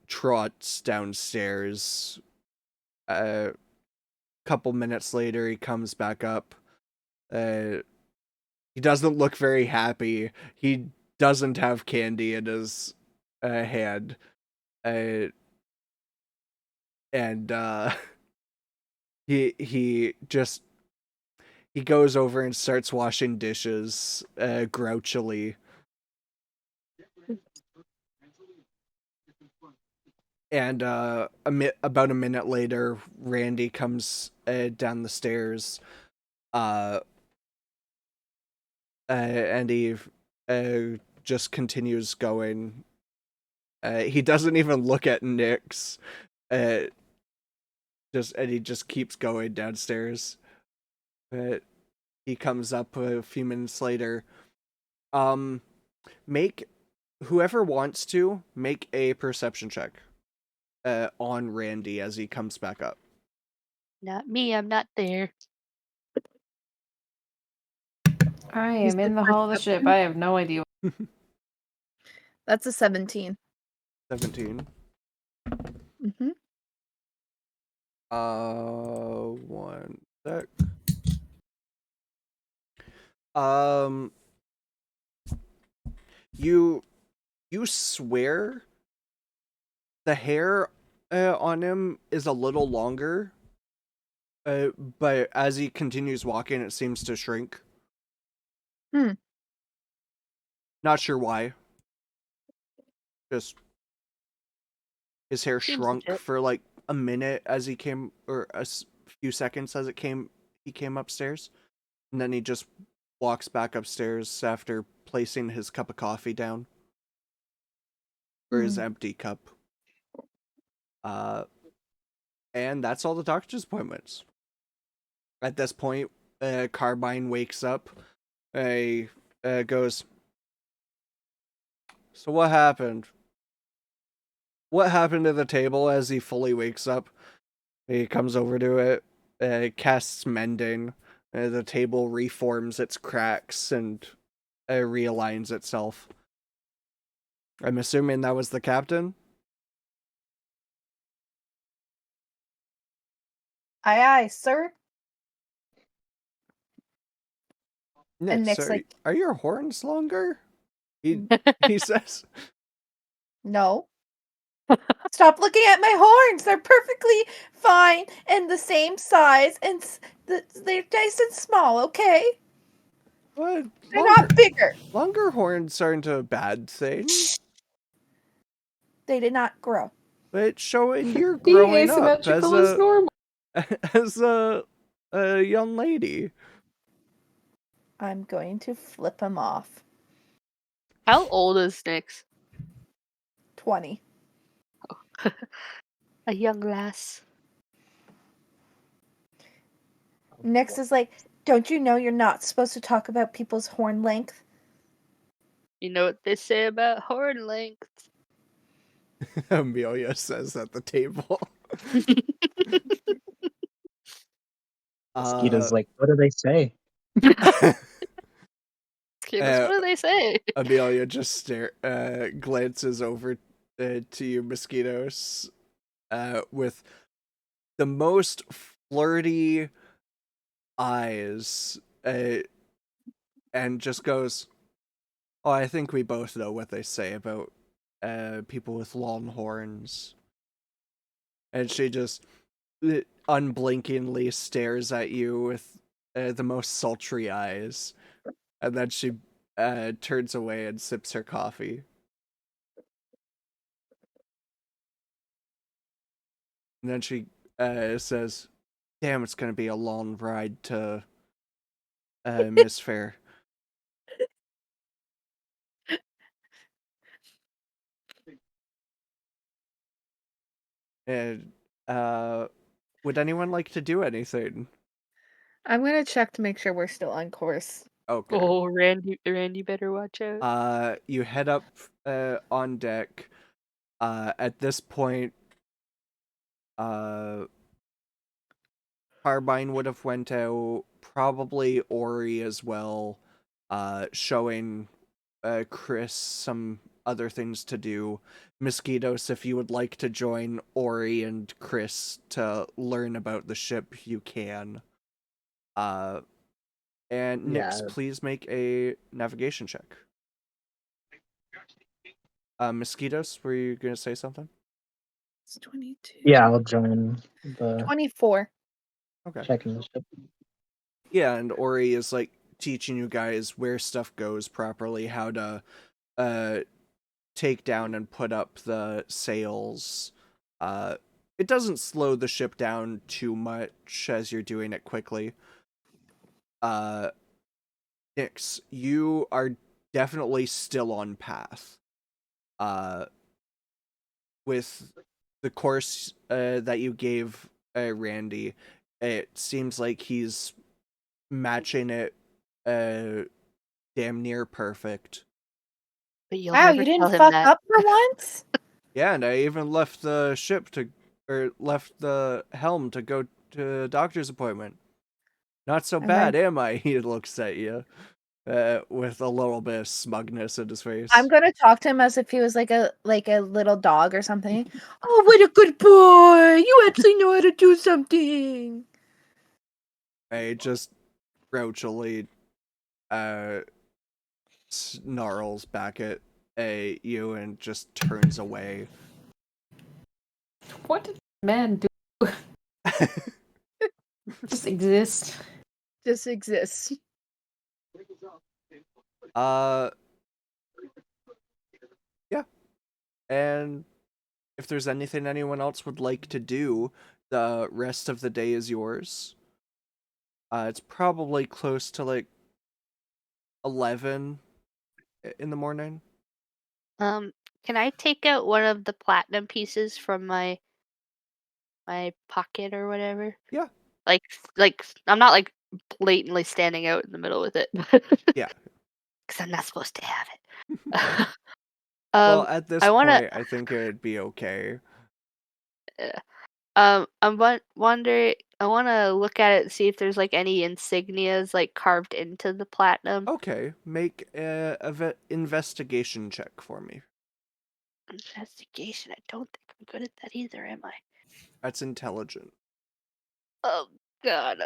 trots downstairs. Couple minutes later, he comes back up. He doesn't look very happy. He doesn't have candy in his hand. And he goes over and starts washing dishes grouchily. And about a minute later, Randy comes down the stairs, and he just continues going. He doesn't even look at Nyx. And he just keeps going downstairs. He comes up a few minutes later. Make whoever wants to make a perception check on Randy as he comes back up. Not me, I'm not there. I am in the hull of the ship. I have no idea. That's a 17. 17. Mm-hmm. One sec. You swear the hair on him is a little longer, but as he continues walking, it seems to shrink. Not sure why. Just his hair shrunk for like a minute as he came, or a few seconds as he came upstairs, and then he just walks back upstairs after placing his cup of coffee down, or his empty cup. And that's all the doctor's appointments. At this point, Carbine wakes up. Goes, so what happened? What happened to the table? As he fully wakes up, he comes over to it, casts mending. The table reforms its cracks and realigns itself. I'm assuming that was the captain? Aye, aye, sir. Nick, And Nick's sir, like, are your horns longer? He says. No. Stop looking at my horns. They're perfectly fine and the same size, and they're nice and small, okay? What? They're not bigger. Longer horns aren't a bad thing. They did not grow. But showing you're Being growing up asymmetrical is normal. as a young lady. I'm going to flip him off. How old is Nyx? 20. A young lass. Nyx is like, don't you know you're not supposed to talk about people's horn length? You know what they say about horn length. Amelia says at the table. Mosquito's like, what do they say? Kids, what do they say? Amelia just glances over to you, Mosquitoes, with the most flirty eyes, and just goes, "Oh, I think we both know what they say about people with long horns." And she just unblinkingly stares at you with the most sultry eyes, and then she turns away and sips her coffee. And then she says, "Damn, it's gonna be a long ride to Miss Fair." And would anyone like to do anything? I'm going to check to make sure we're still on course. Okay. Oh, Randy better watch out. You head up on deck. At this point, Carbine would have went out, probably Ori as well, showing Chris some other things to do. Mosquitoes, if you would like to join Ori and Chris to learn about the ship, you can. And Nyx, Yeah. please make a navigation check. Mosquitoes, were you gonna say something? It's 22. Yeah, I'll join the 24. Okay. checking the ship. Yeah, and Ori is like teaching you guys where stuff goes properly, how to take down and put up the sails. It doesn't slow the ship down too much as you're doing it quickly. Nyx, you are definitely still on path. With the course that you gave Randy, it seems like he's matching it damn near perfect. But you'll Wow, never you tell didn't him fuck that. up for once? Yeah, and I even left the ship left the helm to go to a doctor's appointment. Not so bad, am I? He looks at you with a little bit of smugness in his face. I'm gonna talk to him as if he was like a little dog or something. Oh, what a good boy! You actually know how to do something. I just grouchily snarls back at you and just turns away. What did man do? Just exist. Just exists. Yeah. And if there's anything anyone else would like to do, the rest of the day is yours. It's probably close to like 11 in the morning. Can I take out one of the platinum pieces from my pocket or whatever? Yeah. Like I'm not like blatantly standing out in the middle with it. Yeah. Because I'm not supposed to have it. Well, at this I wanna. point, I think it would be okay. I'm wondering. I want to look at it and see if there's like any insignias like carved into the platinum. Okay, make a investigation check for me. Investigation. I don't think I'm good at that either, am I? That's intelligent. Oh God,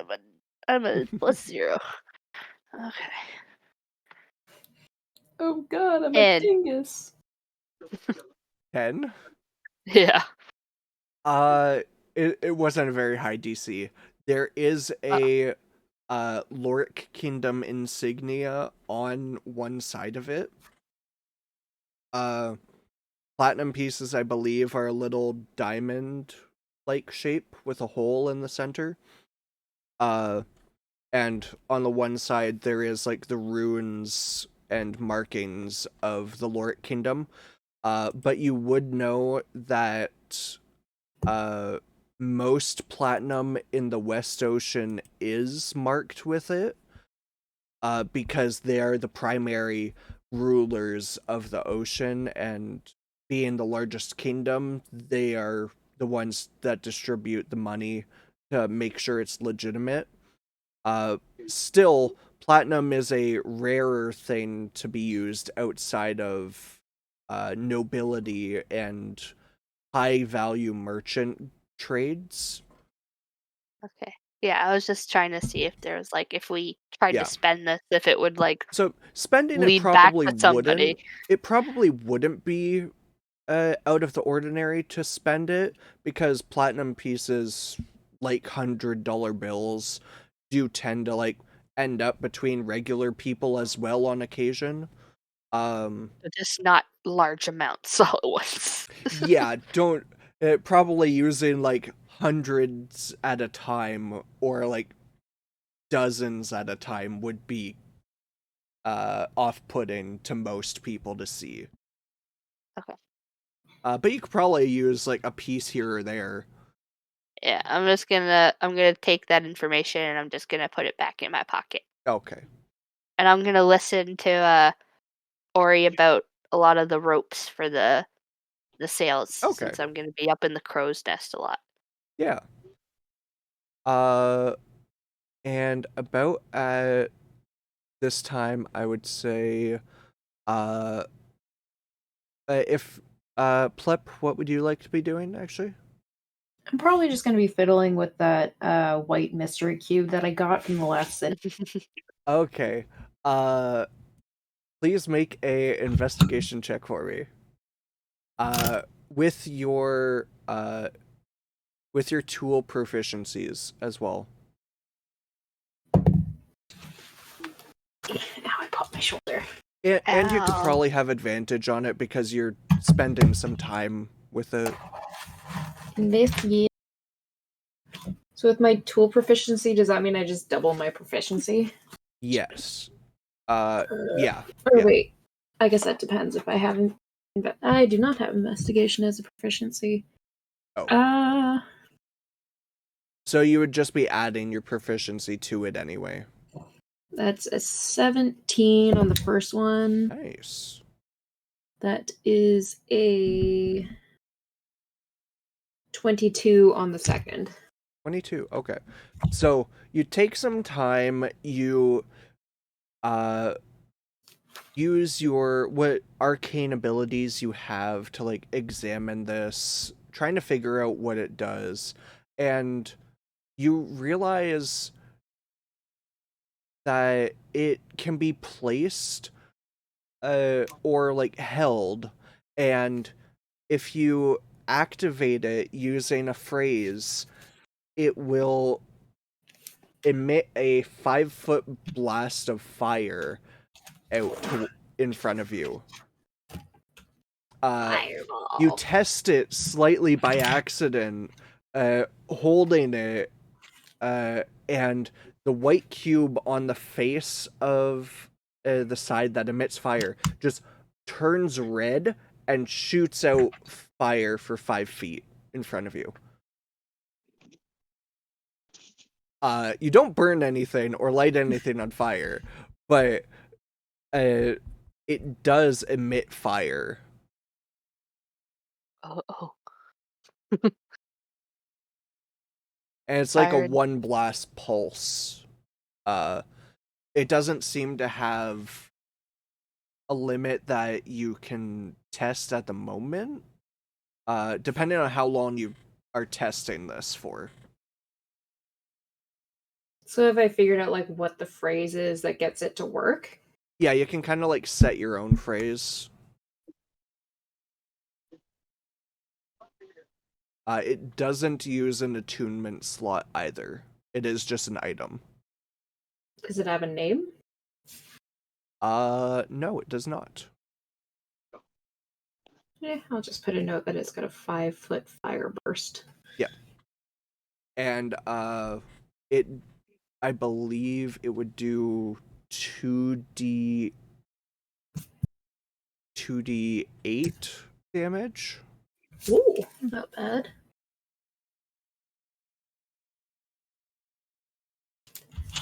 I'm a +0. Okay. Oh God, I'm And- a dingus. 10? Yeah. It wasn't a very high DC. There is a Loric Kingdom insignia on one side of it. Platinum pieces, I believe, are a little diamond-like shape with a hole in the center. and on the one side there is like the runes and markings of the Loric Kingdom. But you would know that most platinum in the West Ocean is marked with it, because they are the primary rulers of the ocean, and being the largest kingdom, they are the ones that distribute the money to make sure it's legitimate. Still, platinum is a rarer thing to be used outside of nobility and high value merchant trades. Okay. Yeah, I was just trying to see if there was like if we tried Yeah. to spend this, if it would like So spending it lead back probably to somebody. wouldn't. It probably wouldn't be out of the ordinary to spend it, because platinum pieces, like $100 bills, do tend to like end up between regular people as well on occasion. But just not large amounts all at once. Yeah, don't probably using like hundreds at a time or like dozens at a time would be off-putting to most people to see. Okay. But you could probably use like a piece here or there. Yeah, I'm gonna take that information and I'm just gonna put it back in my pocket. Okay. And I'm gonna listen to Ori about a lot of the ropes for the sales, Okay. since I'm gonna be up in the crow's nest a lot. Yeah. And about at this time, I would say, if Plep, what would you like to be doing actually? I'm probably just going to be fiddling with that white mystery cube that I got from the last set. Okay. Please make a investigation check for me. With your tool proficiencies as well. Now I popped my shoulder. And you could Ow. probably have advantage on it because you're spending some time with it. Investigate. So with my tool proficiency, does that mean I just double my proficiency? Yes. Yeah. Or Yeah. wait, I guess that depends. If I haven't, I do not have investigation as a proficiency. Oh. So you would just be adding your proficiency to it anyway. That's a 17 on the first one. Nice. That is a 22 on the second. 22. Okay. So you take some time, you use what arcane abilities you have to like examine this, trying to figure out what it does, and you realize that it can be placed or like held, and if you activate it using a phrase, it will emit a 5-foot blast of fire out in front of you. Fireball. You test it slightly by accident, holding it, and the white cube on the face of the side that emits fire just turns red and shoots out fire for 5 feet in front of you. You don't burn anything or light anything on fire, but it does emit fire. Oh. And it's like a Fired. 1 blast pulse. It doesn't seem to have a limit that you can test at the moment, depending on how long you are testing this for. So have I figured out like what the phrase is that gets it to work? Yeah, you can kind of like set your own phrase. It doesn't use an attunement slot either. It is just an item. Does it have a name? No, it does not. Yeah, I'll just put a note that it's got a 5-foot fire burst. Yeah. And it I believe it would do 2d 2d8 damage. Ooh, not bad.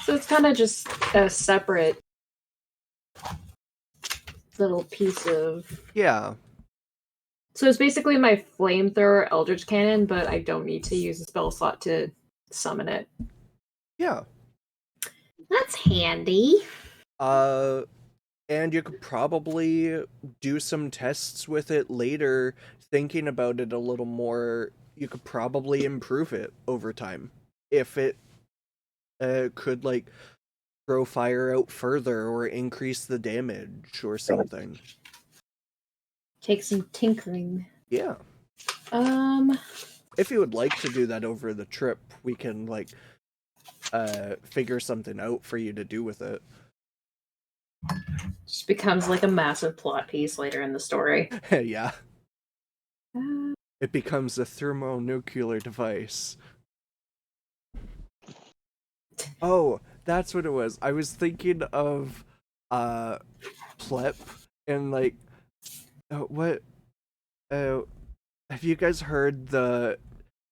So it's kind of just a separate little piece of... Yeah. So it's basically my flamethrower Eldritch Cannon, but I don't need to use a spell slot to summon it. Yeah. That's handy. And you could probably do some tests with it later, thinking about it a little more. You could probably improve it over time. If it could, like, throw fire out further or increase the damage or something. Take some tinkering. Yeah. If you would like to do that over the trip, we can, like, figure something out for you to do with it. Just becomes like a massive plot piece later in the story. Yeah. It becomes a thermonuclear device. Oh, that's what it was. I was thinking of Plep and, like, what have you guys heard the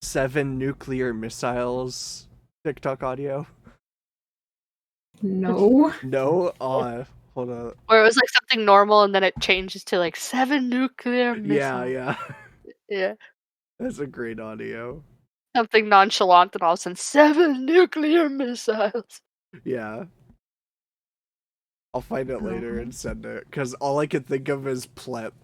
7 nuclear missiles TikTok audio? No. No? Hold on. Or it was like something normal and then it changes to like 7 nuclear Yeah, missiles. yeah. Yeah. That's a great audio. Something nonchalant and all of a sudden 7 nuclear missiles. Yeah. I'll find it later and send it, because all I could think of is Plep.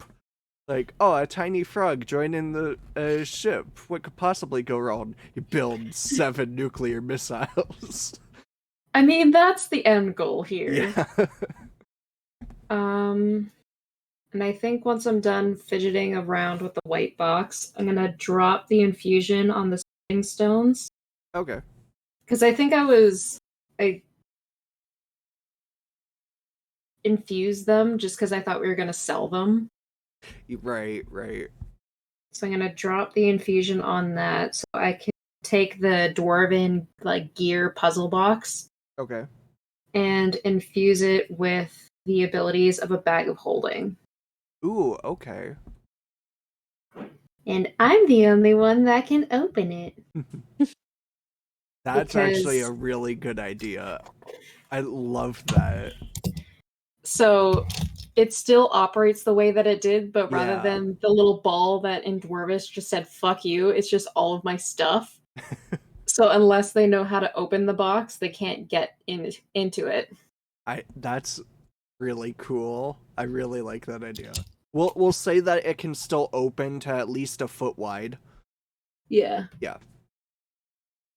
Like, oh, a tiny frog joining the ship. What could possibly go wrong? You build 7 nuclear missiles. I mean, that's the end goal here. Yeah. And I think once I'm done fidgeting around with the white box, I'm gonna drop the infusion on the spinning stones. Okay. Because I think I infused them just because I thought we were gonna sell them. Right. So I'm gonna drop the infusion on that so I can take the dwarven like gear puzzle box Okay. and infuse it with the abilities of a bag of holding. Ooh, okay. And I'm the only one that can open it. That's actually Because- a really good idea. I love that. So it still operates the way that it did, but rather Yeah. than the little ball that in Dwarvish just said "fuck you," it's just all of my stuff. So unless they know how to open the box, they can't get into it. That's really cool. I really like that idea. We'll say that it can still open to at least a foot wide. Yeah. Yeah.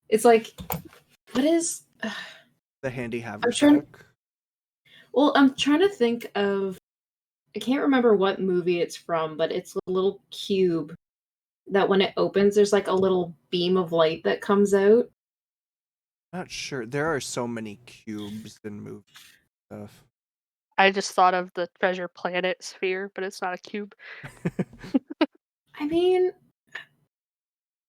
It's like, what is... The handy haversack. I'm trying to think of... I can't remember what movie it's from, but it's a little cube that when it opens, there's like a little beam of light that comes out. Not sure. There are so many cubes in movie stuff. I just thought of the Treasure Planet sphere, but it's not a cube. I mean...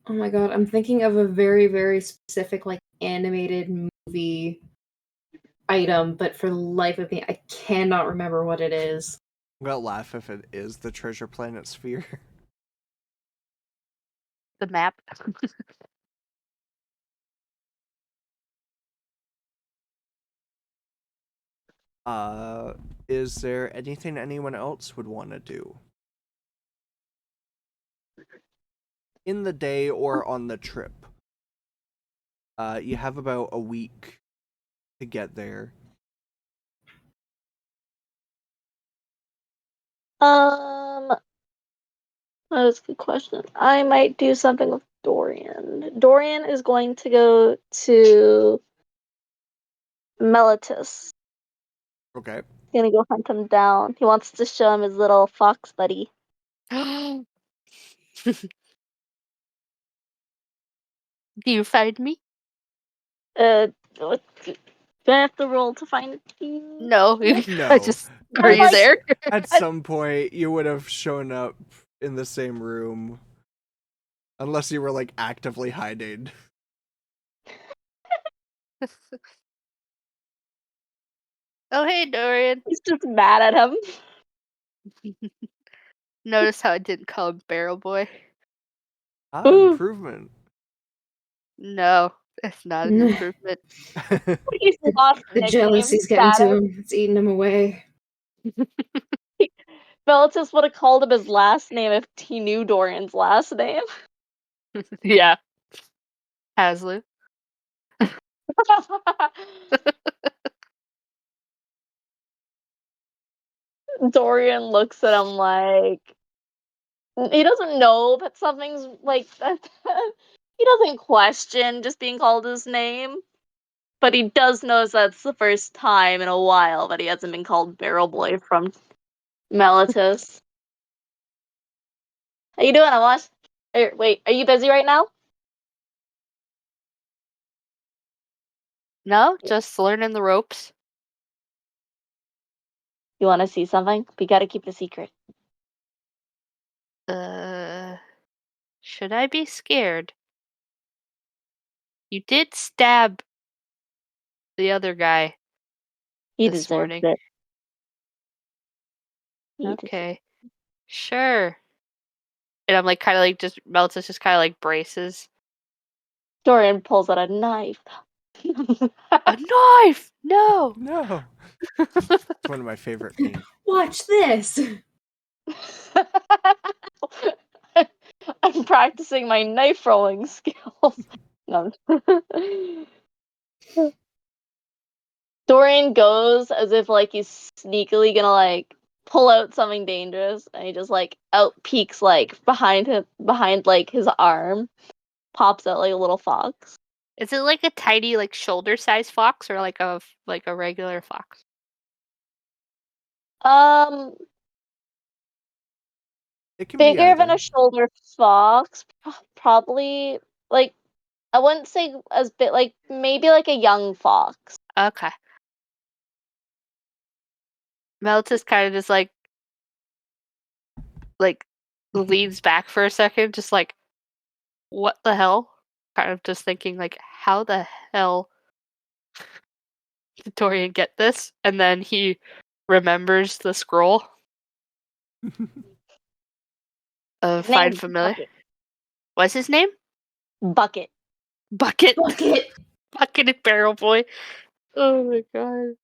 Oh my god, I'm thinking of a very, very specific, like, animated movie item, but for the life of me, I cannot remember what it is. I'm gonna laugh if it is the Treasure Planet sphere. The map. Is there anything anyone else would want to do? In the day or on the trip? You have about a week to get there. That was a good question. I might do something with Dorian. Dorian is going to go to Melitus. Okay. He's gonna go hunt him down. He wants to show him his little fox buddy. Do you find me? Do I have to roll to find you? No. No. I just are you like- there? At some point, you would have shown up in the same room. Unless you were, like, actively hiding. Oh, hey, Dorian. He's just mad at him. Notice how I didn't call him Barrel Boy? Ooh. Improvement. No, it's not an improvement. He's lost The nickname jealousy's getting to status. him. It's eating him away. Velitis would have called him his last name if he knew Dorian's last name. Yeah. Haslu. Dorian looks at him like he doesn't know that something's like that. He doesn't question just being called his name, but he does know that's the first time in a while that he hasn't been called Barrel Boy from Melitus. How you doing, Amash? Wait, are you busy right now? No, just learning the ropes. You want to see something? We gotta keep the secret. Should I be scared? You did stab the other guy He this deserves morning. it. Okay. Sure. And I'm like kind of like just Meltus just kind of like braces. Dorian pulls out a knife. A knife! No! No. It's one of my favorite memes. Watch this. I'm practicing my knife throwing skills. No. Dorian goes as if like he's sneakily gonna like pull out something dangerous, and he just like out peeks like behind like his arm, pops out like a little fox. Is it like a tiny like shoulder size fox or like a regular fox? It can be Bigger than either. a shoulder fox, probably like I wouldn't say as big, like maybe like a young fox. Okay. Meltus kind of just like leans back for a second, just like, what the hell? Kind of just thinking like, how the hell did Dorian get this? And then he remembers the scroll of His Find name's Familiar. Bucket. What's his name? Bucket. Bucket. Bucket. Bucket and Barrel Boy. Oh my god.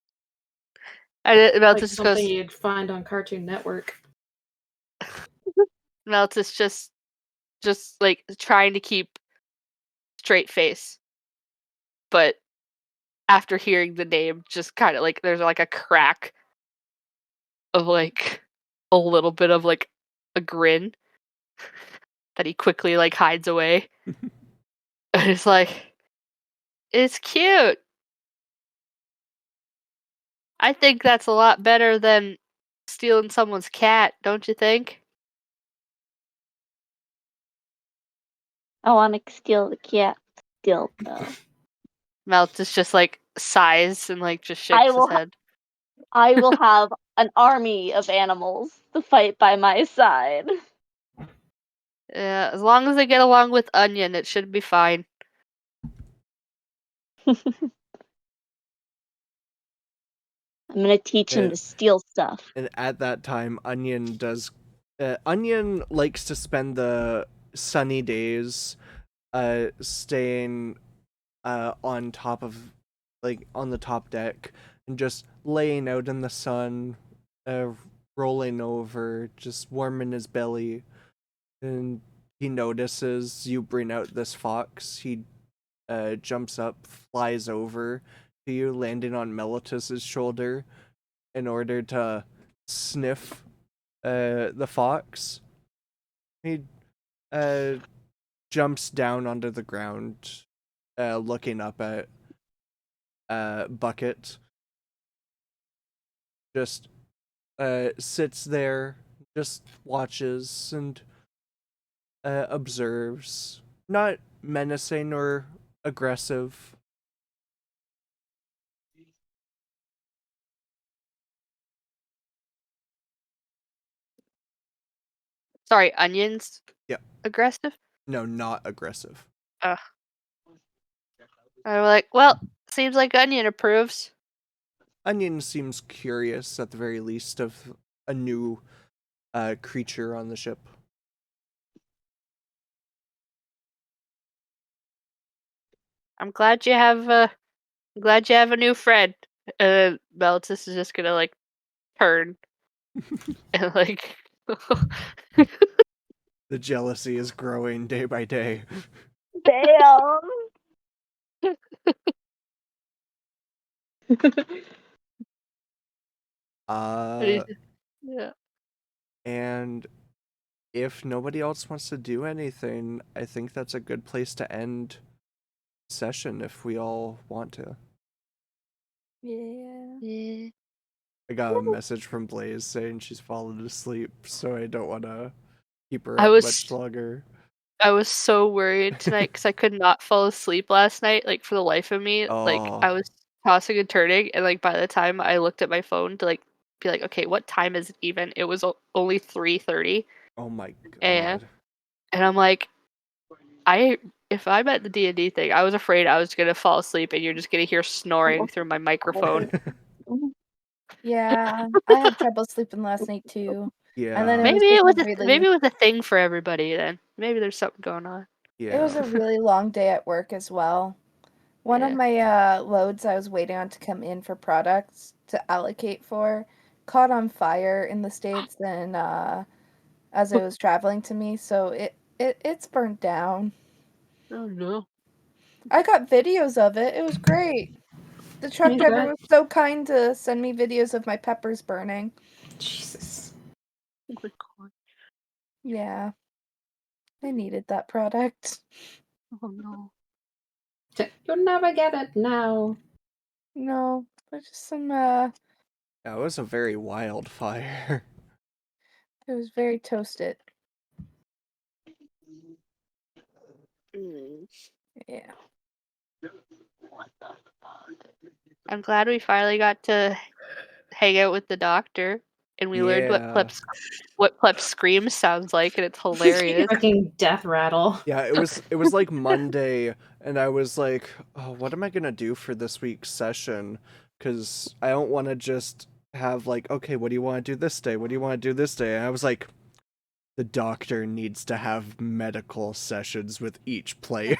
And Meltus Like just something goes. you'd find on Cartoon Network. Meltus just like trying to keep straight face, but after hearing the name, just kind of like there's like a crack of like a little bit of like a grin that he quickly like hides away. And it's like, it's cute. I think that's a lot better than stealing someone's cat, don't you think? I want to steal the cat still though. Malthus just like sighs and like just I shakes his head. I will have an army of animals to fight by my side. Yeah, as long as they get along with Onion, it should be fine. I'm gonna teach him to steal stuff. And at that time, Onion likes to spend the sunny days staying on top of, like, on the top deck and just laying out in the sun, rolling over, just warming his belly. And he notices you bring out this fox. He jumps up, flies over to you, landing on Melitus's shoulder in order to sniff the fox. He jumps down onto the ground, looking up at Bucket. Just sits there, just watches and observes. Not menacing or aggressive. Sorry, Onion's Yeah. aggressive? No, not aggressive. I'm like, well, seems like Onion approves. Onion seems curious, at the very least, of a new creature on the ship. I'm glad you have a new friend. Meltis is just gonna like turn and like The jealousy is growing day by day. Damn. yeah. And if nobody else wants to do anything, I think that's a good place to end session if we all want to. Yeah. I got a message from Blaze saying she's fallen asleep, so I don't want to keep her I up was much longer. I was so worried tonight because I could not fall asleep last night. Like for the life of me, like Oh, I was tossing and turning, and like by the time I looked at my phone to like be like, okay, what time is it even? It was only 3:30 oh my a.m. god. And I'm like, if I'm at the D&D thing, I was afraid I was gonna fall asleep and you're just gonna hear snoring through my microphone. Yeah, I had trouble sleeping last night too. And then Yeah, it was Maybe just it was a maybe really it was a thing for everybody then. Maybe there's something going on. it was yeah. a really long day at work as well. One of Yeah. my loads I was waiting on to come in for products to allocate for caught on fire in the States and as it was traveling to me, so it's burnt down. Oh no. I got videos of it. It was great. The truck driver was so kind to send me videos of my peppers burning. Jesus. Oh my god. Yeah. I needed that product. Oh no. You'll never get it now. No, but just some That was a very wild fire. it was very toasted. Mm. Yeah. I'm glad we finally got to hang out with the doctor and we learned Yeah. what Pleb's scream sounds like, and it's hilarious. Freaking death rattle. Yeah, it was like Monday, and I was like, oh, what am I gonna do for this week's session? Because I don't want to just have like, okay, what do you want to do this day? What do you want to do this day? And I was like, the doctor needs to have medical sessions with each player.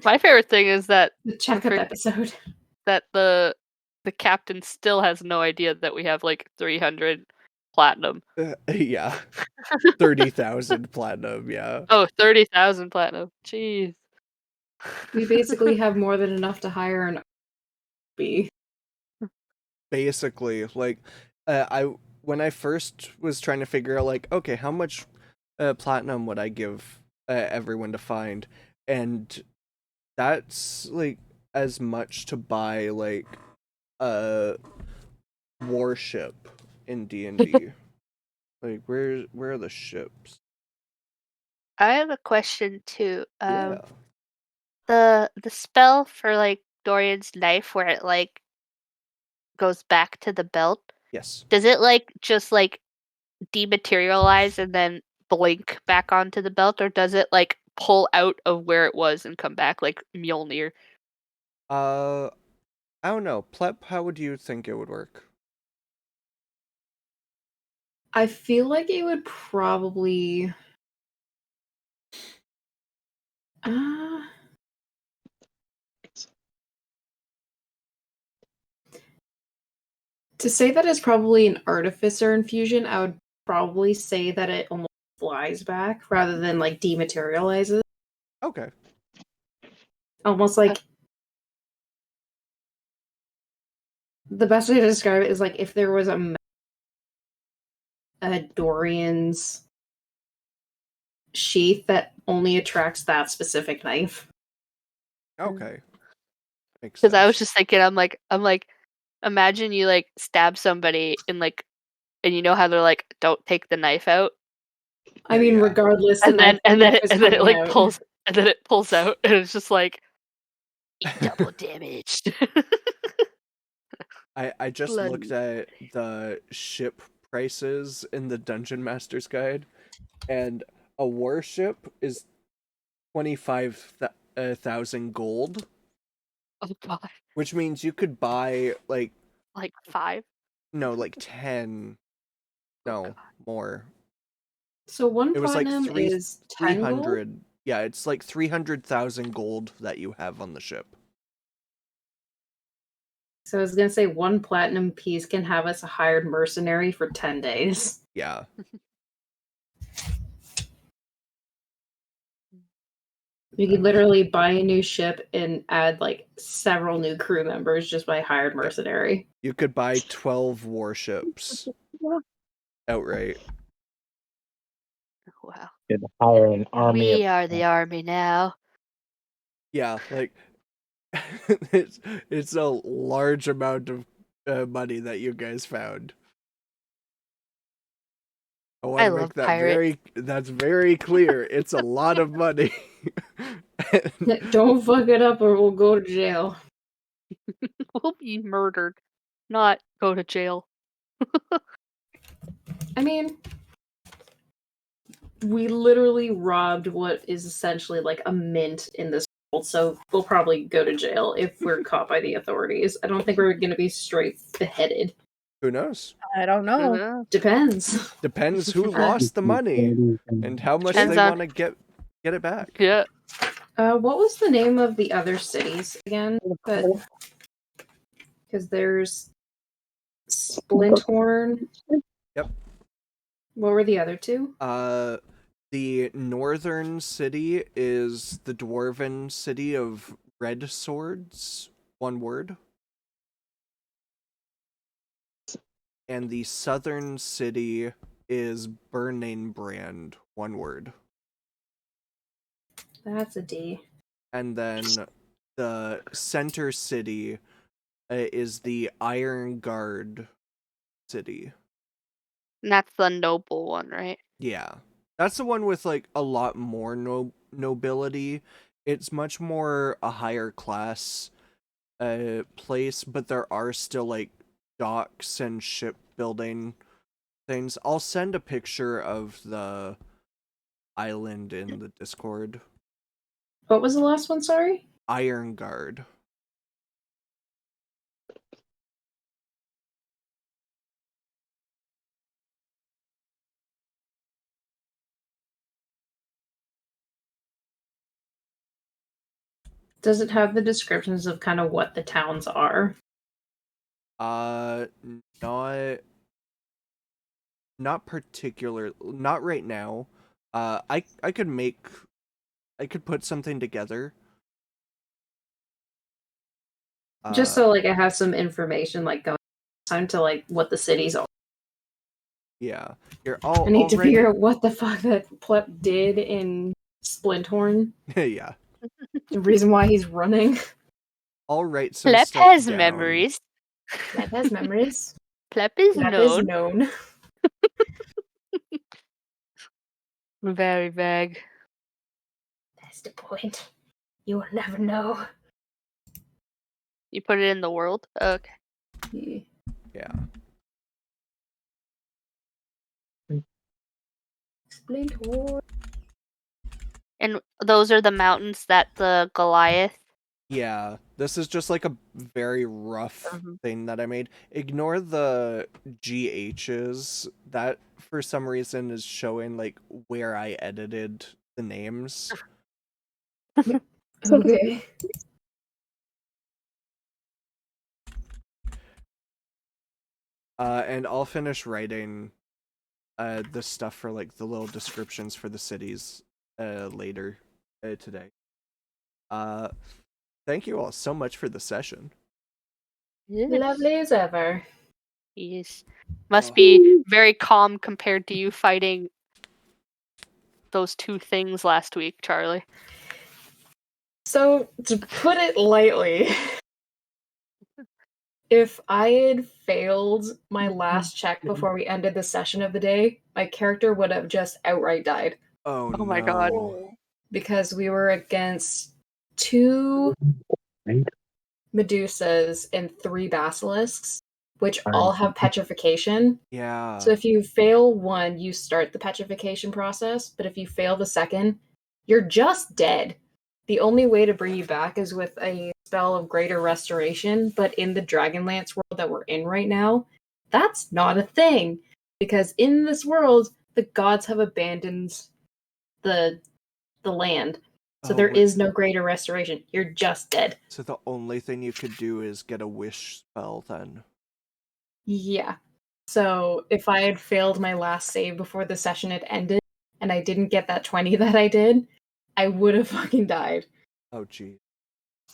My favorite thing is that The checkup episode. that the captain still has no idea that we have like 300 platinum. Yeah, 30,000 platinum. Yeah, Oh, 30,000 platinum. Jeez. We basically have more than enough to hire an B. basically, like, I when I first was trying to figure out like, okay, how much platinum would I give everyone to find, and that's like as much to buy like a warship in D&D. Like, where are the ships? I have a question too. Yeah. The spell for like Dorian's knife where it like goes back to the belt, Yes. does it like just like dematerialize and then blink back onto the belt, or does it like pull out of where it was and come back like Mjolnir? I don't know. Plep, how would you think it would work? I feel like it would probably. To say that it's probably an artificer infusion, I would probably say that it almost flies back rather than like dematerializes. Okay. Almost like the best way to describe it is like if there was a Dorian's sheath that only attracts that specific knife. Okay. Makes Because I was sense. just thinking, I'm like, imagine you like stab somebody and like, and you know how they're like, don't take the knife out, I mean, Yeah. regardless, and then the knife is coming like out. pulls, and then it pulls out, and it's just like double damaged. I just Bloody. looked at the ship prices in the Dungeon Master's Guide, and a warship is 25,000 gold, Oh god. Which means you could buy like 5? no, like 10. No, more. So one It was like platinum is 10 gold? 300. Yeah, it's like 300,000 gold that you have on the ship. So I was gonna say one platinum piece can have us a hired mercenary for 10 days. Yeah. You could literally buy a new ship and add like several new crew members just by hired mercenary. You could buy 12 warships outright. Wow. Could hire an army. We are the army now. Yeah, like it's a large amount of money that you guys found. I want to make that that's very clear. It's a lot of money. Don't fuck it up or we'll go to jail. We'll be murdered, not go to jail. I mean, we literally robbed what is essentially like a mint in this world, so we'll probably go to jail if we're caught by the authorities. I don't think we're going to be straight beheaded. Who knows? I don't know. Depends. Depends who lost the money and how much Depends they on- want to get it back. Yeah. What was the name of the other cities again? Because there's Splinthorn. Yep. What were the other two? The northern city is the dwarven city of Red Swords, one word. And the southern city is Burning Brand, one word. That's a D. And then the center city is the Iron Guard city. And that's the noble one, right? Yeah. That's the one with like a lot more nobility. It's much more a higher class place, but there are still like docks and shipbuilding things. I'll send a picture of the island in the Discord. What was the last one, sorry? Iron Guard. Does it have the descriptions of kind of what the towns are? Not particular, not right now. I could put something together. Just so like I have some information like going time to like what the cities are. Yeah. Here, I need to figure out what the fuck that Plep did in Splinthorn. Yeah. The reason why he's running. I'll write some Plep stuff has down. memories. Plep has memories. Plep is Plep known. is known. Very vague. That's the point. You will never know. You put it in the world? Okay. Yeah. Splinthorn. And those are the mountains that the Goliath. Yeah. This is just like a very rough thing that I made. Ignore the GHs. That for some reason is showing like where I edited the names. Okay. And I'll finish writing the stuff for like the little descriptions for the cities later today. Thank you all so much for the session. Yes. Lovely as ever. Yes. Must be very calm compared to you fighting those two things last week, Charlie. So, to put it lightly, if I had failed my last check before we ended the session of the day, my character would have just outright died. Oh no. My god. Because we were against 2 Medusas and 3 Basilisks, which all have petrification. Yeah. So if you fail one, you start the petrification process, but if you fail the second, you're just dead. The only way to bring you back is with a spell of Greater Restoration, but in the Dragonlance world that we're in right now, that's not a thing. Because in this world, the gods have abandoned the land. So there is no Greater Restoration. You're just dead. So the only thing you could do is get a wish spell then. Yeah. So if I had failed my last save before the session had ended, and I didn't get that 20 that I did, I would have fucking died. Oh, gee.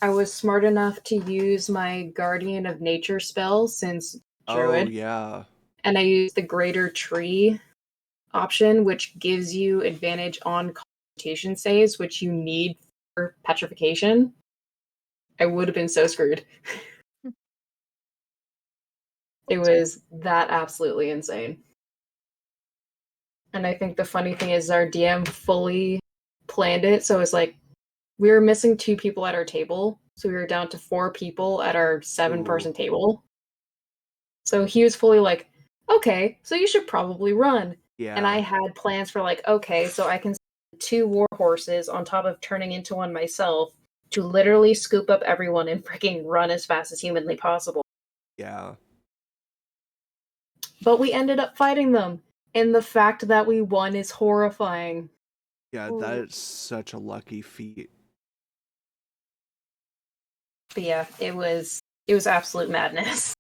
I was smart enough to use my Guardian of Nature spell since Druid. Oh, yeah. And I used the Greater Tree option, which gives you advantage on Constitution saves, which you need for Petrification. I would have been so screwed. It was that absolutely insane. And I think the funny thing is our DM fully planned it, so it's like we were missing 2 people at our table, so we were down to 4 people at our 7-person table. So he was fully like, okay, so you should probably run. Yeah. And I had plans for like, okay, so I can send 2 war horses on top of turning into one myself to literally scoop up everyone and freaking run as fast as humanly possible. Yeah. But we ended up fighting them, and the fact that we won is horrifying. Yeah, that is such a lucky feat. But yeah, it was absolute madness.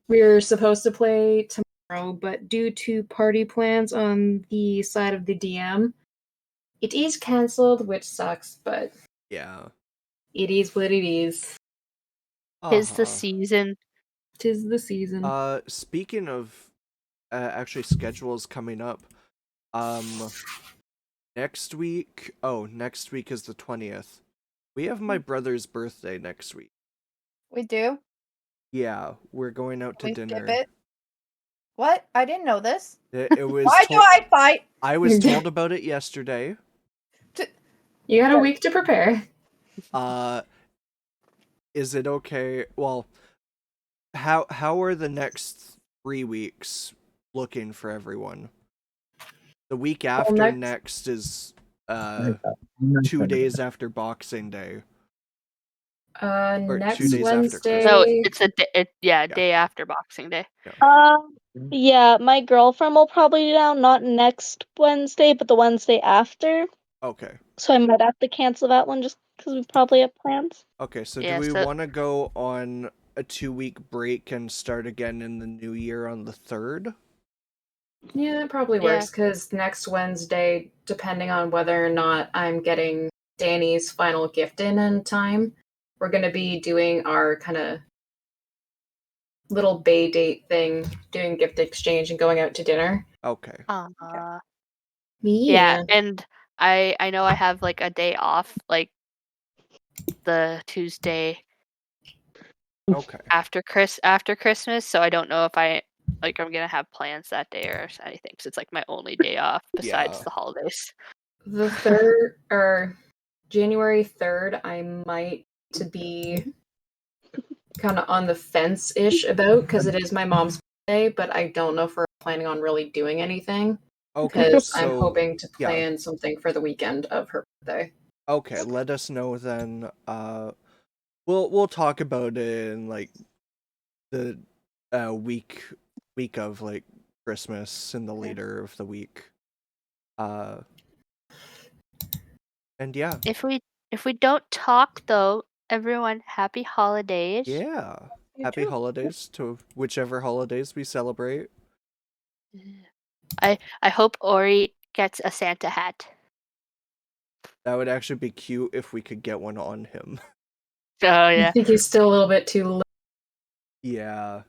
We were supposed to play tomorrow, but due to party plans on the side of the DM, it is cancelled, which sucks, but yeah, it is what it is. Tis the season. 'Tis the season. Speaking of actually schedules coming up, next week is the 20th. We have my brother's birthday next week. We do? Yeah, we're going out to dinner. Skip it? What? I didn't know this. It was Why do I fight? I was told about it yesterday. You got a week to prepare. Is it okay? Well, how are the next 3 weeks looking for everyone? The week after next is 2 days after Boxing Day. Next 2 days Wednesday. after No, it's a day after Boxing Day. Yeah, my girlfriend will probably be down, not next Wednesday, but the Wednesday after. Okay. So I might have to cancel that one just because we probably have plans. Okay, so Yeah, do we so- want to go on a 2-week break and start again in the new year on the 3rd? Yeah, that probably works, because next Wednesday, depending on whether or not I'm getting Danny's final gift in time, we're going to be doing our kind of little Bay date thing, doing gift exchange and going out to dinner. Okay. Yeah, and I know I have like a day off, like the Tuesday Okay. after Christmas, so I don't know if I'm gonna have plans that day or anything. So it's like my only day off besides the holidays. The 3rd or January 3rd, I might to be kind of on the fence-ish about, because it is my mom's birthday, but I don't know if we're planning on really doing anything. Okay, Because so I'm hoping to plan something for the weekend of her birthday. Okay, let us know then. We'll talk about it in like the week of like Christmas and the later of the week. And yeah. If we don't talk though, everyone, happy holidays. Yeah. Happy holidays to whichever holidays we celebrate. I hope Ori gets a Santa hat. That would actually be cute if we could get one on him. Oh yeah. I think he's still a little bit too low. Yeah,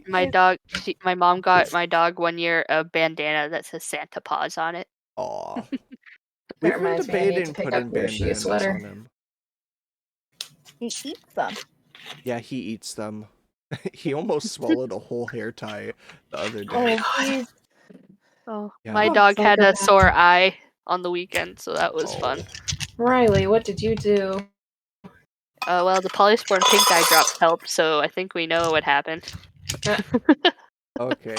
my mom got my dog one year a bandana that says Santa Paws on it. Aw. That reminds me, I need to pick up Yoshi a sweater. On him. He eats them. Yeah, he eats them. He almost swallowed a whole hair tie the other day. My dog had a sore eye on the weekend, so that was fun. Riley, what did you do? Well, the polysporin pink eye drops helped, so I think we know what happened. Okay.